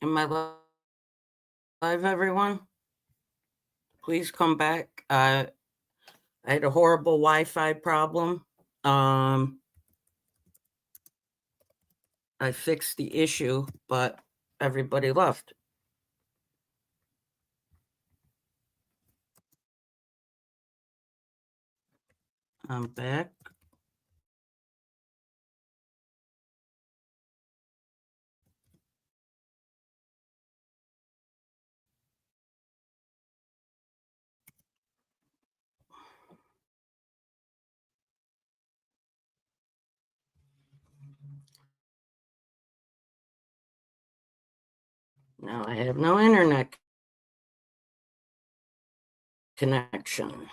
Am I live, everyone? Please come back. I had a horrible Wi-Fi problem. Um, I fixed the issue, but everybody left. I'm back. Now I have no internet connection.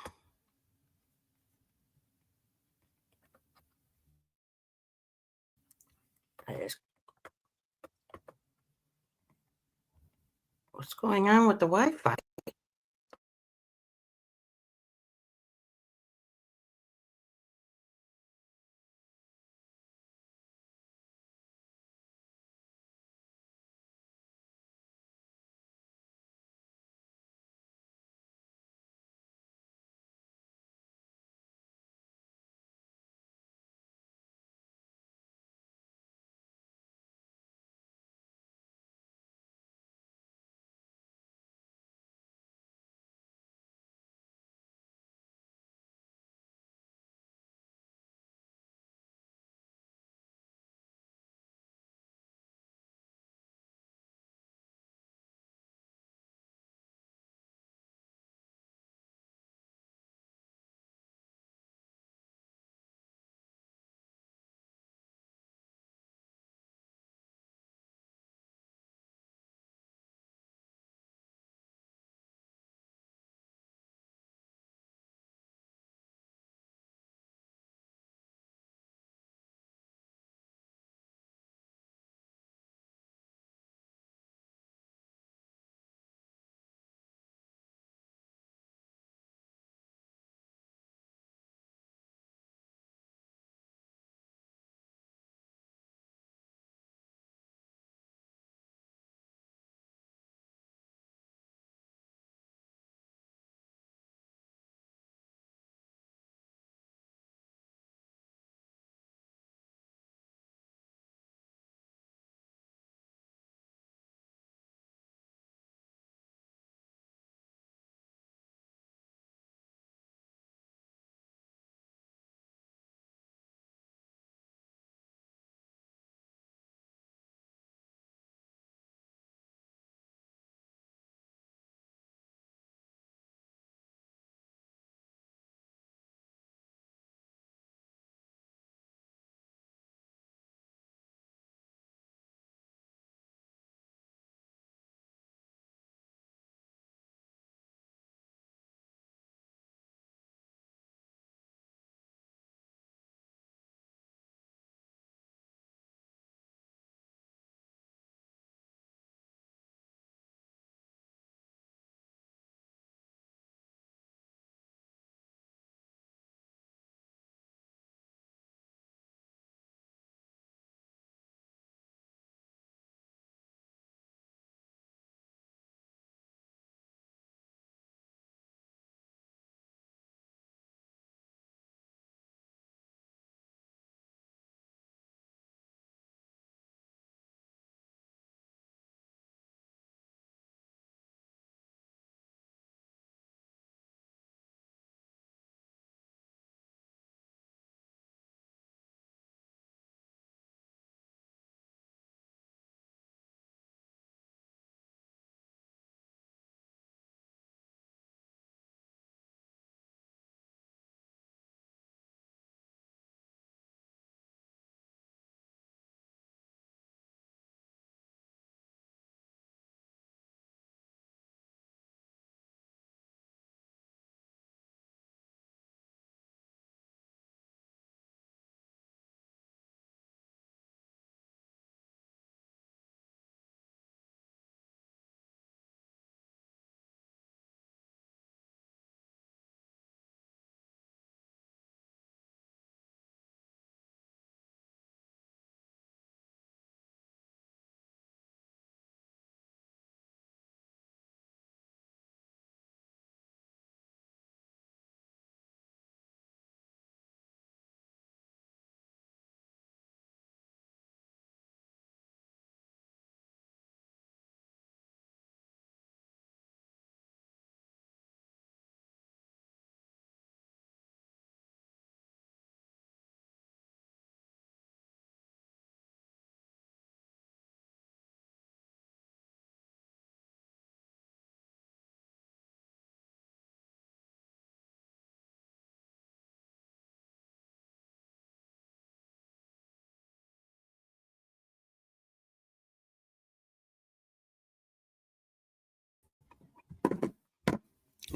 What's going on with the Wi-Fi?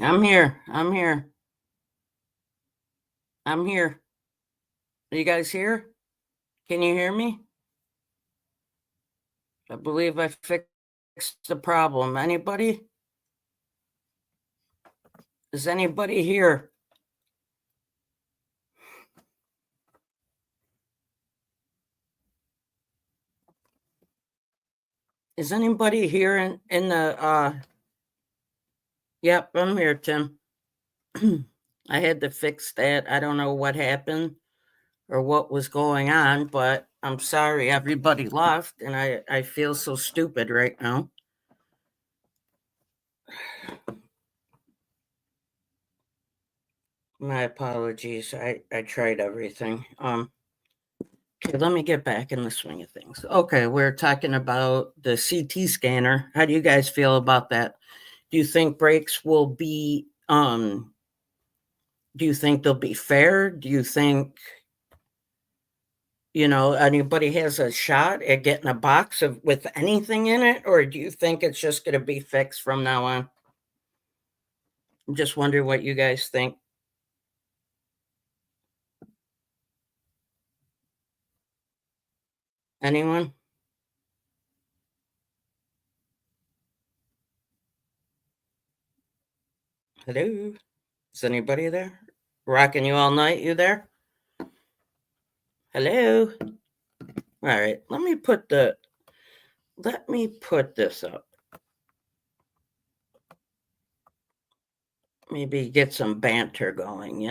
I'm here. I'm here. I'm here. Are you guys here? Can you hear me? I believe I fixed the problem. Anybody? Is anybody here? Is anybody here in the Yep, I'm here, Tim. I had to fix that. I don't know what happened or what was going on, but I'm sorry everybody left and I feel so stupid right now. My apologies. I tried everything. Okay, let me get back in the swing of things. Okay, we're talking about the CT scanner. How do you guys feel about that? Do you think breaks will be do you think they'll be fair? Do you think anybody has a shot at getting a box of with anything in it, or do you think it's just going to be fixed from now on? I'm just wondering what you guys think. Anyone? Hello? Is anybody there? Rocking you all night, you there? Hello? All right, let me put this up. Maybe get some banter going,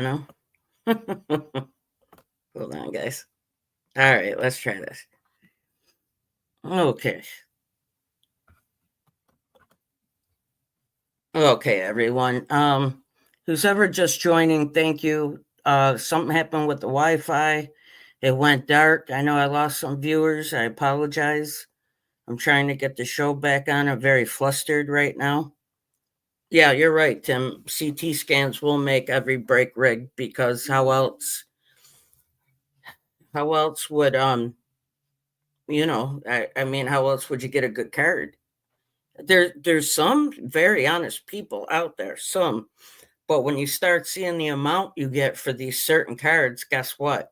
Hold on, guys. All right, let's try this. Okay. Okay, everyone. Who's ever just joining, thank you. Something happened with the Wi-Fi. It went dark. I know I lost some viewers. I apologize. I'm trying to get the show back on. I'm very flustered right now. Yeah, you're right, Tim. CT scans will make every break rigged because how else would I mean, how else would you get a good card? There's some very honest people out there, some, but when you start seeing the amount you get for these certain cards, guess what?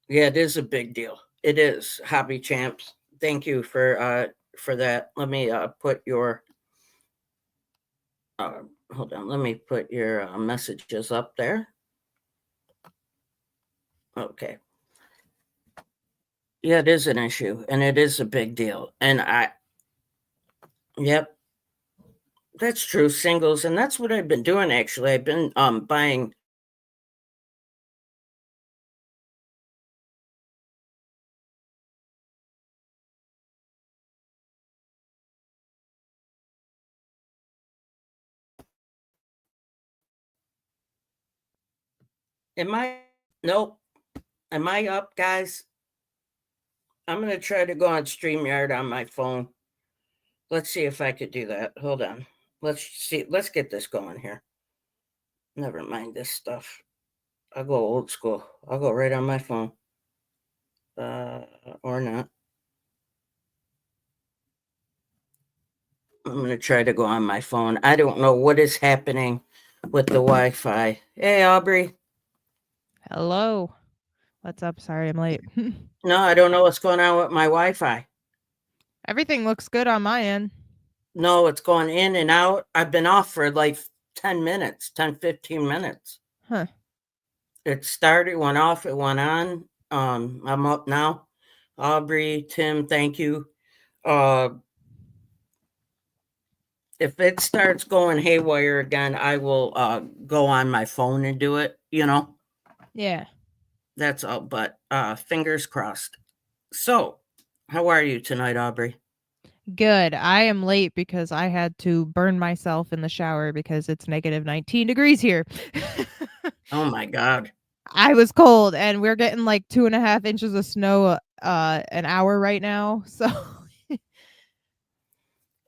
Yeah, it is a big deal. It is. Hobby Champs. Thank you for that. Let me put your hold on. Let me put your messages up there. Okay. Yeah, it is an issue and it is a big deal. And yep, that's true. Singles, and that's what I've been doing actually. I've been buying. Am I nope. Am I up, guys? I'm gonna try to go on StreamYard on my phone. Let's see if I could do that. Hold on. Let's see. Let's get this going here. Never mind this stuff. I'll go old school. I'll go right on my phone. Or not. I'm going to try to go on my phone. I don't know what is happening with the Wi-Fi. Hey, Aubrey. Hello. What's up? Sorry I'm late. No, I don't know what's going on with my Wi-Fi. Everything looks good on my end. No, it's going in and out. I've been off for like 10 minutes, 10, 15 minutes. Huh. It started, went off, it went on. I'm up now. Aubrey, Tim, thank you. If it starts going haywire again, I will go on my phone and do it, Yeah. That's all, but fingers crossed. So, how are you tonight, Aubrey? Good. I am late because I had to burn myself in the shower because it's negative 19 degrees here. Oh my God. I was cold and we're getting like 2.5 inches of snow an hour right now. So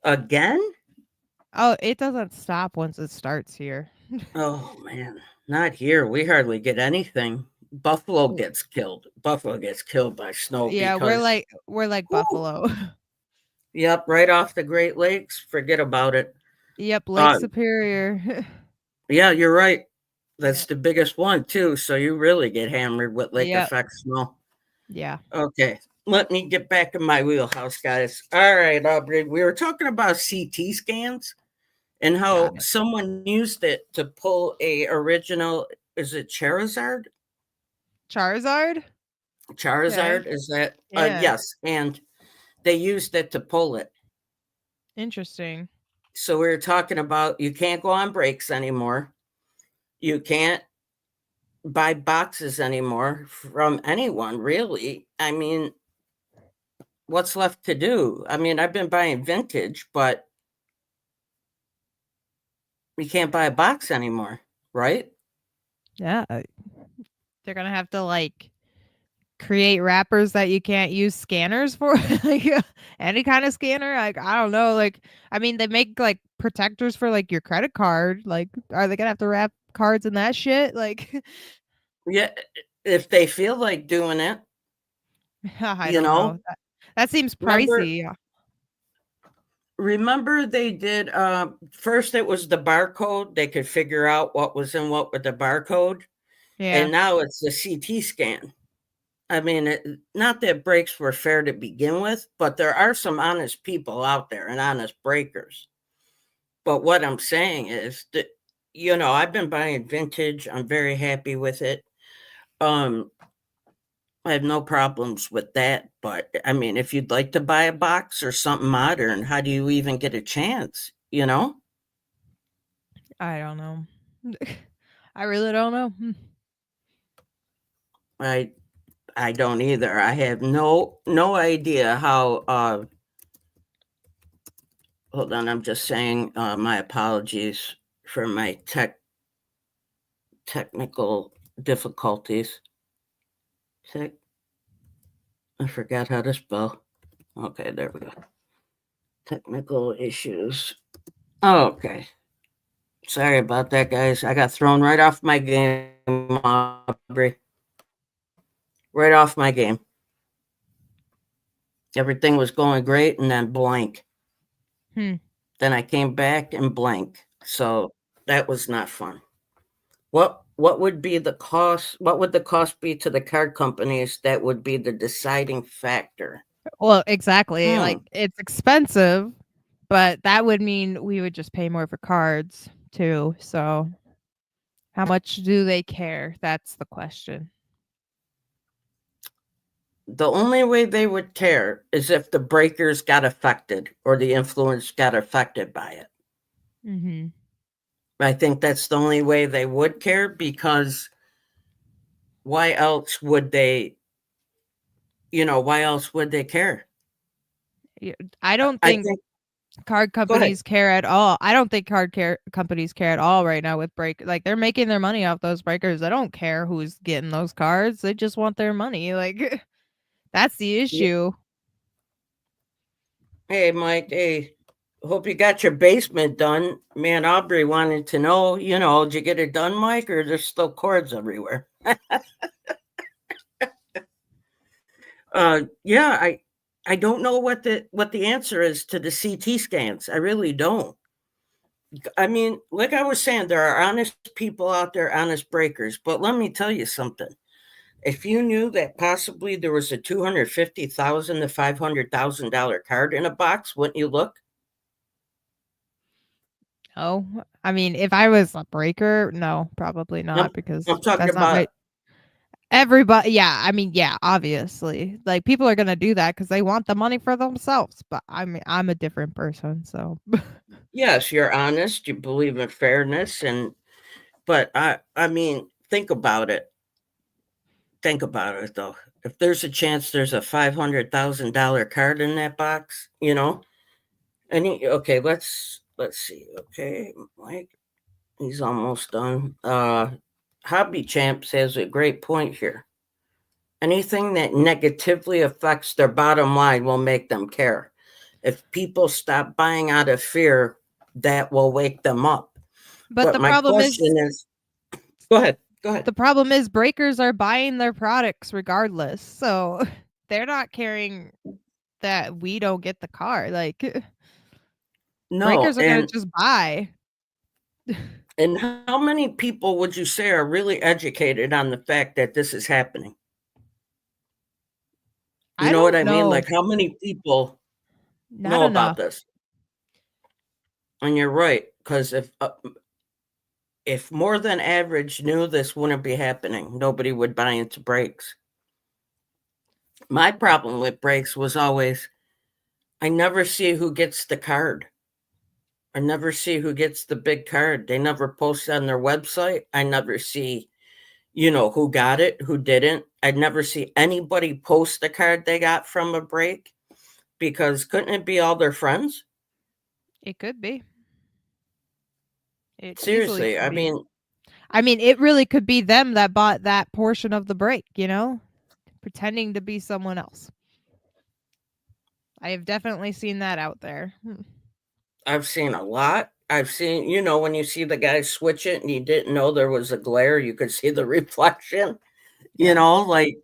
Again? oh, it doesn't stop once it starts here. Oh man, not here. We hardly get anything. Buffalo gets killed. Buffalo gets killed by snow Yeah, because, we're like whew, Buffalo. yep, right off the Great Lakes. Forget about it. Yep, Lake Uh, Superior. yeah, you're right. That's Yep. the biggest one too. So you really get hammered with lake Yep. effect snow. Yeah. Okay, let me get back in my wheelhouse, guys. All right, Aubrey, we were talking about CT scans and Got how it. someone used it to pull a original. Is it Charizard? Charizard? Okay. Charizard is that? Yeah. Yes, and they used it to pull it. Interesting. So we were talking about you can't go on breaks anymore. You can't buy boxes anymore from anyone, really. I mean, what's left to do? I mean, I've been buying vintage, but you can't buy a box anymore, right? Yeah. They're gonna have to like create wrappers that you can't use scanners for, like any kind of scanner. Like I don't know. Like I mean, they make like protectors for like your credit card. Like, are they gonna have to wrap cards in that shit? Like, Yeah, if they feel like doing it, I you don't know. know. That seems Remember, pricey. remember they did first it was the barcode. They could figure out what was in what with the barcode, Yeah. and now it's the CT scan. I mean, not that breaks were fair to begin with, but there are some honest people out there and honest breakers. But what I'm saying is that, I've been buying vintage. I'm very happy with it. Um, I have no problems with that. But I mean, if you'd like to buy a box or something modern, how do you even get a chance? I don't know. I really don't know. I I don't either. I have no idea how hold on, I'm just saying my apologies for my technical difficulties. Tech, I forgot how to spell. Okay, there we go. Technical issues. Okay. Sorry about that, guys. I got thrown right off my game, Aubrey. Right off my game. Everything was going great and then blank. Hmm. Then I came back and blank. So that was not fun. What would be the cost? What would the cost be to the card companies that would be the deciding factor? Well, exactly. Like Hmm. it's expensive, but that would mean we would just pay more for cards too. So, how much do they care? That's the question. The only way they would care is if the breakers got affected or the influence got affected by it. Mhm. I think that's the only way they would care because why else would they, why else would they care? Yeah, I don't I think think, card go ahead. companies care at all. I don't think companies care at all right now with break. Like they're making their money off those breakers. They don't care who's getting those cards. They just want their money. Like that's the issue. Hey, Mike, hey, hope you got your basement done. Man, Aubrey wanted to know, did you get it done, Mike, or there's still cords everywhere? Yeah, I don't know what the answer is to the CT scans. I really don't. I mean, like I was saying, there are honest people out there, honest breakers. But let me tell you something. If you knew that possibly there was a $250,000 to $500,000 card in a box, wouldn't you look? Oh, I mean, if I was a breaker, no, probably I'm, not because I'm talking that's not about my everybody. Yeah, I mean, yeah, obviously. Like people are going to do that cuz they want the money for themselves, but I mean, I'm a different person, so yes, you're honest, you believe in fairness, but I mean, think about it. Think about it though. If there's a chance there's a $500,000 card in that box, okay, let's see. Okay, Mike, he's almost done. Hobby Champs has a great point here. Anything that negatively affects their bottom line will make them care. If people stop buying out of fear, that will wake them up. but But my question is, go ahead, go ahead. the problem is breakers are buying their products regardless. So they're not caring that we don't get the car. Like No, Breakers are gonna just buy. and how many people would you say are really educated on the fact that this is happening? You I know what don't I mean? know. Like, how many people Not know about enough. this? And you're right, because if more than average knew this wouldn't be happening, nobody would buy into brakes. My problem with brakes was always I never see who gets the card. I never see who gets the big card. They never post on their website. I never see, who got it, who didn't. I'd never see anybody post the card they got from a break because couldn't it be all their friends? It could be. It easily Seriously, could I be. mean, I mean, it really could be them that bought that portion of the break, pretending to be someone else. I have definitely seen that out there. I've seen a lot. I've seen, when you see the guy switch it and you didn't know there was a glare, you could see the reflection, Yeah. like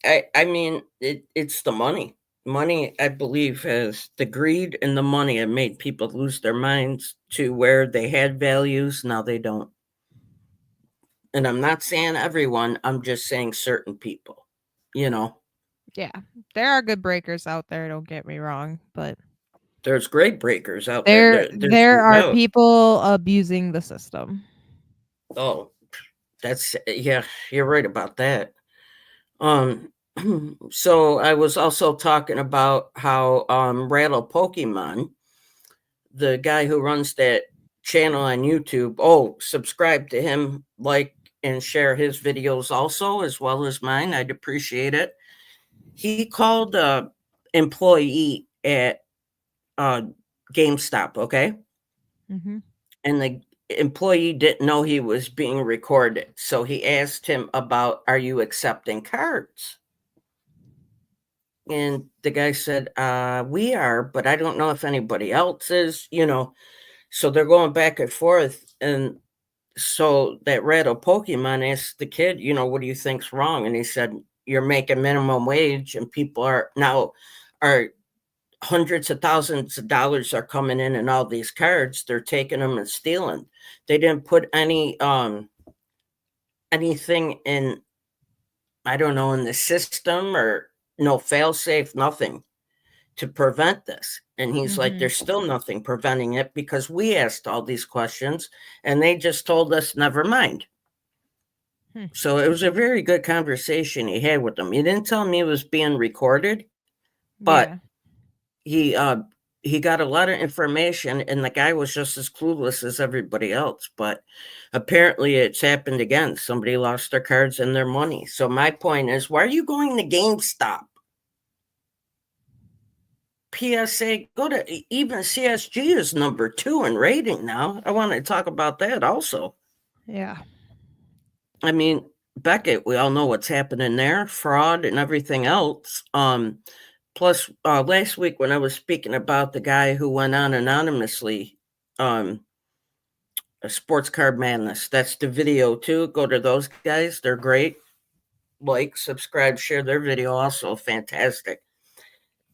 I mean, it's the money. Money, I believe, has the greed and the money have made people lose their minds to where they had values, now they don't. And I'm not saying everyone, I'm just saying certain people, you know. Yeah. There are good breakers out there, don't get me wrong, but There's great breakers out there. there There's there no are doubt. people abusing the system. Oh, yeah, you're right about that. Um, so I was also talking about how Rattle Pokemon, the guy who runs that channel on YouTube, subscribe to him, like and share his videos also as well as mine. I'd appreciate it. He called a employee at uh GameStop, okay? Hmm. And the employee didn't know he was being recorded. So he asked him about, are you accepting cards? And the guy said, we are, but I don't know if anybody else is. So they're going back and forth. And so that Rattle Pokemon asked the kid, what do you think's wrong? And he said, you're making minimum wage and people are hundreds of thousands of dollars are coming in and all these cards, they're taking them and stealing. They didn't put anything in, I don't know, in the system or no fail safe, nothing to prevent this. And he's like, Hmm. there's still nothing preventing it because we asked all these questions and they just told us, never mind. Hmm. So it was a very good conversation he had with him. He didn't tell me it was being recorded, but Yeah. he he got a lot of information and the guy was just as clueless as everybody else. But apparently it's happened again. Somebody lost their cards and their money. So my point is, why are you going to GameStop? PSA, go to even CSG is number 2 in rating now. I want to talk about that also. Yeah. I mean, Beckett, we all know what's happening there, fraud and everything else. Plus, last week when I was speaking about the guy who went on anonymously, a Sports Card Madness, that's the video too. Go to those guys; they're great. Like, subscribe, share their video. Also, fantastic.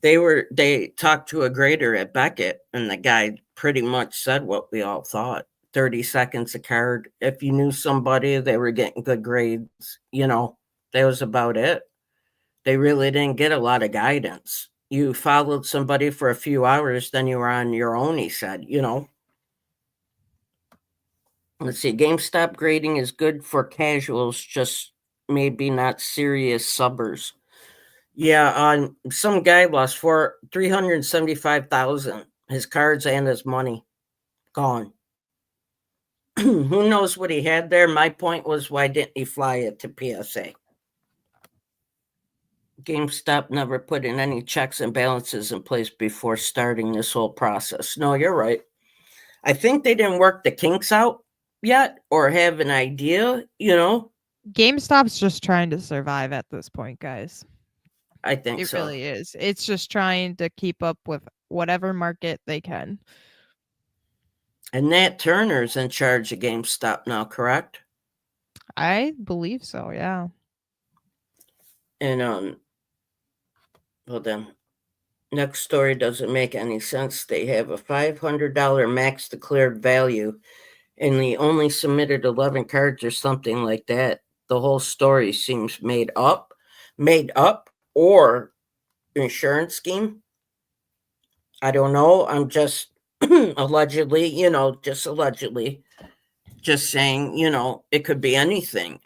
They talked to a grader at Beckett, and the guy pretty much said what we all thought. 30 seconds a card. If you knew somebody, they were getting good grades. That was about it. They really didn't get a lot of guidance. You followed somebody for a few hours, then you were on your own, he said. Let's see, GameStop grading is good for casuals, just maybe not serious subbers. Yeah, some guy lost 375,000. His cards and his money gone. Who knows what he had there? My point was, why didn't he fly it to PSA? GameStop never put in any checks and balances in place before starting this whole process. No, you're right. I think they didn't work the kinks out yet or have an idea. GameStop's just trying to survive at this point, guys. I think It so. really is. It's just trying to keep up with whatever market they can. And Nat Turner's in charge of GameStop now, correct? I believe so, yeah. And well then, Next story doesn't make any sense. They have a $500 max declared value, and they only submitted 11 cards or something like that. The whole story seems made up, or insurance scheme. I don't know. I'm just allegedly, just allegedly, just saying, it could be anything.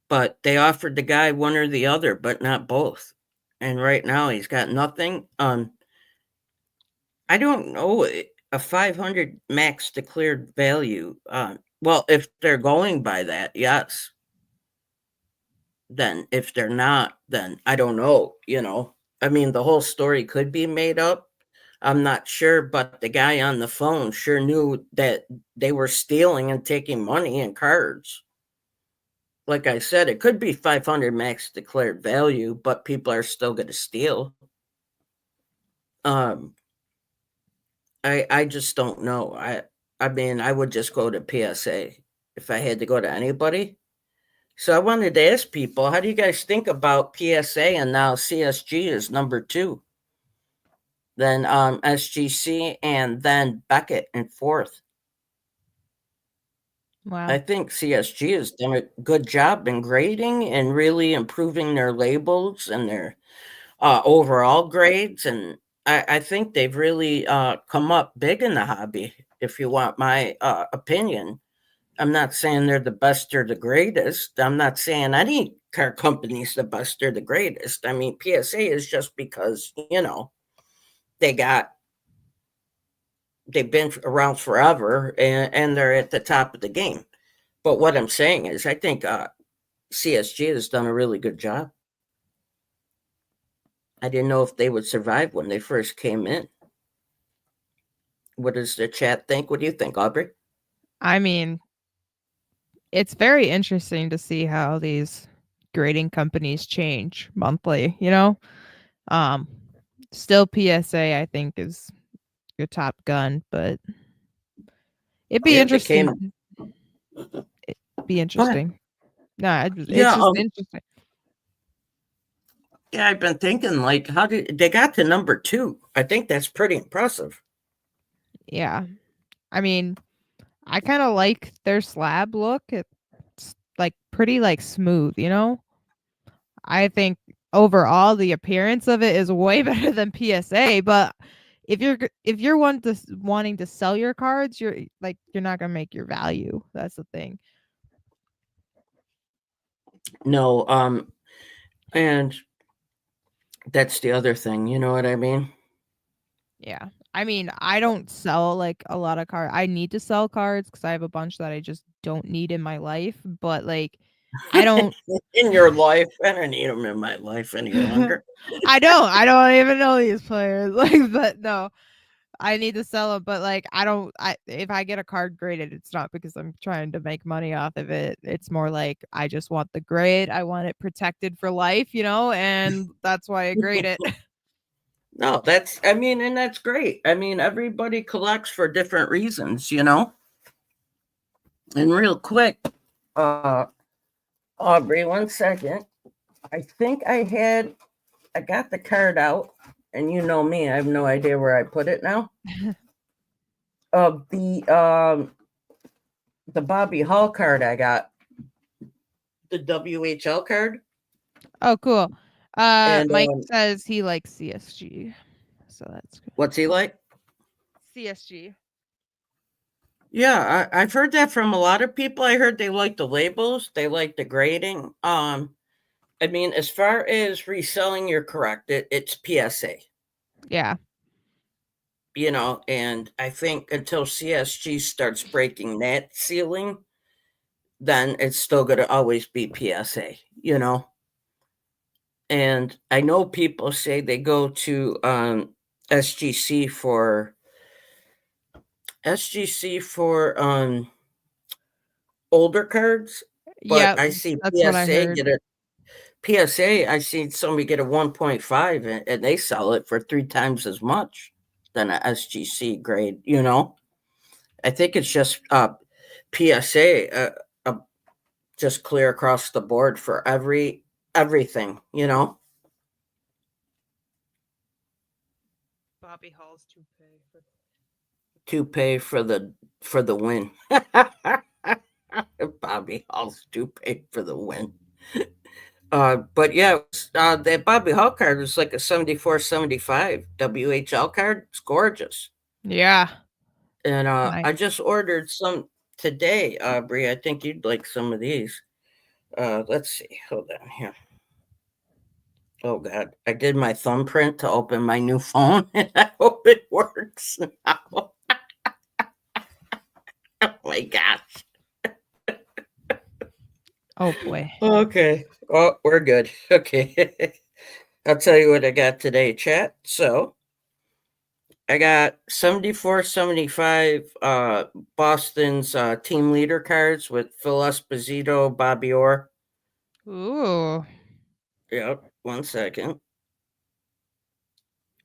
But they offered the guy one or the other, but not both. And right now he's got nothing. I don't know, a 500 max declared value. Well, if they're going by that, yes. Then if they're not, then I don't know. I mean, the whole story could be made up. I'm not sure, but the guy on the phone sure knew that they were stealing and taking money and cards. Like I said, it could be 500 max declared value, but people are still going to steal. Um, I just don't know. I mean, I would just go to PSA if I had to go to anybody. So I wanted to ask people, how do you guys think about PSA and now CSG is number 2? Then SGC and then Beckett in 4th. Wow. I think CSG has done a good job in grading and really improving their labels and their overall grades. And I think they've really come up big in the hobby, if you want my opinion. I'm not saying they're the best or the greatest. I'm not saying any car company's the best or the greatest. I mean, PSA is just because, they've been around forever and they're at the top of the game. But what I'm saying is, I think CSG has done a really good job. I didn't know if they would survive when they first came in. What does the chat think? What do you think, Aubrey? I mean, it's very interesting to see how these grading companies change monthly, Um, still PSA I think is your top gun, but it'd be Yeah, they interesting. came. It'd be Go ahead. interesting. No, it's Yeah, just interesting. yeah. I've been thinking, like, how did they got to number 2? I think that's pretty impressive. Yeah. I mean, I kind of like their slab look. It's like pretty like smooth, I think overall the appearance of it is way better than PSA, but if you're wanting to sell your cards, you're not going to make your value. That's the thing. No, and that's the other thing. You know what I mean? Yeah. I mean, I don't sell like a lot of cards. I need to sell cards cuz I have a bunch that I just don't need in my life, but like I don't In your life, I don't need them in my life any longer. I don't even know these players. Like, but no, I need to sell them. But like, if I get a card graded, it's not because I'm trying to make money off of it. It's more like I just want the grade. I want it protected for life, and that's why I grade it. No, and that's great. I mean, everybody collects for different reasons, And real quick, Aubrey, 1 second. I think I got the card out, and you know me, I have no idea where I put it now. The Bobby Hall card I got, the WHL card. Oh, cool. And Mike says he likes CSG, so that's good. what's he like? CSG. Yeah, I've heard that from a lot of people. I heard they like the labels, they like the grading. I mean, as far as reselling, you're correct. It's PSA. Yeah. And I think until CSG starts breaking that ceiling, then it's still going to always be PSA. And I know people say they go to SGC for older cards, Yeah, but I see that's what I heard. I see somebody get a 1.5 and they sell it for 3 times as much than a SGC grade. I think it's just PSA, just clear across the board for everything. Bobby Hall's toupee. Toupee for the win. Bobby Hall's toupee for the win. But yeah, that Bobby Hall card was like a 74-75 WHL card. It's gorgeous. Yeah. And I Nice. just ordered some today, Aubrey. I think you'd like some of these. Let's see. Hold on here. Oh God, I did my thumbprint to open my new phone, and I hope it works now. Oh my gosh. Oh boy. Okay. Oh, we're good. Okay. I'll tell you what I got today, chat. So I got 74-75 Boston's team leader cards with Phil Esposito, Bobby Orr. Ooh. Yep. 1 second.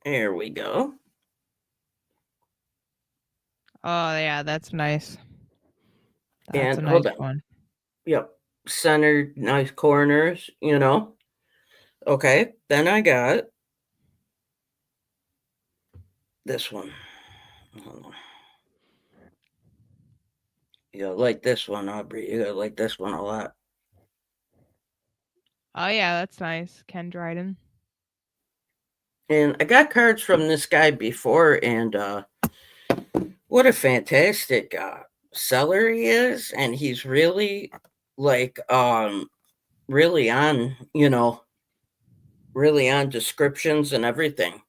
Here we go. Oh yeah, that's nice. That's And a hold nice on. one. Yep. Centered, nice corners, Okay. Then I got this one. Hold on. You gotta like this one, Aubrey. You gotta like this one a lot. Oh yeah, that's nice. Ken Dryden. And I got cards from this guy before, and what a fantastic seller he is. And he's really like really on, really on descriptions and everything.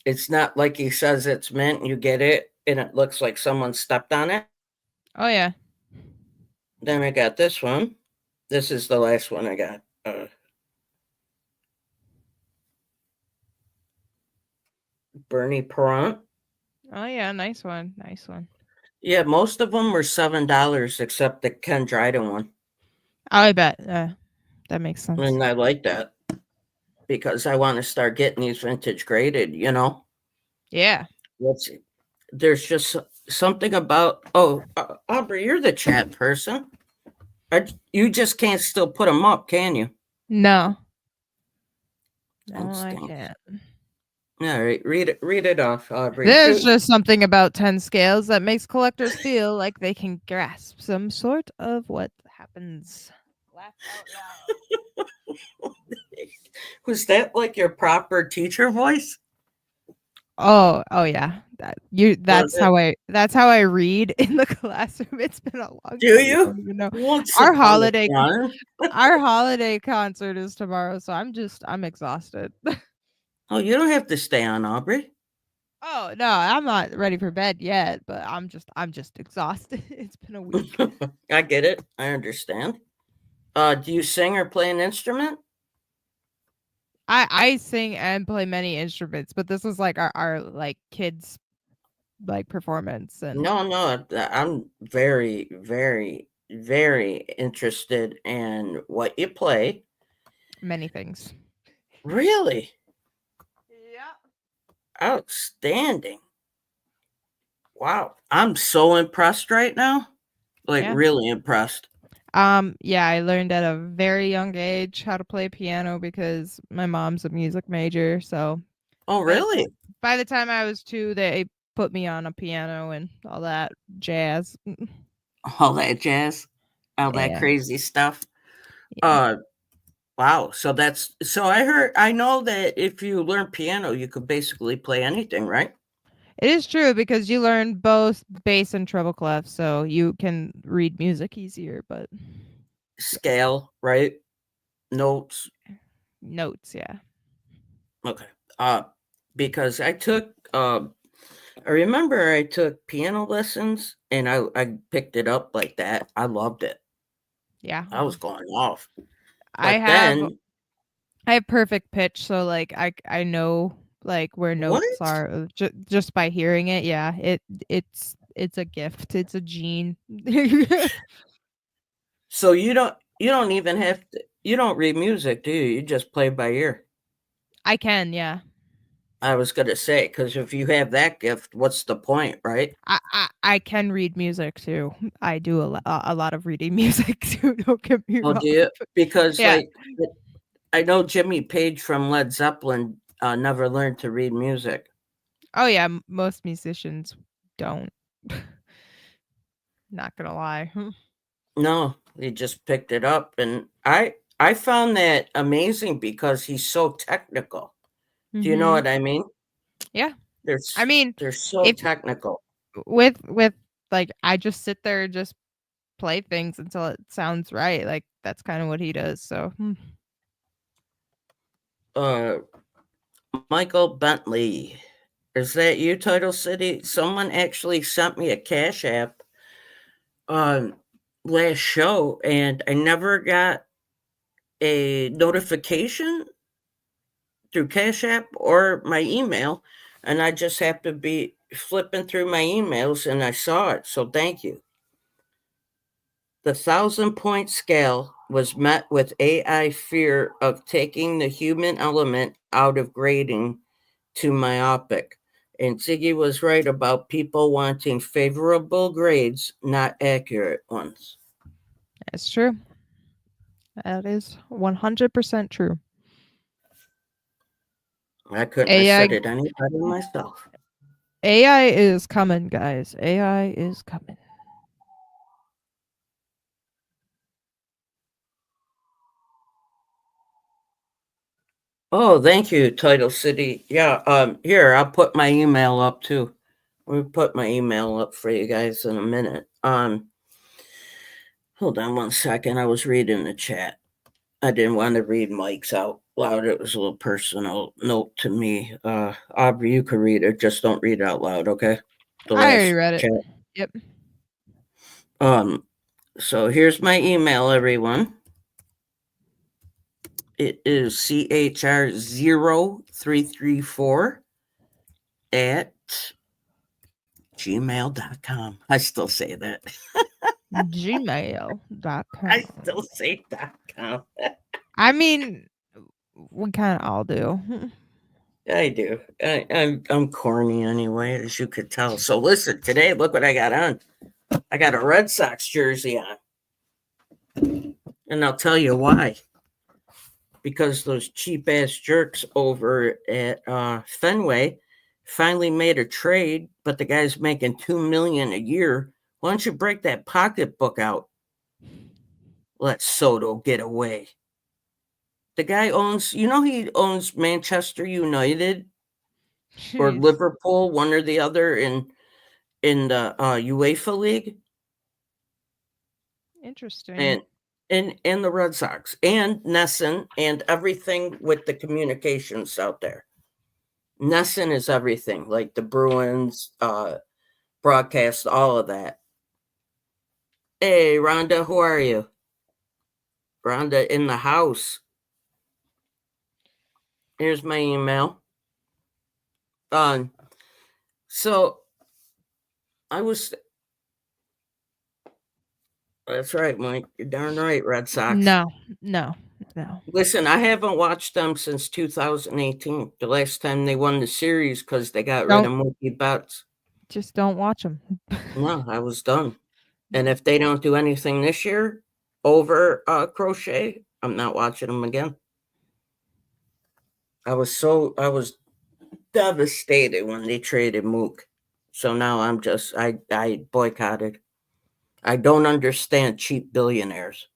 It's not like he says it's mint, you get it, and it looks like someone stepped on it. Oh yeah. Then I got this one. This is the last one I got. Bernie Perrant. Oh yeah, nice one. Nice one. Yeah, most of them were $7 except the Ken Dryden one. I bet. That makes sense. And I like that because I want to start getting these vintage graded, Yeah. Let's see. There's just something about, Aubrey, you're the chat person. You just can't still put them up, can you? No. No, That I stinks. can't. All right, read it off, Aubrey. There's just something about 10 scales that makes collectors feel like they can grasp some sort of what happens. Laugh out loud. Was that like your proper teacher voice? Oh yeah. That's how I read in the classroom. It's been a long time. Do you? I don't even know. Once Our upon a holiday time. our holiday concert is tomorrow, so I'm exhausted. Oh, you don't have to stay on, Aubrey. Oh no, I'm not ready for bed yet, but I'm just exhausted. It's been a week. I get it. I understand. Do you sing or play an instrument? I sing and play many instruments, but this is like our like kids like performance and No, I'm very, very, very interested in what you play. many things. Really? Yeah. Outstanding. Wow. I'm so impressed right now. Like Yeah. really impressed. Yeah, I learned at a very young age how to play piano because my mom's a music major, so Oh, really? by the time I was 2, they put me on a piano and all that jazz. All that jazz, all that Yeah. crazy stuff. Yeah. Wow. So I know that if you learn piano, you could basically play anything, right? It is true because you learn both bass and treble clef, so you can read music easier, but Scale, right? Notes. notes, yeah. Okay. Because I remember I took piano lessons and I picked it up like that. I loved it. Yeah. I was going off. I But have perfect pitch, so like I know like where notes What? are just by hearing it. Yeah, it's a gift. It's a gene. So you don't even have to, you don't read music, do you? You just play by ear. I can, yeah. I was gonna say, because if you have that gift, what's the point, right? I can read music too. I do a lot of reading music too. Don't get me Oh, wrong. do you? Because Yeah. like I know Jimmy Page from Led Zeppelin never learned to read music. Oh yeah, most musicians don't. Not gonna lie. No, he just picked it up, and I found that amazing because he's so technical. Do you know Mhm. what I mean? Yeah. They're I s mean, they're so if technical. with like I just sit there and just play things until it sounds right. Like that's kind of what he does. So, Uh, Michael Bentley, is that you, Title City? Someone actually sent me a Cash App on last show, and I never got a notification through Cash App or my email, and I just have to be flipping through my emails and I saw it. So thank you. The 1,000-point scale was met with AI fear of taking the human element out of grading to myopic. And Ziggy was right about people wanting favorable grades, not accurate ones. that's true. That is 100% true. I couldn't have AI said it any better myself. AI is coming, guys. AI is coming. Oh, thank you, Title City. Yeah, here, I'll put my email up too. We'll put my email up for you guys in a minute. Hold on one second. I was reading the chat. I didn't want to read Mike's out loud. It was a little personal note to me. Aubrey, you could read it. Just don't read it out loud, okay? The I already last read it. chat. Yep. So here's my email, everyone. It is CHR0334 at gmail.com. I still say that. Gmail.com. I still say .com. I mean, we kind of all do. I do. I'm corny anyway, as you could tell. So listen, today, look what I got on. I got a Red Sox jersey on, and I'll tell you why. Because those cheap ass jerks over at Fenway finally made a trade, but the guy's making $2 million a year. Why don't you break that pocketbook out? Let Soto get away. The guy owns, he owns Manchester United or Jeez. Liverpool, one or the other in the UEFA League, Interesting. and and the Red Sox and Nesson and everything with the communications out there. Nesson is everything, like the Bruins, broadcast, all of that. Hey, Rhonda, who are you? Rhonda in the house. Here's my email. So I was. That's right, Mike. You're darn right, Red Sox. No, no, no. Listen, I haven't watched them since 2018, the last time they won the series because they got rid of Don't Mookie Betts. just don't watch them. No, I was done. And if they don't do anything this year over Crochet, I'm not watching them again. I was devastated when they traded Mook. So now I boycotted. I don't understand cheap billionaires.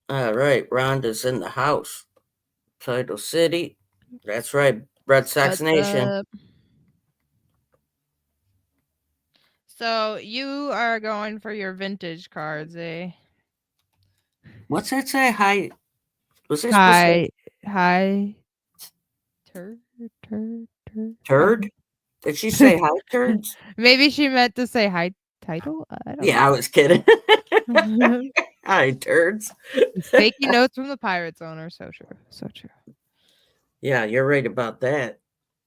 All right, Rhonda's in the house. Title City. That's right, Red Sox What's Nation. up? So you are going for your vintage cards, eh? What's that say? Hi. Was this supposed to say Hi. Turd. turd? Did she say hi, turds? Maybe she meant to say hi title. I don't Yeah, I was kidding. know. Hi, turds. He's taking notes from the Pirates owner. So true. So true. Yeah, you're right about that.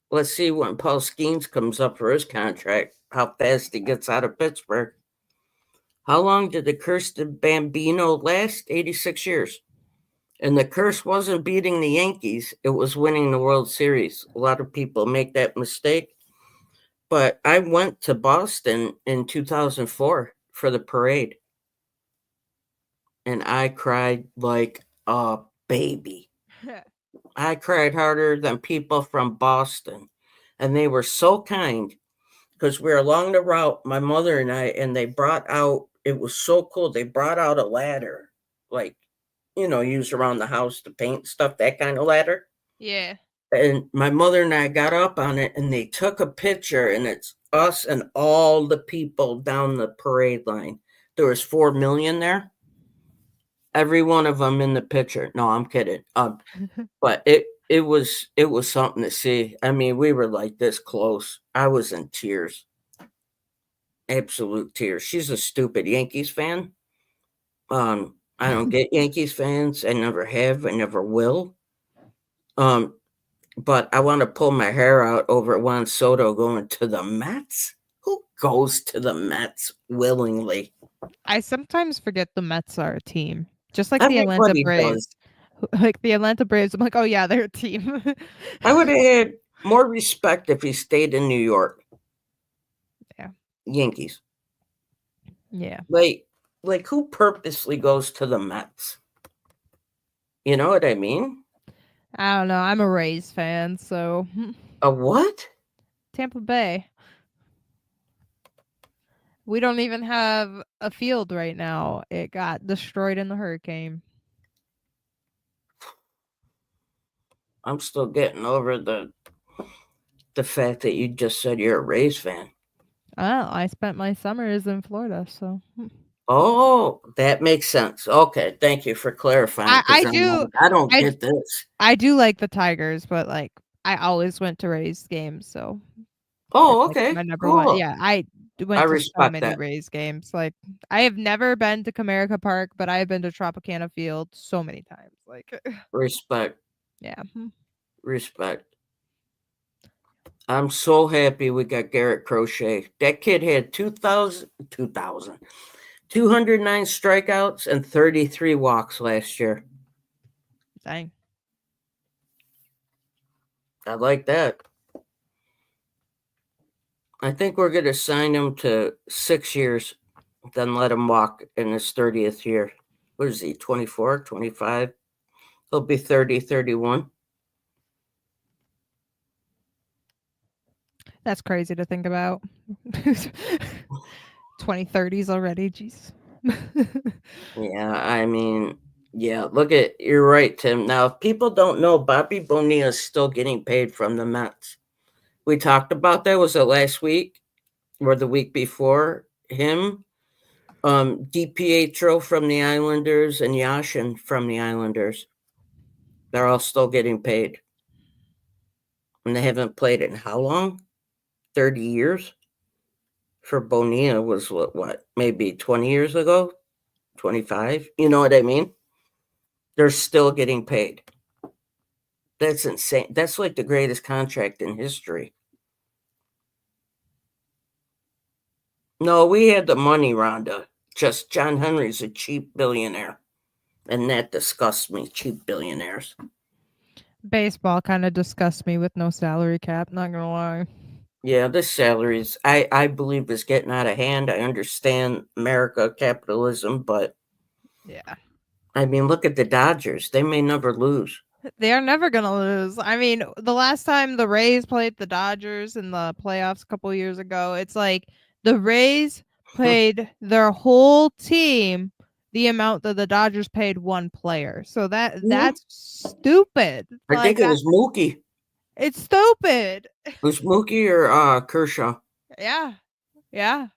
Let's see when Paul Skeens comes up for his contract, how fast he gets out of Pittsburgh. How long did the curse of Bambino last? 86 years. And the curse wasn't beating the Yankees, it was winning the World Series. A lot of people make that mistake. But I went to Boston in 2004 for the parade. And I cried like a baby. I cried harder than people from Boston. And they were so kind because we were along the route, my mother and I, and they brought out, it was so cool. They brought out a ladder, like, used around the house to paint stuff, that kind of ladder. Yeah. And my mother and I got up on it and they took a picture, and it's us and all the people down the parade line. There was 4 million there. Every one of them in the picture. No, I'm kidding. But it was something to see. I mean, we were like this close. I was in tears. Absolute tears. She's a stupid Yankees fan. I don't get Yankees fans. I never have. I never will. But I want to pull my hair out over Juan Soto going to the Mets. Who goes to the Mets willingly? I sometimes forget the Mets are a team, just like the Atlanta Everybody Braves. does. Like the Atlanta Braves, I'm like, oh yeah, they're a team. I would have had more respect if he stayed in New York. Yeah. Yankees. Yeah. Like who purposely goes to the Mets? You know what I mean? I don't know. I'm a Rays fan, so A what? Tampa Bay. We don't even have a field right now. It got destroyed in the hurricane. I'm still getting over the fact that you just said you're a Rays fan. Oh, I spent my summers in Florida, so Oh, that makes sense. Okay, thank you for clarifying. I Because do I don't I get this. I do like the Tigers, but like I always went to Rays games, so it's Oh, like okay, my number one. cool. Yeah, I I went to so respect many that. Rays games. Like I have never been to Comerica Park, but I have been to Tropicana Field so many times. Like Respect, yeah. respect. I'm so happy we got Garrett Crochet. That kid had 209 strikeouts and 33 walks last year. Dang. I like that. I think we're going to sign him to 6 years, then let him walk in his 30th year. What is he, 24, 25? He'll be 30, 31. That's crazy to think about. 2030s already, jeez. Yeah, I mean, yeah, you're right, Tim. Now, if people don't know, Bobby Bonilla is still getting paid from the Mets. We talked about that. Was it last week or the week before? Him, DiPietro from the Islanders, and Yashin from the Islanders. They're all still getting paid. And they haven't played in how long? 30 years? For Bonilla was what, maybe 20 years ago? 25? You know what I mean? They're still getting paid. That's insane. That's like the greatest contract in history. No, we had the money, Rhonda. Just John Henry's a cheap billionaire. And that disgusts me, cheap billionaires. Baseball kind of disgusts me with no salary cap, not gonna lie. Yeah, this salaries, I believe, is getting out of hand. I understand America, capitalism, but Yeah. I mean, look at the Dodgers. They may never lose. They are never gonna lose. I mean, the last time the Rays played the Dodgers in the playoffs a couple years ago, it's like the Rays paid their whole team the amount that the Dodgers paid one player. So that's stupid. I Like think it was Mookie. it's stupid. It was Mookie or Kershaw. Yeah. Yeah.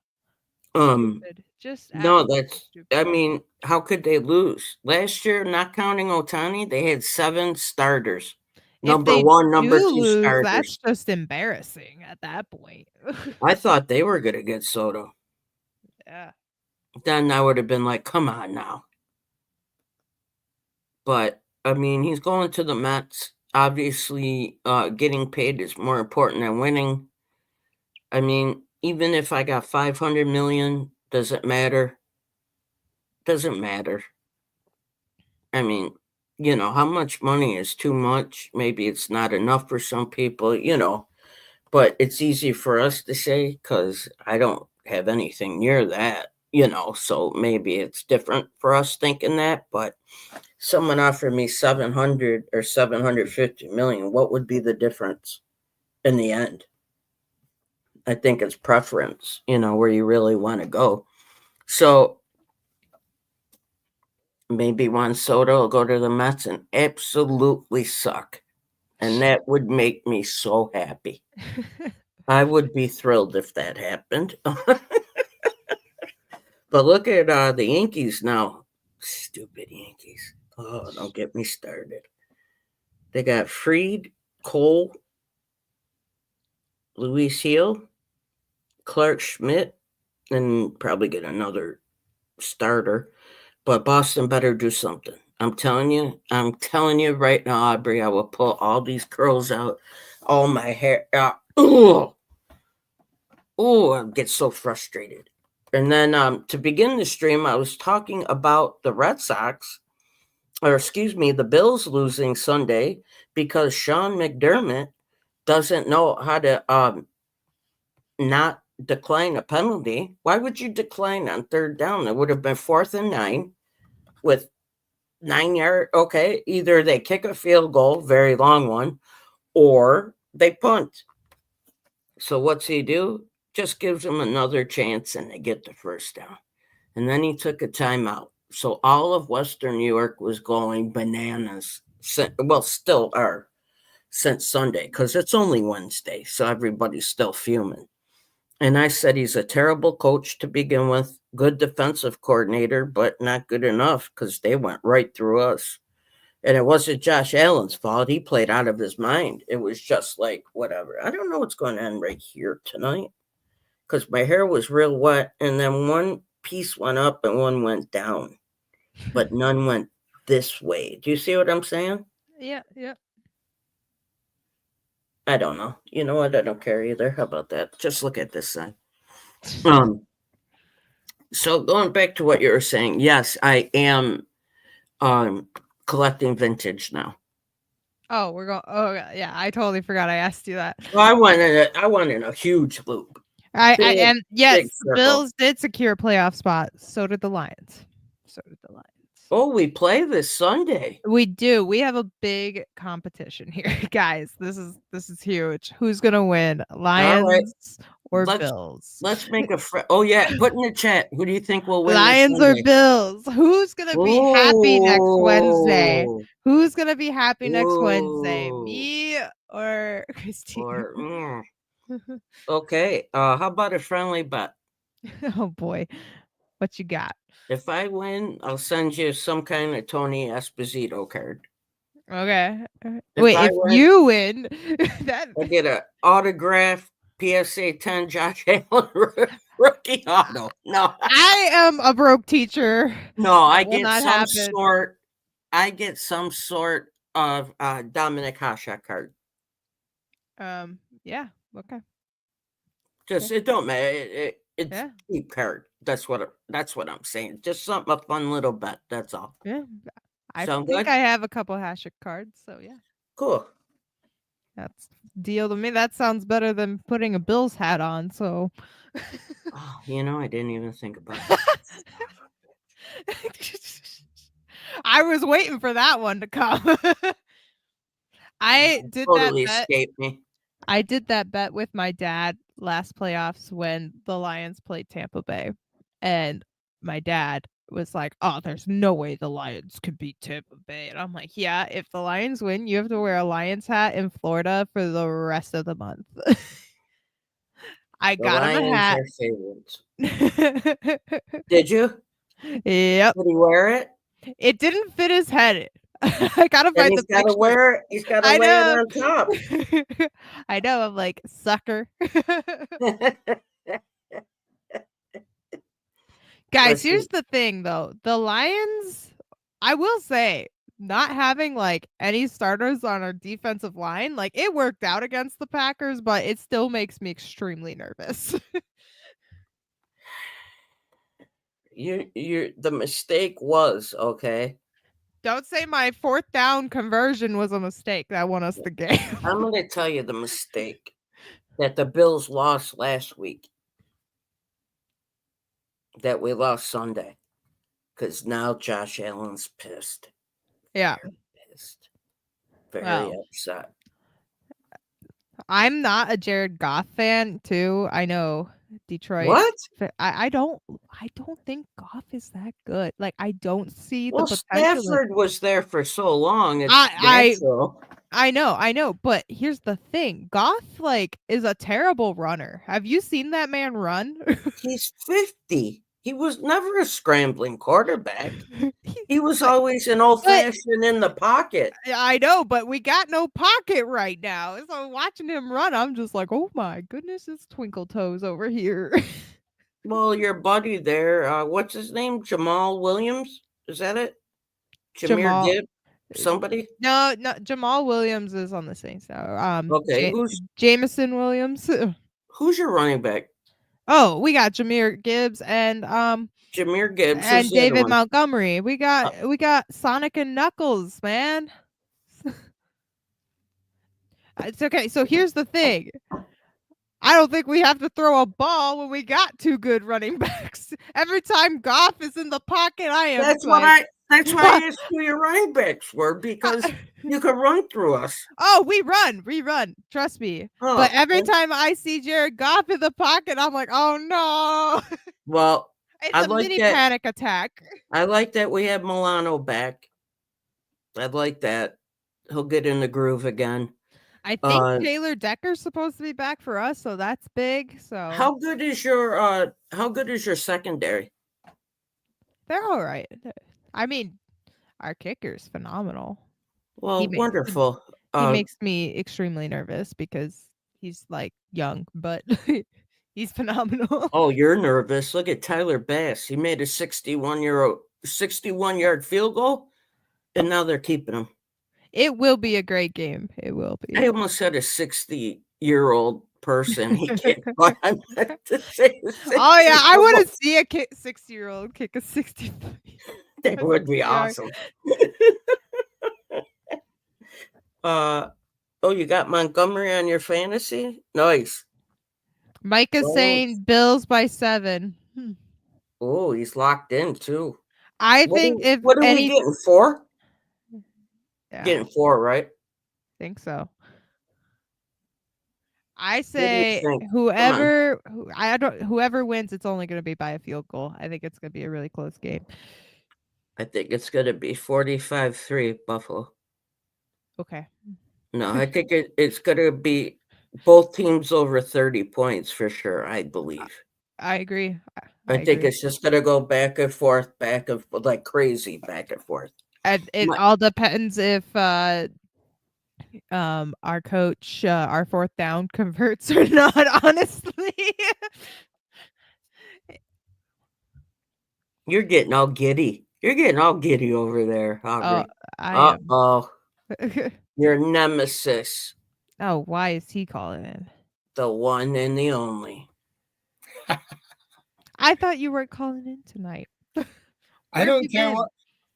Um, Stupid. Just no, absolutely that's. stupid. I mean, how could they lose last year? Not counting Otani, they had 7 starters. If Number they one, number do 2 lose, starters. that's just embarrassing at that point. I thought they were going to get Soto. Yeah. Then I would have been like, come on now. But I mean, he's going to the Mets. Obviously, getting paid is more important than winning. I mean, even if I got 500 million, does it matter? Doesn't matter. I mean, how much money is too much? Maybe it's not enough for some people, but it's easy for us to say because I don't have anything near that. so maybe it's different for us thinking that, but someone offered me 700 or 750 million. What would be the difference in the end? I think it's preference, where you really want to go. So maybe Juan Soto will go to the Mets and absolutely suck. And that would make me so happy. I would be thrilled if that happened. But look at the Yankees now. Stupid Yankees. Oh, don't get me started. They got Fried, Cole, Luis Hill, Clark Schmidt, and probably get another starter. But Boston better do something. I'm telling you right now, Aubrey, I will pull all these curls out, all my hair. I get so frustrated. And then to begin the stream, I was talking about the Red Sox, or excuse me, the Bills losing Sunday because Sean McDermott doesn't know how to not decline a penalty. Why would you decline on third down? It would have been 4th and 9 with 9 yard. Okay, either they kick a field goal, very long one, or they punt. So what's he do? Just gives them another chance and they get the first down. And then he took a timeout. So all of Western New York was going bananas. Well, still are since Sunday because it's only Wednesday. So everybody's still fuming. And I said he's a terrible coach to begin with, good defensive coordinator, but not good enough because they went right through us. And it wasn't Josh Allen's fault. He played out of his mind. It was just like, whatever. I don't know what's going to end right here tonight because my hair was real wet. And then one piece went up and one went down, but none went this way. Do you see what I'm saying? Yeah. I don't know. You know what? I don't care either. How about that? Just look at this side. So going back to what you were saying, yes, I am collecting vintage now. Oh, we're going. Oh, yeah. I totally forgot I asked you that. Well, I went in a huge loop. And yes, Bills did secure a playoff spot. So did the Lions. Oh, we play this Sunday. We do. We have a big competition here, guys. This is huge. Who's gonna win, Lions or Bills? Let's make a Oh yeah, put in the chat. Who do you think will win? Lions or Bills? Who's gonna be happy next Wednesday? Who's gonna be happy next Wednesday? Me or Christine? Okay. How about a friendly bet? Oh boy, what you got? If I win, I'll send you some kind of Tony Esposito card. Okay. If you win, I get an autograph PSA 10 Josh Allen rookie auto. No, I am a broke teacher. No, I get some sort of Dominic Hasek card. Yeah. Okay. Just it don't matter. It's a cheap card. That's what I'm saying. Just something, a fun little bet. That's all. Yeah. I think I have a couple Hasek cards, so yeah. Cool. That's deal to me. That sounds better than putting a Bills hat on. So, I didn't even think about it. I was waiting for that one to come. I did totally that escaped me. I did that bet with my dad last playoffs when the Lions played Tampa Bay, and my dad was like, "Oh, there's no way the Lions could beat Tampa Bay." And I'm like, "Yeah, if the Lions win, you have to wear a Lions hat in Florida for the rest of the month." I got him a hat. Did you? Yep. Did he wear it? It didn't fit his head. I gotta find the picture. He's gotta wear it on top. I know. I'm like, sucker. Guys, here's the thing though. The Lions, I will say, not having like any starters on our defensive line, like it worked out against the Packers, but it still makes me extremely nervous. The mistake was, okay. Don't say my 4th down conversion was a mistake that won us the game. I'm going to tell you the mistake that the Bills lost last week. that we lost Sunday. Because now Josh Allen's pissed. Yeah. Pissed. Very Well, upset. I'm not a Jared Goff fan too. I know Detroit. What? I don't think Goff is that good. Like I don't see Well, the potential. Stafford was there for so long. It's I natural. I know, but here's the thing. Goff like is a terrible runner. Have you seen that man run? He's 50. He was never a scrambling quarterback. He was But- always an old-fashioned in the pocket. I know, but we got no pocket right now. So watching him run, I'm just like, oh my goodness, it's Twinkle Toes over here. Well, your buddy there, what's his name? Jamal Williams? Is that it? Jameer Gibbs? Somebody? No, Jamal Williams is on the Saints now. Okay, Jameson Williams? who's your running back? Oh, we got Jameer Gibbs and Jameer Gibbs and is the other David one. Montgomery. We got Sonic and Knuckles, man. It's okay. So here's the thing. I don't think we have to throw a ball when we got two good running backs. Every time Goff is in the pocket, I am. That's why I asked who your running backs were, because you could run through us. Oh, we run. Trust me. Oh, but every time I see Jared Goff in the pocket, I'm like, oh no. Well, It's I a like mini that. panic attack. I like that we have Milano back. I like that. He'll get in the groove again. I think Taylor Decker's supposed to be back for us, so that's big. So how good is your secondary? They're all right. I mean, our kicker's phenomenal. Well, wonderful. He makes me extremely nervous because he's like young, but he's phenomenal. Oh, you're nervous. Look at Tyler Bass. He made a 61-yard field goal, and now they're keeping him. It will be a great game. It will be. I almost said a 60-year-old person. He can't. I meant to say oh yeah, I want to see a 60-year-old kick a 60. That would be awesome. You got Montgomery on your fantasy? Nice. Mike is saying Bills by 7. Oh, he's locked in too. I think what are we getting, 4? Yeah. Getting 4, right? I think so. I say whoever wins, it's only going to be by a field goal. I think it's going to be a really close game. I think it's going to be 45-3 Buffalo. Okay. No, I think it's going to be both teams over 30 points for sure, I believe. I agree. I think it's just going to go back and forth, like crazy back and forth. And it all depends if our coach, our 4th down converts or not, honestly. You're getting all giddy. You're getting all giddy over there, Aubrey. Uh-oh. Your nemesis. Oh, why is he calling in? The one and the only. I thought you weren't calling in tonight. I don't care what.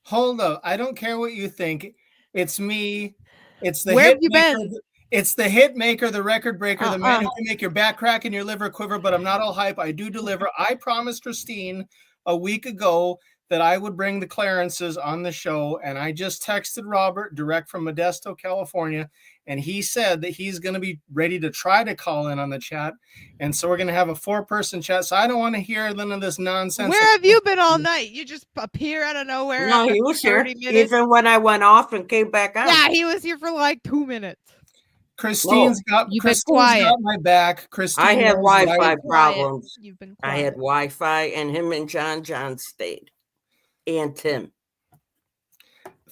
Hold up. I don't care what you think. It's me. It's the Where hit have you maker. been? It's the hit maker, the record breaker, the man who can make your back crack and your liver quiver, but I'm not all hype. I do deliver. I promised Christine a week ago that I would bring the Clarences on the show, and I just texted Robert direct from Modesto, California, and he said that he's going to be ready to try to call in on the chat, and so we're going to have a 4-person chat, so I don't want to hear none of this nonsense. Where have you been all night? You just appear out of nowhere? No, he was here even when I went off and came back out. Yeah, he was here for like 2 minutes. Christine's got my back. Christine, I had Wi-Fi problems. You've been quiet. I had Wi-Fi, and him and John stayed, and Tim.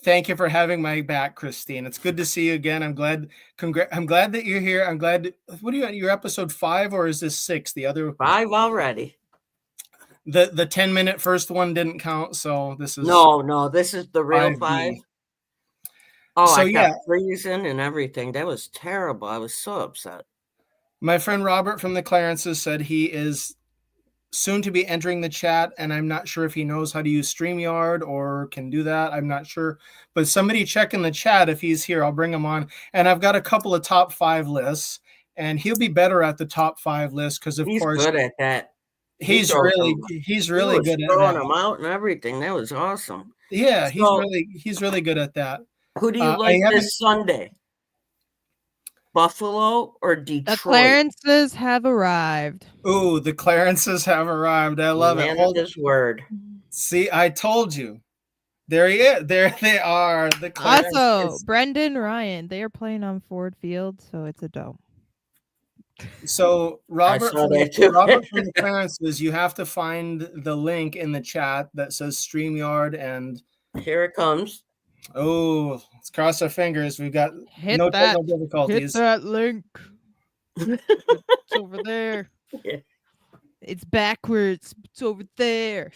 Thank you for having my back, Christine. It's good to see you again. I'm glad. I'm glad that you're here. I'm glad. What are you on? Your episode 5 or is this 6? The other 5 already. The 10-minute first one didn't count, so this is no. This is the real 5. Oh, so I kept freezing and everything. That was terrible. I was so upset. My friend Robert from the Clarences said he is soon to be entering the chat, and I'm not sure if he knows how to use StreamYard or can do that. I'm not sure. But somebody check in the chat if he's here. I'll bring him on. And I've got a couple of top 5 lists, and he'll be better at the top 5 list because, of course, he's good at that. He's throws really them. he's He really was good at throwing that. them out and everything. That was awesome. Yeah, So, he's really good at that. who do you I like haven't. this Sunday? Buffalo or The Detroit? Clarences have arrived. Ooh, the Clarences have arrived. I love it. Man of Hold, his word. see, I told you. There he is. There they are. The Clarences. Also, Brendan Ryan, they are playing on Ford Field, so it's a dome. So Robert saw from, that too. Robert from the Clarences, you have to find the link in the chat that says StreamYard, and Here it comes. oh, let's cross our fingers. We've got Hit no that. technical difficulties. Hit that link. It's over there. Yeah. It's backwards. It's over there.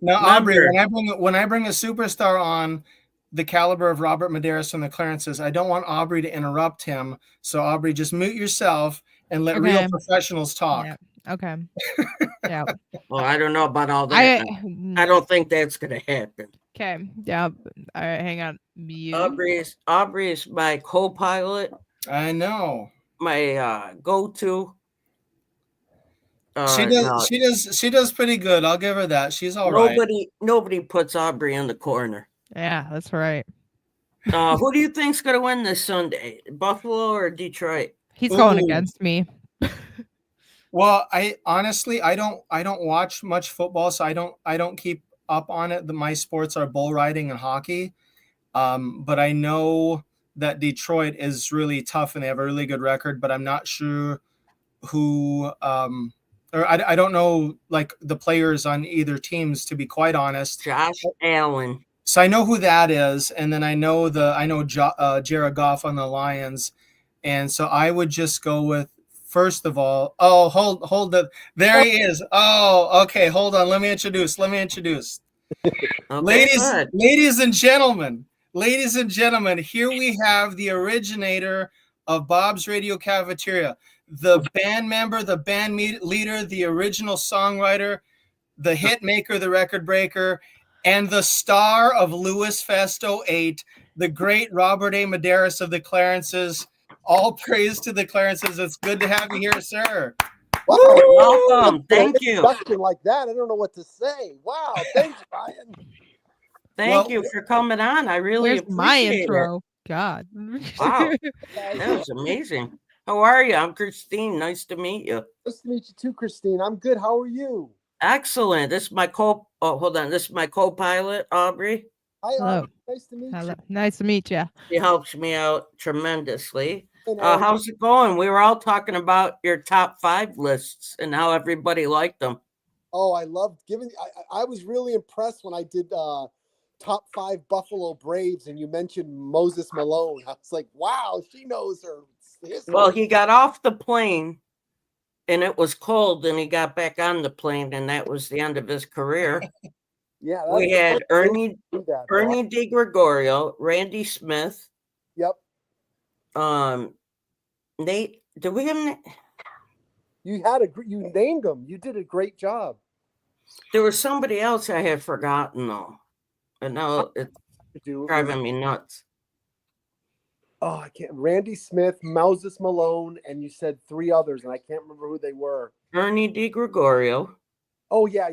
Now, Aubrey, Remember- when I bring a superstar on the caliber of Robert Medeiros from the Clarences, I don't want Aubrey to interrupt him. So Aubrey, just mute yourself and let real Okay. professionals talk. Yeah. Okay. Yeah. Well, I don't know about all that. I don't think that's gonna happen. Okay. Yeah. All right. Hang on. Mute. Aubrey is my co-pilot, I know. my go-to. She does pretty good. I'll give her that. She's all right. Nobody puts Aubrey in the corner. Yeah, that's right. Who do you think's gonna win this Sunday? Buffalo or Detroit? He's going Ooh. against me. Well, I honestly I don't watch much football, so I don't keep up on it. My sports are bull riding and hockey. But I know that Detroit is really tough and they have a really good record, but I'm not sure who or I don't know like the players on either teams, to be quite honest. Josh Allen. So I know who that is, and then I know Jared Goff on the Lions, and so I would just go with, first of all, hold the, there he is. Oh, okay, hold on. Let me introduce. Okay, Ladies and gentlemen, here we have the originator of Bob's Radio Cafeteria, the band member, the band leader, the original songwriter, the hit maker, the record breaker, and the star of Louis Festo 8, the great Robert A. Medeiros of the Clarences. All praise to the Clarences. It's good to have you here, sir. Wow. Welcome. Thank you. Introduction like that, I don't know what to say. Wow. Thanks, Ryan. Thank you for coming on. I really Where's appreciate my it. intro? God. Wow. That was amazing. How are you? I'm Christine. Nice to meet you. Nice to meet you too, Christine. I'm good. How are you? Excellent. This is my This is my co-pilot, Aubrey. Hi, Hello. Aubrey. Nice to meet Hello. you. Nice to meet you. She helps me out tremendously. And, How's it going? We were all talking about your top 5 lists and how everybody liked them. oh, I loved giving. I was really impressed when I did top 5 Buffalo Braves, and you mentioned Moses Malone. I was like, wow, she knows her history. Well, he got off the plane and it was cold, and he got back on the plane, and that was the end of his career. Yeah, We had Ernie do that. DiGregorio, Randy Smith, Yep. Nate. Did we have? You named them. You did a great job. There was somebody else I had forgotten though, and now it's Dude, driving me nuts. oh, I can't. Randy Smith, Moses Malone, and you said 3 others, and I can't remember who they were. Ernie DiGregorio. Oh yeah.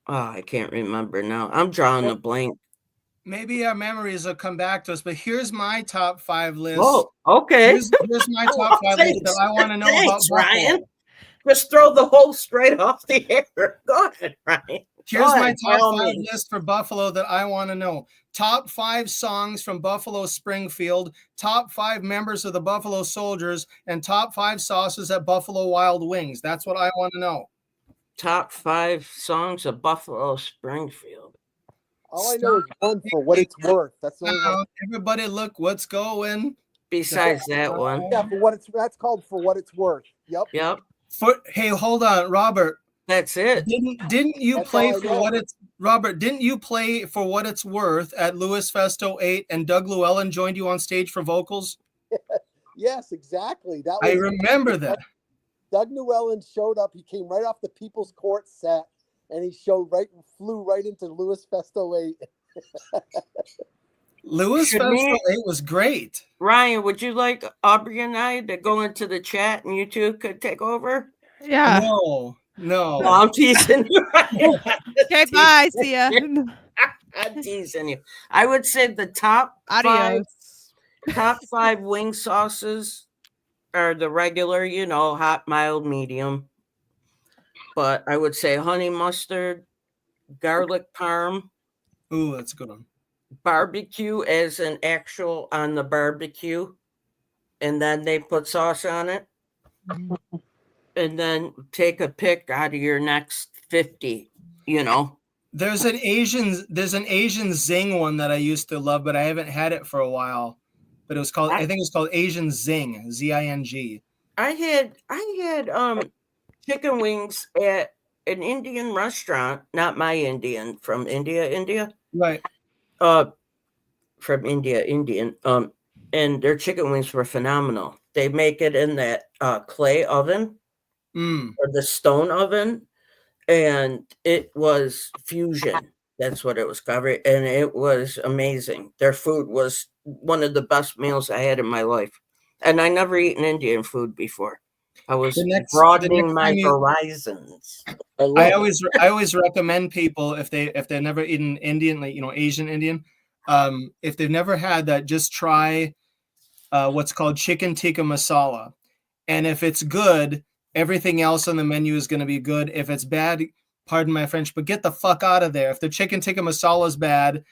Oh, I can't remember now. I'm drawing a blank. Maybe our memories will come back to us, but here's my top 5 list. Oh, okay. Here's my top 5 list that I want to know about Thanks, Buffalo. Ryan. Just throw the whole straight off the air. Go ahead, Ryan. Here's Go my ahead, by top all 5 means. list for Buffalo that I want to know. Top 5 songs from Buffalo Springfield, top 5 members of the Buffalo Soldiers, and top 5 sauces at Buffalo Wild Wings. That's what I want to know. Top 5 songs of Buffalo Springfield. All I know is one, For What It's Worth. That's the only one. Everybody look what's going. Besides that one. Yeah, that's called For What It's Worth. Yep. Yep. Hey, hold on, Robert. That's it. Didn't you That's play all I for know. what it's Robert? Didn't you play For What It's Worth at Louis Festo 8 and Doug Llewellyn joined you on stage for vocals? Yes, exactly. That I was remember that. Doug Llewellyn showed up. He came right off the People's Court set, and he flew right into Louis Festo 8. Louis Should Festo we- 8 was great. Ryan, would you like Aubrey and I to go into the chat and you two could take over? Yeah. No. No, I'm teasing you. Okay, bye. See ya. I'm teasing you. I would say the top Adios. five wing sauces are the regular, hot, mild, medium. But I would say honey mustard, garlic parm, Ooh, that's a good one. barbecue as an actual on the barbecue, and then they put sauce on it. And then take a pick out of your next 50, There's an Asian Zing one that I used to love, but I haven't had it for a while. But I think it's called Asian Zing, Zing. I had chicken wings at an Indian restaurant, not my Indian, from India. Right. From Indian. And their chicken wings were phenomenal. They make it in that clay oven or the stone oven, and it was fusion. That's what it was covered, and it was amazing. Their food was one of the best meals I had in my life, and I never eaten Indian food before. I was broadening my horizons. I always recommend people if they've never eaten Indian, like Asian Indian, if they've never had that, just try what's called chicken tikka masala, and if it's good, everything else on the menu is going to be good. If it's bad, pardon my French, but get the fuck out of there. If the chicken tikka masala is bad,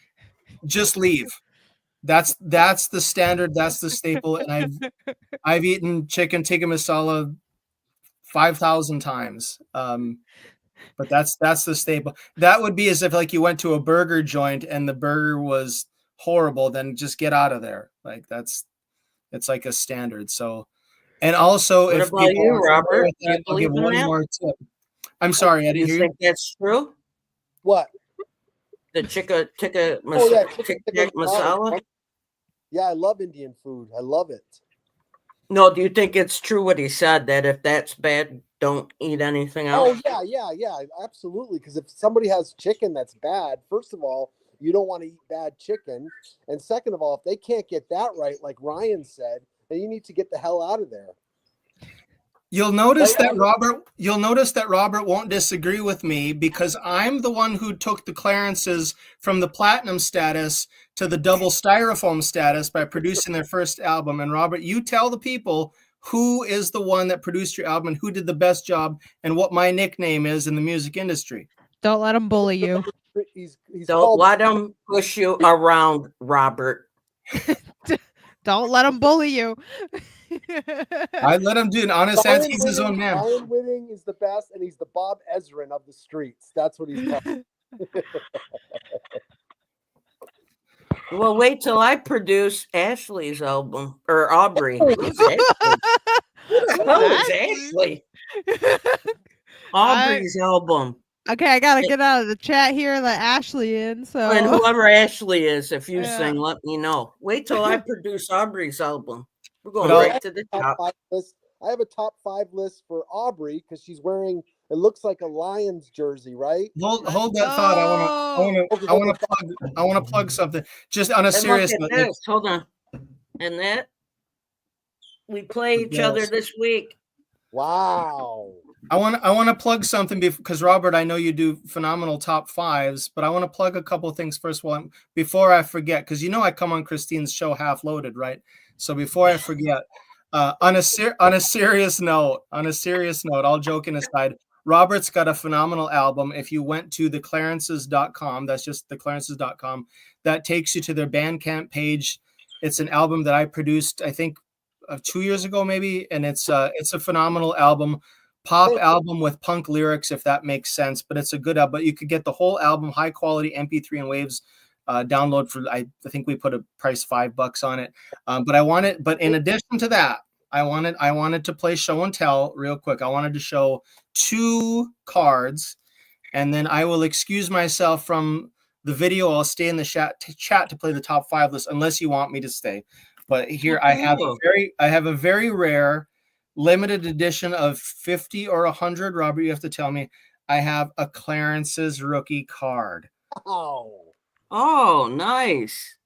just leave. That's the standard. That's the staple. And I've eaten chicken tikka masala 5,000 times. But that's the staple. That would be as if like you went to a burger joint and the burger was horrible. Then just get out of there. Like it's like a standard. So, and also, what if about you, Robert? I'll give one more tip. I'm sorry, I didn't hear you. Think that's true? What? The tikka chicken masala? Yeah, I love Indian food. I love it. No, do you think it's true what he said, that if that's bad, don't eat anything else? Oh, yeah, absolutely. Because if somebody has chicken that's bad, first of all, you don't want to eat bad chicken. And second of all, if they can't get that right, like Ryan said, then you need to get the hell out of there. You'll notice that Robert won't disagree with me, because I'm the one who took the Clarences from the platinum status to the double styrofoam status by producing their first album. And Robert, you tell the people who is the one that produced your album and who did the best job and what my nickname is in the music industry. Don't let him bully you. Don't let him push you around, Robert. Don't let him bully you. I let him do an honest answer. He's his own man. Ryan Whitting is the best, and he's the Bob Ezrin of the streets. That's what he's called. Well, wait till I produce Ashley's album, or Aubrey. Who's Ashley? Aubrey's album. Okay, I gotta get out of the chat here. Let Ashley in. So, and whoever Ashley is, if you sing, let me know. Wait till I produce Aubrey's album. We're going right to the top. I have a top 5 list for Aubrey because she's wearing. It looks like a Lions jersey, right? Hold that thought. I want to plug something. Just on a serious note. Hold on. And that we play each other this week. Wow. I want to plug something because Robert, I know you do phenomenal top 5s, but I want to plug a couple of things first of all before I forget, because I come on Christine's show Half Loaded, right? So before I forget, on a serious note, all joking aside, Robert's got a phenomenal album. If you went to theclarences.com, that's just theclarences.com, that takes you to their Bandcamp page. It's an album that I produced, I think, 2 years ago, maybe, and it's a phenomenal album, pop album with punk lyrics, if that makes sense. But it's a good album. But you could get the whole album, high quality MP3 and waves download for. I think we put a price $5 on it. But in addition to that, I wanted to play show and tell real quick. I wanted to show 2 cards, and then I will excuse myself from the video. I'll stay in the chat to play the top 5 list, unless you want me to stay. But here I have a very rare limited edition of 50 or 100. Robert, you have to tell me. I have a Clarence's rookie card. Oh, nice.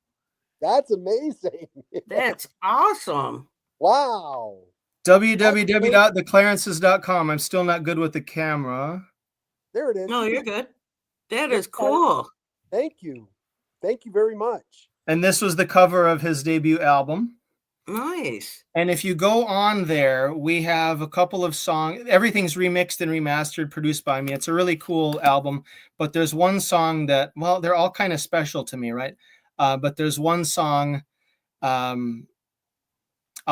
That's amazing. That's awesome. Wow. www.theclarences.com. I'm still not good with the camera. There it is. No, you're good. That Yes, is cool. Thank you. Thank you very much. And this was the cover of his debut album. Nice. And if you go on there, we have a couple of songs. Everything's remixed and remastered, produced by me. It's a really cool album. But there's one song that, well, they're all kind of special to me, right? But there's one song. I'll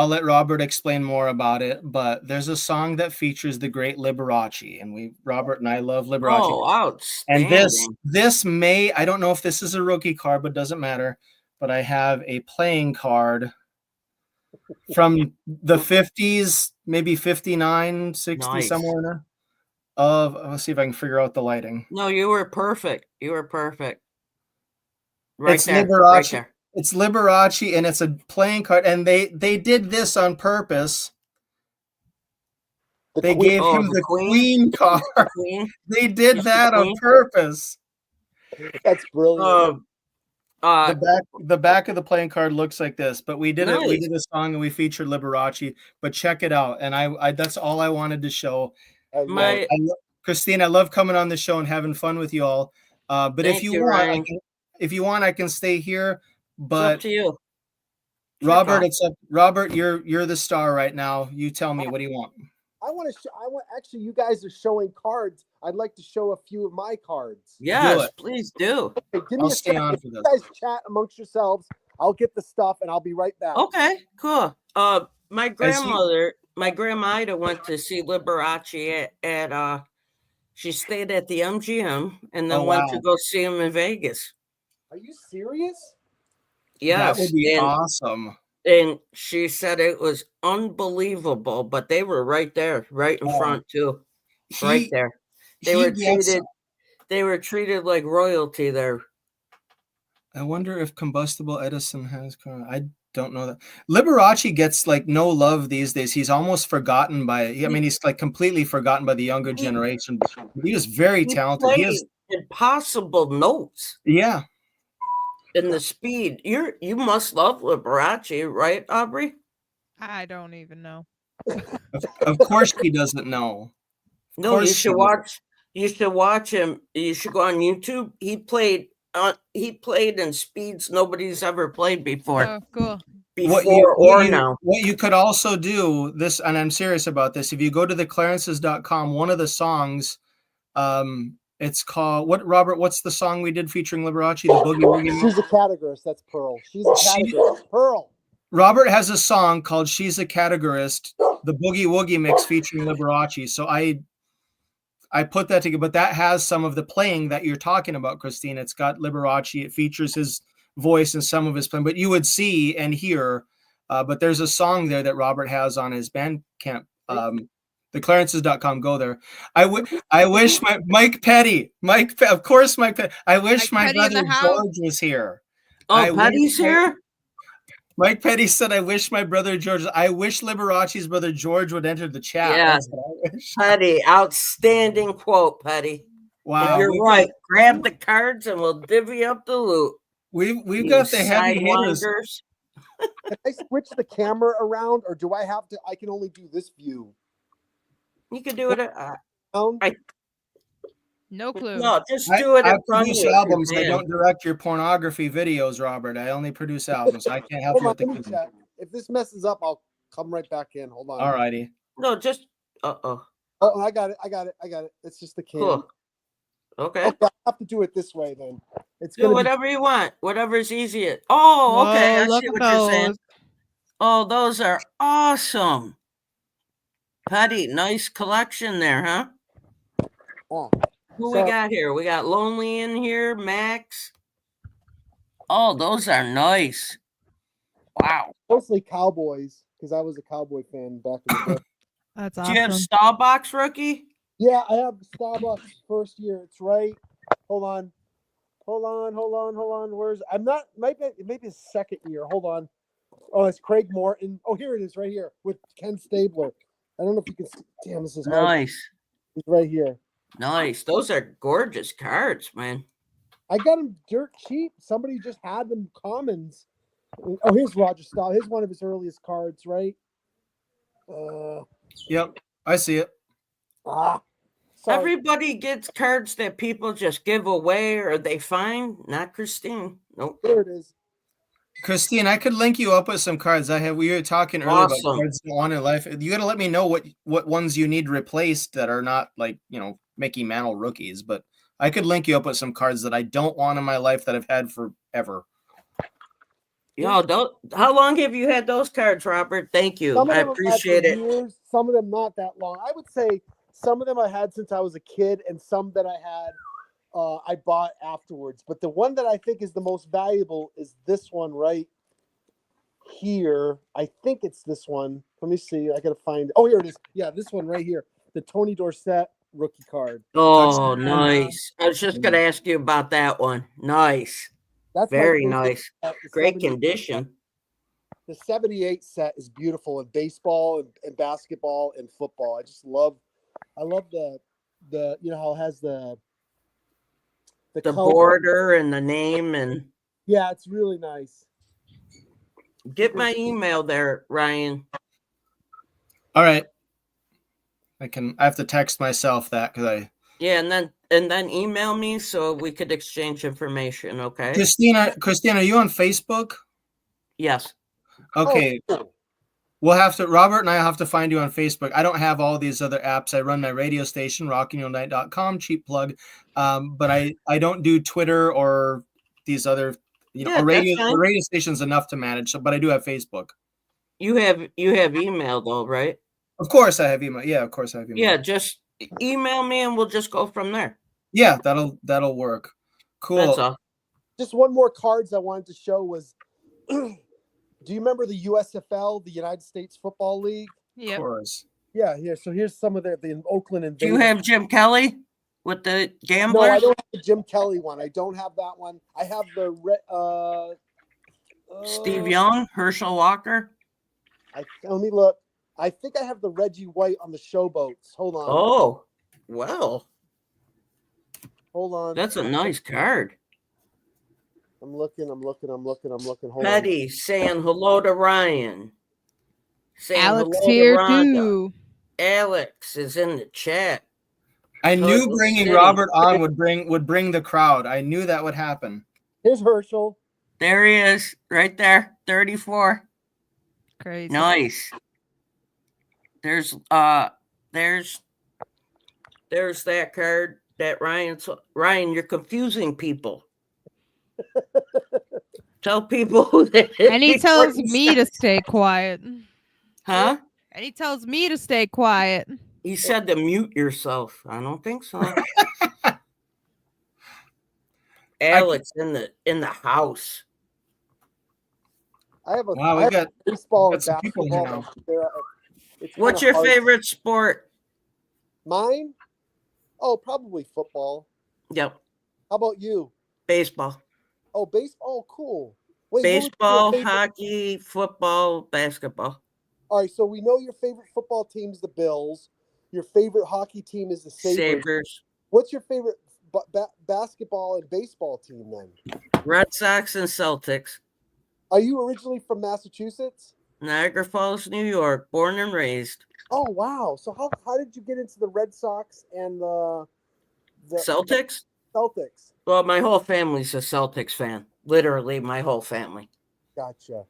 let Robert explain more about it. But there's a song that features the great Liberace, and Robert and I love Liberace. Oh, outstanding. And this may, I don't know if this is a rookie card, but doesn't matter. But I have a playing card from the 50s, maybe 59, 60, Nice. somewhere in there. Let's see if I can figure out the lighting. No, you were perfect. You were perfect. Right It's there. Liberace. Right there. It's Liberace, and it's a playing card. And they did this on purpose. They gave him the Queen card. Queen. They did that on purpose. That's brilliant. The back of the playing card looks like this, but we did it. We Nice. did a song and we featured Liberace. But check it out, and I that's all I wanted to show. Christine, I love coming on the show and having fun with you all. But Thank if you you, want, Ryan. if you want, I can stay here. It's But up to you. Robert, Robert, you're the star right now. You tell me, what do you want? I want actually, you guys are showing cards. I'd like to show a few of my cards. Yes, please do. Hey, give me I'll a stay second. on for You this. guys chat amongst yourselves. I'll get the stuff and I'll be right back. Okay, cool. My grandmother, my grandma Ida went to see Liberace at she stayed at the MGM and then went to go see him in Vegas. Are you serious? Yes. That would be awesome. And she said it was unbelievable, but they were right there, right in front too. Right there. They were treated like royalty there. I wonder if Combustible Edison has. I don't know that. Liberace gets like no love these days. He's almost forgotten he's like completely forgotten by the younger generation. He was very talented. He has impossible notes. Yeah. And the speed. You must love Liberace, right, Aubrey? I don't even know. Of course he doesn't know. No, you should watch. You should watch him. You should go on YouTube. He played in speeds nobody's ever played before. Oh, cool. What you could also do this, and I'm serious about this. If you go to theclarences.com, one of the songs, it's called Robert? What's the song we did featuring Liberace? The Boogie Woogie. She's a categorist. That's Pearl. She's a categorist. Pearl. Robert has a song called "She's a Categorist," the Boogie Woogie mix featuring Liberace. So I put that together, but that has some of the playing that you're talking about, Christine. It's got Liberace. It features his voice and some of his playing, but you would see and hear. But there's a song there that Robert has on his Bandcamp. Theclarences.com. Go there. I wish Mike Petty. Of course, Mike Petty. I wish my brother George was here. Oh, Petty's here? Mike Petty said, I wish my brother George, I wish Liberace's brother George would enter the chat. Yeah. Petty, outstanding quote, Petty. Wow. If you're right. Grab the cards and we'll divvy up the loot. We've got the heavy hitters. Can I switch the camera around, or do I have to? I can only do this view. You can do it. No clue. No, just do it. I produce albums. I don't direct your pornography videos, Robert. I only produce albums. I can't help you with the check. If this messes up, I'll come right back in. Hold on. All righty. No, just Oh, I got it. It's just the cam. Cool. Okay. I have to do it this way then. It's do whatever you want. Whatever's easiest. Oh, okay. I see what you're saying. Oh, those are awesome. Patty, nice collection there, huh? Oh. Who we got here? We got Lonely in here, Max. Oh, those are nice. Wow. Mostly Cowboys, because I was a Cowboy fan back in the day. That's awesome. Do you have Starbucks, Rookie? Yeah, I have Starbucks first year. It's right. Hold on. Where's maybe his second year. Hold on. Oh, it's Craig Morton. Oh, here it is, right here with Ken Stabler. I don't know if you can see. Damn, this is hard. Nice. He's right here. Nice. Those are gorgeous cards, man. I got them dirt cheap. Somebody just had them commons. Oh, here's Roger Staubach. Here's one of his earliest cards, right? Yep, I see it. Sorry. Everybody gets cards that people just give away or they find. Not Christine. Nope. There it is. Christine, I could link you up with some cards. We were talking earlier about Awesome. cards you want in life. You got to let me know what ones you need replaced that are not like, Mickey Mantle rookies. But I could link you up with some cards that I don't want in my life that I've had forever. How long have you had those cards, Robert? Thank you. Some of I them I've had for appreciate it. years, some of them not that long. I would say some of them I had since I was a kid, and some that I had I bought afterwards. But the one that I think is the most valuable is this one right here. I think it's this one. Let me see. I gotta find. Oh, here it is. Yeah, this one right here. The Tony Dorsett rookie card. Oh, nice. I was just going to ask you about that one. Nice. That's my Very favorite nice. set, the Great 78 condition. The 78 set is beautiful in baseball and basketball and football. I love the how it has the The color. border and the name. And Yeah, it's really nice. get my email there, Ryan. All right. I have to text myself that because Yeah, and then email me so we could exchange information, okay? Christina, are you on Facebook? Yes. Okay. Oh, Robert and I have to find you on Facebook. I don't have all these other apps. I run my radio station, rockandrollnight.com, cheap plug. But I don't do Twitter or these other, Yeah, radio. that's fine. The radio station's enough to manage. But I do have Facebook. You have email though, right? Of course I have email. Yeah, of course I have email. Yeah, just email me and we'll just go from there. Yeah, that'll work. Cool. That's all. just one more cards I wanted to show was. Do you remember the USFL, the United States Football League? Of Yep. course. Yeah, here. So here's some of the Oakland Invaders. Do you have Jim Kelly with the No, gamblers? I don't have the Jim Kelly one. I don't have that one. I have the Steve Young, Herschel Walker. Let me look. I think I have the Reggie White on the Showboats. Hold on. Oh, well, Hold on. that's a nice card. I'm looking. Hold Petty saying hello to Ryan. Saying Alex hello to here Rhonda. too. Alex is in the chat. I knew Total bringing City. Robert on would bring the crowd. I knew that would happen. Here's Herschel. There he is, right there, 34. Crazy. Nice. There's that card that Ryan, you're confusing people. Tell people that. And he tells me to stay quiet. Huh? And he tells me to stay quiet. He said to mute yourself. I don't think so. Alex in the house. I have a Wow, I we have got baseball and some people here basketball. It's What's kinda your hard. favorite sport? Mine? Oh, probably football. Yep, How about you? baseball. Oh, baseball. Oh, cool. Wait, what was your Baseball, favorite- hockey, football, basketball. All right, so we know your favorite football team's the Bills. Your favorite hockey team is the Sabres. Sabres. What's your favorite basketball and baseball team then? Red Sox and Celtics. Are you originally from Massachusetts? Niagara Falls, New York. Born and raised. Oh, wow. So how did you get into the Red Sox and the Celtics? Celtics? Well, my whole family's a Celtics fan. Literally, my whole family. Gotcha.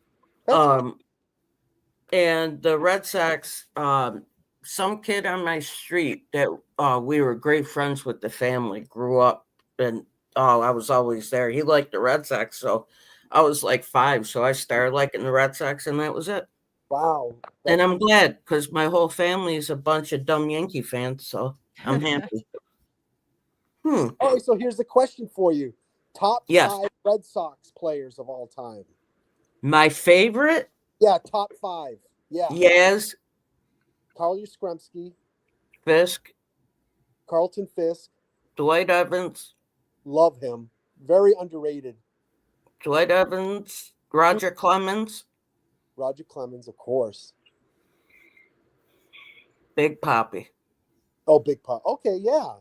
And the Red Sox, some kid on my street that we were great friends with the family, grew up, and I was always there. He liked the Red Sox, so I was like 5, so I started liking the Red Sox, and that was it. Wow. And I'm glad because my whole family is a bunch of dumb Yankee fans, so I'm happy. All right, so here's the question for you. Top Yes. 5 Red Sox players of all time. My favorite, Yeah, top 5. Yeah. Yaz, Carl Yastrzemski, Fisk, Carlton Fisk. Dwight Evans, Love him. Very underrated. Roger Clemens, Roger Clemens, of course. Big Papi. Oh, Big Pop. Okay, yeah.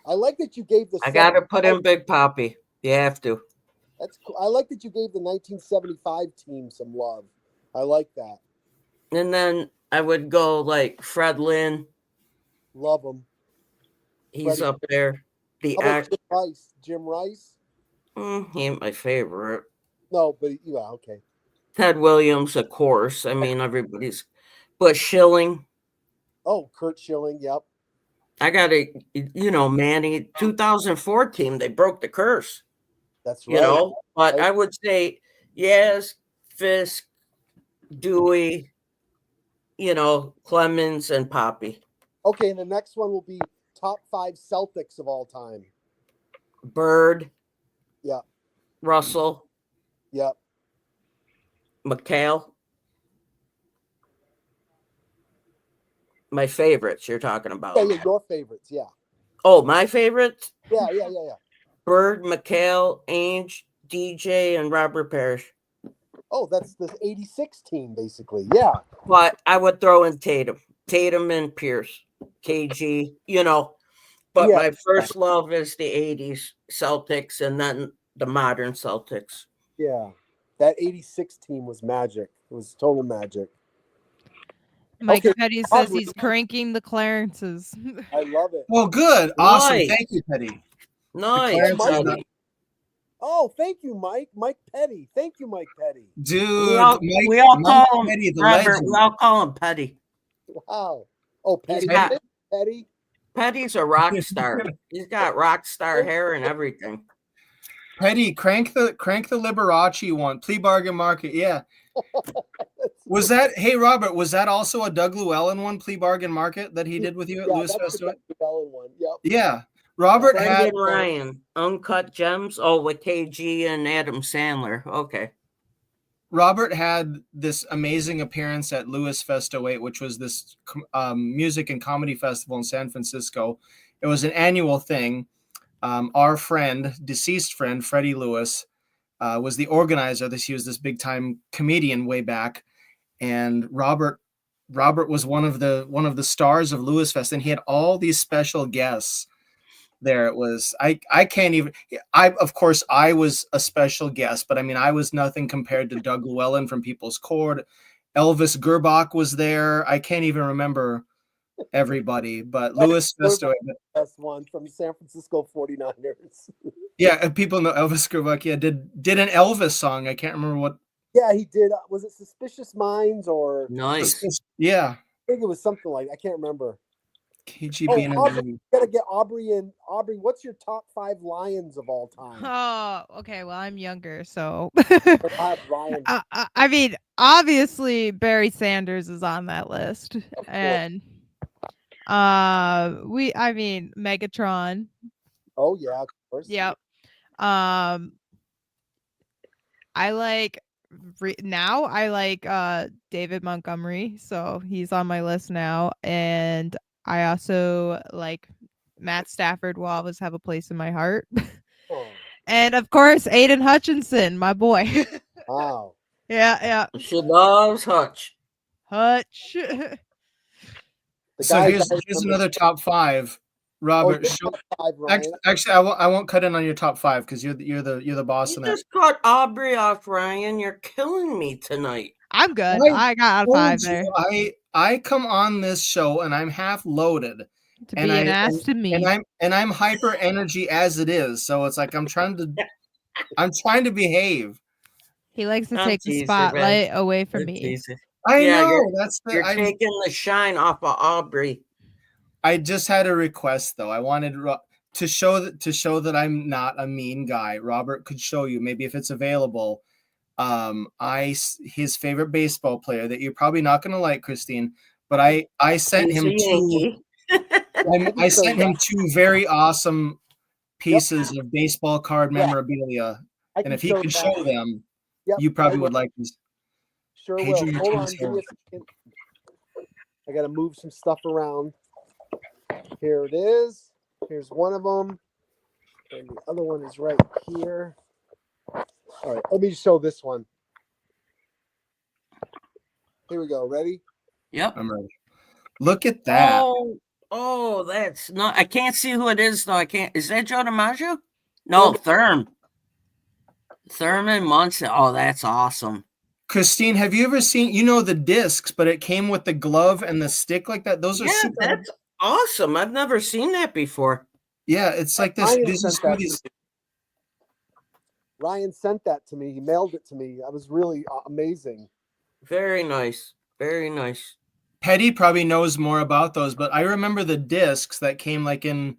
I like that you gave the. I got to put in Big Papi. You have to. That's cool. I like that you gave the 1975 team some love. I like that. And then I would go like Fred Lynn. Love him. He's Freddie. up there. The How about act. Jim Rice? Jim Rice? He ain't my favorite. No, but yeah, okay. Ted Williams, of course. I mean, everybody's. But Schilling. Oh, Kurt Schilling. Yep. I got to, Manny, 2004 team, they broke the curse, That's right. But Right. I would say, yes, Fisk, Dewey, Clemens, and Poppy. Okay, and the next one will be top 5 Celtics of all time. Bird. Yeah. Russell. Yep. McHale. My favorites you're talking about. Yeah, your favorites. Yeah. Oh, my favorites? Yeah. Bird, McHale, Ainge, DJ, and Robert Parrish. Oh, that's the 86 team, basically. Yeah. But I would throw in Tatum and Pierce, KG, But Yeah. my first love is the 80s Celtics and then the modern Celtics. Yeah. That 86 team was magic. It was total magic. Mike Okay, Petty says Aubrey. he's cranking the Clarences. I love it. Well, good. Awesome. Nice. Thank you, Petty. Nice. Clarence is buddy. Oh, thank you, Mike. Mike Petty. Thank you, Mike Petty. Dude, We all, Mike call him Petty, the Robert. legend. We all call him Petty. Wow. Oh, Petty. got- Petty. Petty's a rock star. He's got rock star hair and everything. Petty, crank the Liberace one. Plea bargain market. Yeah. Was that, hey, Robert, was that also a Doug Llewellyn one, plea bargain market, that he did with you at Lewis that's the Festival? Doug Llewellyn one. Yep. Yeah. Robert had Brendan Ryan, Uncut Gems. Oh, with KG and Adam Sandler. Okay. Robert had this amazing appearance at Lewis Fest 08, which was this music and comedy festival in San Francisco. It was an annual thing. Our friend, deceased friend, Freddie Lewis, was the organizer. He was this big time comedian way back, and Robert was one of the stars of Lewis Fest, and he had all these special guests there. It was I can't even. Of course I was a special guest, but I mean I was nothing compared to Doug Llewellyn from People's Court. Elvis Gerbach was there. I can't even remember everybody, but Lewis Fest. Best one from San Francisco 49ers. Yeah, and people know Elvis Gerbach. Yeah, did an Elvis song. I can't remember what. Yeah, he did. Was it Suspicious Minds or? Nice. Yeah, I think it was something like, I can't remember. KGB in a Aubrey, movie. you gotta get Aubrey in. Aubrey, what's your top 5 Lions of all time? Oh, okay. Well, I'm younger, so Or have Ryan. I mean, obviously Barry Sanders is on that list, and Megatron. Oh yeah, of course. Yep. I like David Montgomery, so he's on my list now, and I also like Matt Stafford will always have a place in my heart. Oh, And of course, Aiden Hutchinson, my boy. wow. Yeah. She loves Hutch. Hutch. The So guys here's that- another top 5. Robert, your top 5, Ryan. actually, I won't cut in on your top 5 because you're the boss You in that. just cut Aubrey off, Ryan. You're killing me tonight. I'm good. I I got a 5 there. I come on this show and I'm half loaded, To be and an ass to me. and I'm hyper energy as it is. So it's like I'm trying to behave. He likes to I'm take the teasing, spotlight away from It's me. easy. I Yeah, know you're- that's You're the. taking the shine off of Aubrey. I just had a request though. I wanted to show that I'm not a mean guy. Robert could show you maybe if it's available. His favorite baseball player that you're probably not going to like, Christine, but I sent He's him a Yankee. I sent him 2 very awesome pieces of baseball card memorabilia, I and if he could show them, Yep, you probably I would will. like this. Sure Pedro will. Hold on. Martinez Give me a second. I got to move some stuff around. Here it is. Here's one of them. And the other one is right here. All right. Let me show this one. Here we go. Ready? Yep. I'm ready. Look at that. Oh, that's not. I can't see who it is though. I can't. Is that Joe DiMaggio? No, Thurman Munson. Oh, that's awesome. Christine, have you ever seen, you know, the discs, but it came with the glove and the stick like that? Those are Yeah, super. that's awesome. I've never seen that before. Yeah, it's like this. Ryan This sent is that smoothies. to me. Ryan sent that to me. He mailed it to me. That was really amazing. Very nice. Very nice. Petty probably knows more about those, but I remember the discs that came like in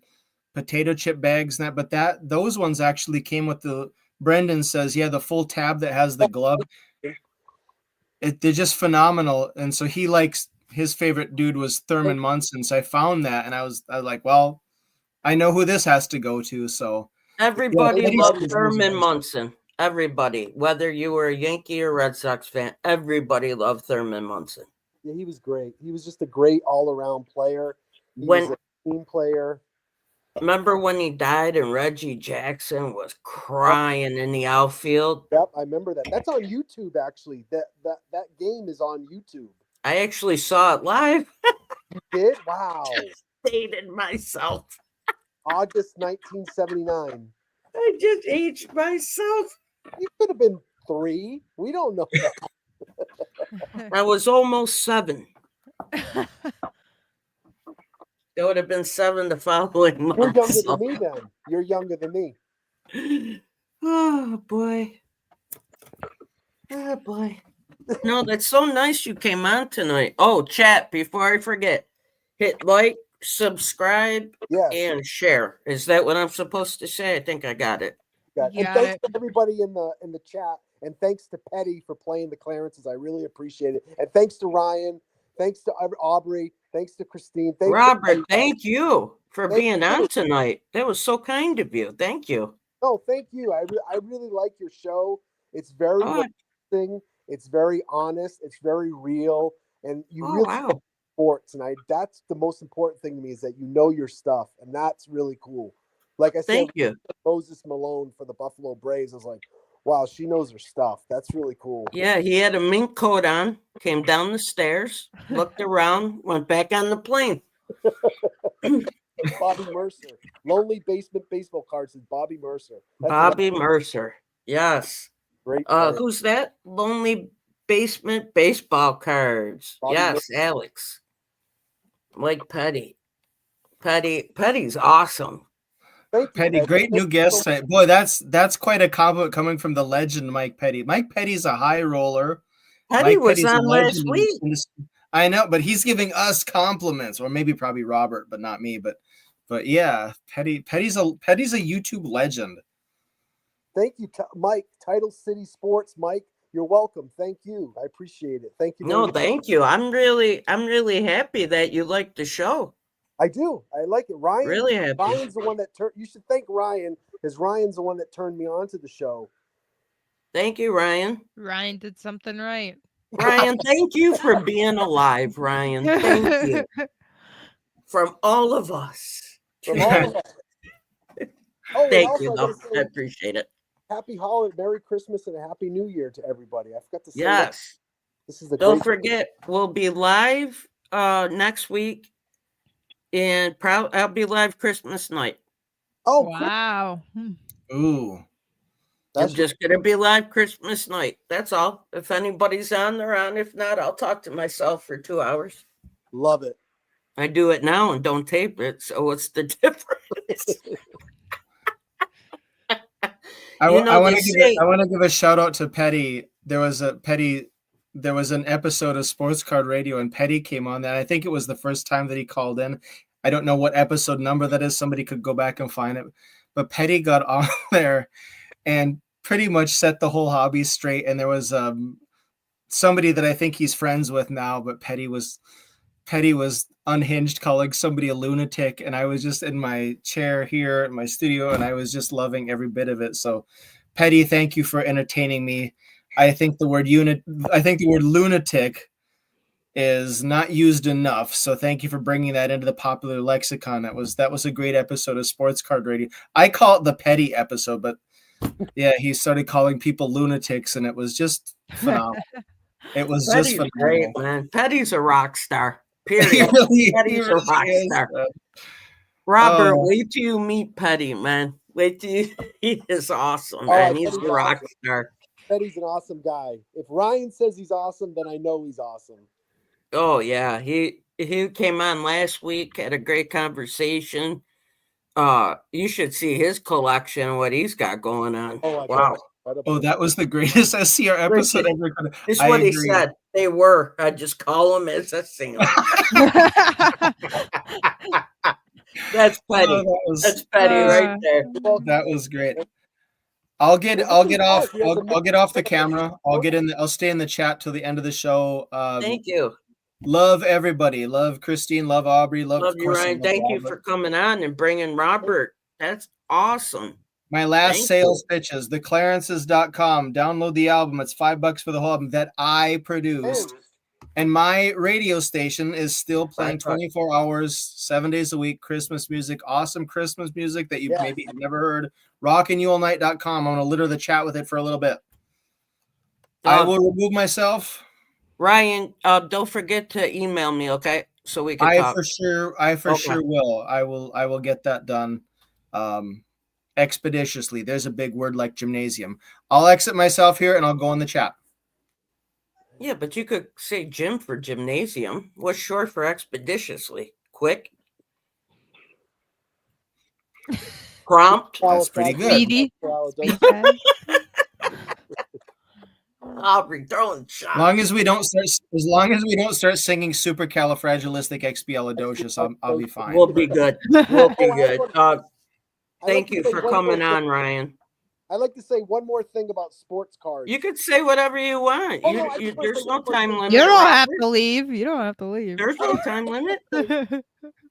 potato chip bags and that, but those ones actually came with the, Brendan says, yeah, the full tab that has the glove. They're just phenomenal. And so he likes, his favorite dude was Thurman Munson. So I found that and I was like, well, I know who this has to go to. So Everybody Petty's loved always Thurman nice. Munson. Everybody, whether you were a Yankee or Red Sox fan, everybody loved Thurman Munson. Yeah, he was great. He was just a great all-around player. He When was a team player. remember when he died and Reggie Jackson was crying in the outfield? Yep, I remember that. That's on YouTube, actually. That game is on YouTube. I actually saw it live. You did? Wow. Dated myself. August 1979. I just aged myself. You could have been 3. We don't know that. I was almost 7. It would have been 7 the following You're month. younger than me then. You're younger than me. Oh boy. Oh boy. No, that's so nice you came on tonight. Oh, chat, before I forget, hit like, subscribe, Yes. and share. Is that what I'm supposed to say? I think I got it. And Got thanks it. to everybody in the chat, and thanks to Petty for playing the Clarences. I really appreciate it. And thanks to Ryan. Thanks to Aubrey. Thanks to Christine. Thanks to Robert, everybody. thank you for Thank being you. on tonight. That was so kind of you. Thank you. No, thank you. I really like your show. It's very Oh, relaxing. It's very honest. It's very real, and you oh really wow. sports. And that's the most important thing to me, is that you know your stuff, and that's really cool. Like I said, Thank you. Moses Malone for the Buffalo Braves. I was like, wow, she knows her stuff. That's really cool. Yeah, he had a mink coat on, came down the stairs, looked around, went back on the plane. Bobby Mercer. Lonely Basement Baseball Cards is Bobby Mercer. That's Bobby Mercer. Yes. great. player. Who's that? Lonely Basement Baseball Cards. Bobby Yes, Alex. Mike Petty. Petty's awesome. Thank you, Petty, great new guest tonight. Boy, that's quite a compliment coming from the legend Mike Petty. Mike Petty's a high roller. Petty Mike was Petty's a on last legend in week. this industry. I know, but he's giving us compliments, or maybe probably Robert, but not me. But yeah, Petty's a YouTube legend. Thank you, Mike. Title City Sports, Mike. You're welcome. Thank you. I appreciate it. Thank you. No, very much. thank you. I'm really happy that you like the show. I do. I like it. Ryan. Really happy. Ryan's the one that turned. You should thank Ryan, because Ryan's the one that turned me on to the show. Thank you, Ryan. Ryan did something right. Ryan, thank you for being alive, Ryan. Thank you. From all of us. From all of us. Oh, and Thank also you, I though. gotta I say, appreciate it. happy holiday, Merry Christmas, and a Happy New Year to everybody. I forgot to say that. Yes. This is the Don't great. forget, we'll be live next week. And I'll be live Christmas night. Oh, cool. Wow. Ooh. That's I'm just gonna be live Christmas night. That's all. If anybody's on, they're on. If not, I'll talk to myself for 2 hours. love it. I do it now and don't tape it. So what's the difference? I You know, want they to say- give a shout out to Petty. There was an episode of Sports Card Radio, and Petty came on that. I think it was the first time that he called in. I don't know what episode number that is. Somebody could go back and find it. But Petty got on there and pretty much set the whole hobby straight. And there was somebody that I think he's friends with now, but Petty was unhinged, calling somebody a lunatic, and I was just in my chair here in my studio, and I was just loving every bit of it. So, Petty, thank you for entertaining me. I think the word lunatic is not used enough. So, thank you for bringing that into the popular lexicon. That was a great episode of Sports Card Radio. I call it the Petty episode, but yeah, he started calling people lunatics, and it was just phenomenal. It was just Petty's phenomenal. great, man. Petty's a rock star. He Period. really- Petty's he a really rock is, star. man. Robert, Oh. wait till you meet Petty, man. Wait till he is awesome, Oh, man. He's a Petty's rock awesome. star. bet he's an awesome guy. If Ryan says he's awesome, then I know he's awesome. Oh yeah, he came on last week, had a great conversation. You should see his collection, what he's got going on. Oh, I bet Wow. it's incredible. Oh, that was the greatest SCR episode Listen, ever. This is I what he agree. said. They were. I just call them as a single. That's petty. Oh, That's petty right there. that was great. I'll get off the camera. I'll stay in the chat till the end of the show. Thank you. Love everybody. Love Christine. Love Aubrey. Love Love you, course, Ryan. love Thank you Robert. for coming on and bringing Robert. That's awesome. My last Thank sales pitches, theclarences.com. Download the album. It's $5 for the whole album that I produced. And my radio station is still playing 24 hours, 7 days a week, Christmas music, awesome Christmas music that you maybe have never heard. Rockandyoallnight.com. I'm going to litter the chat with it for a little bit. I will remove myself. Ryan, don't forget to email me, okay? So we can talk. I for sure will. I will get that done expeditiously. There's a big word like gymnasium. I'll exit myself here and I'll go in the chat. Yeah, but you could say gym for gymnasium. What's short for expeditiously? Quick? Prompt? That's pretty good. Speedy. Aubrey throwing shots. As long as we don't start singing supercalifragilisticexpialidocious, I'll be fine. We'll be good. We'll be good. Thank you for coming on, Ryan. I'd like to say one more thing about sports cards. You could say whatever you want. Oh, no, There's no time limit. You don't have to leave. You don't have to leave. There's no time limit.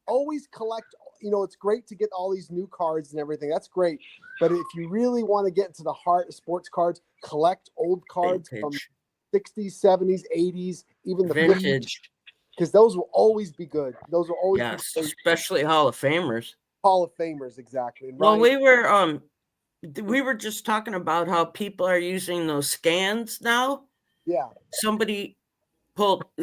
Always collect. It's great to get all these new cards and everything. That's great. But if you really want to get into the heart of sports cards, collect old cards from 60s, 70s, 80s, even the vintage. Because those will always be good. Those will always yes, be especially Hall of Famers. Hall of Famers, exactly. And well, we were just talking about how people are using those scans now. Yeah. Somebody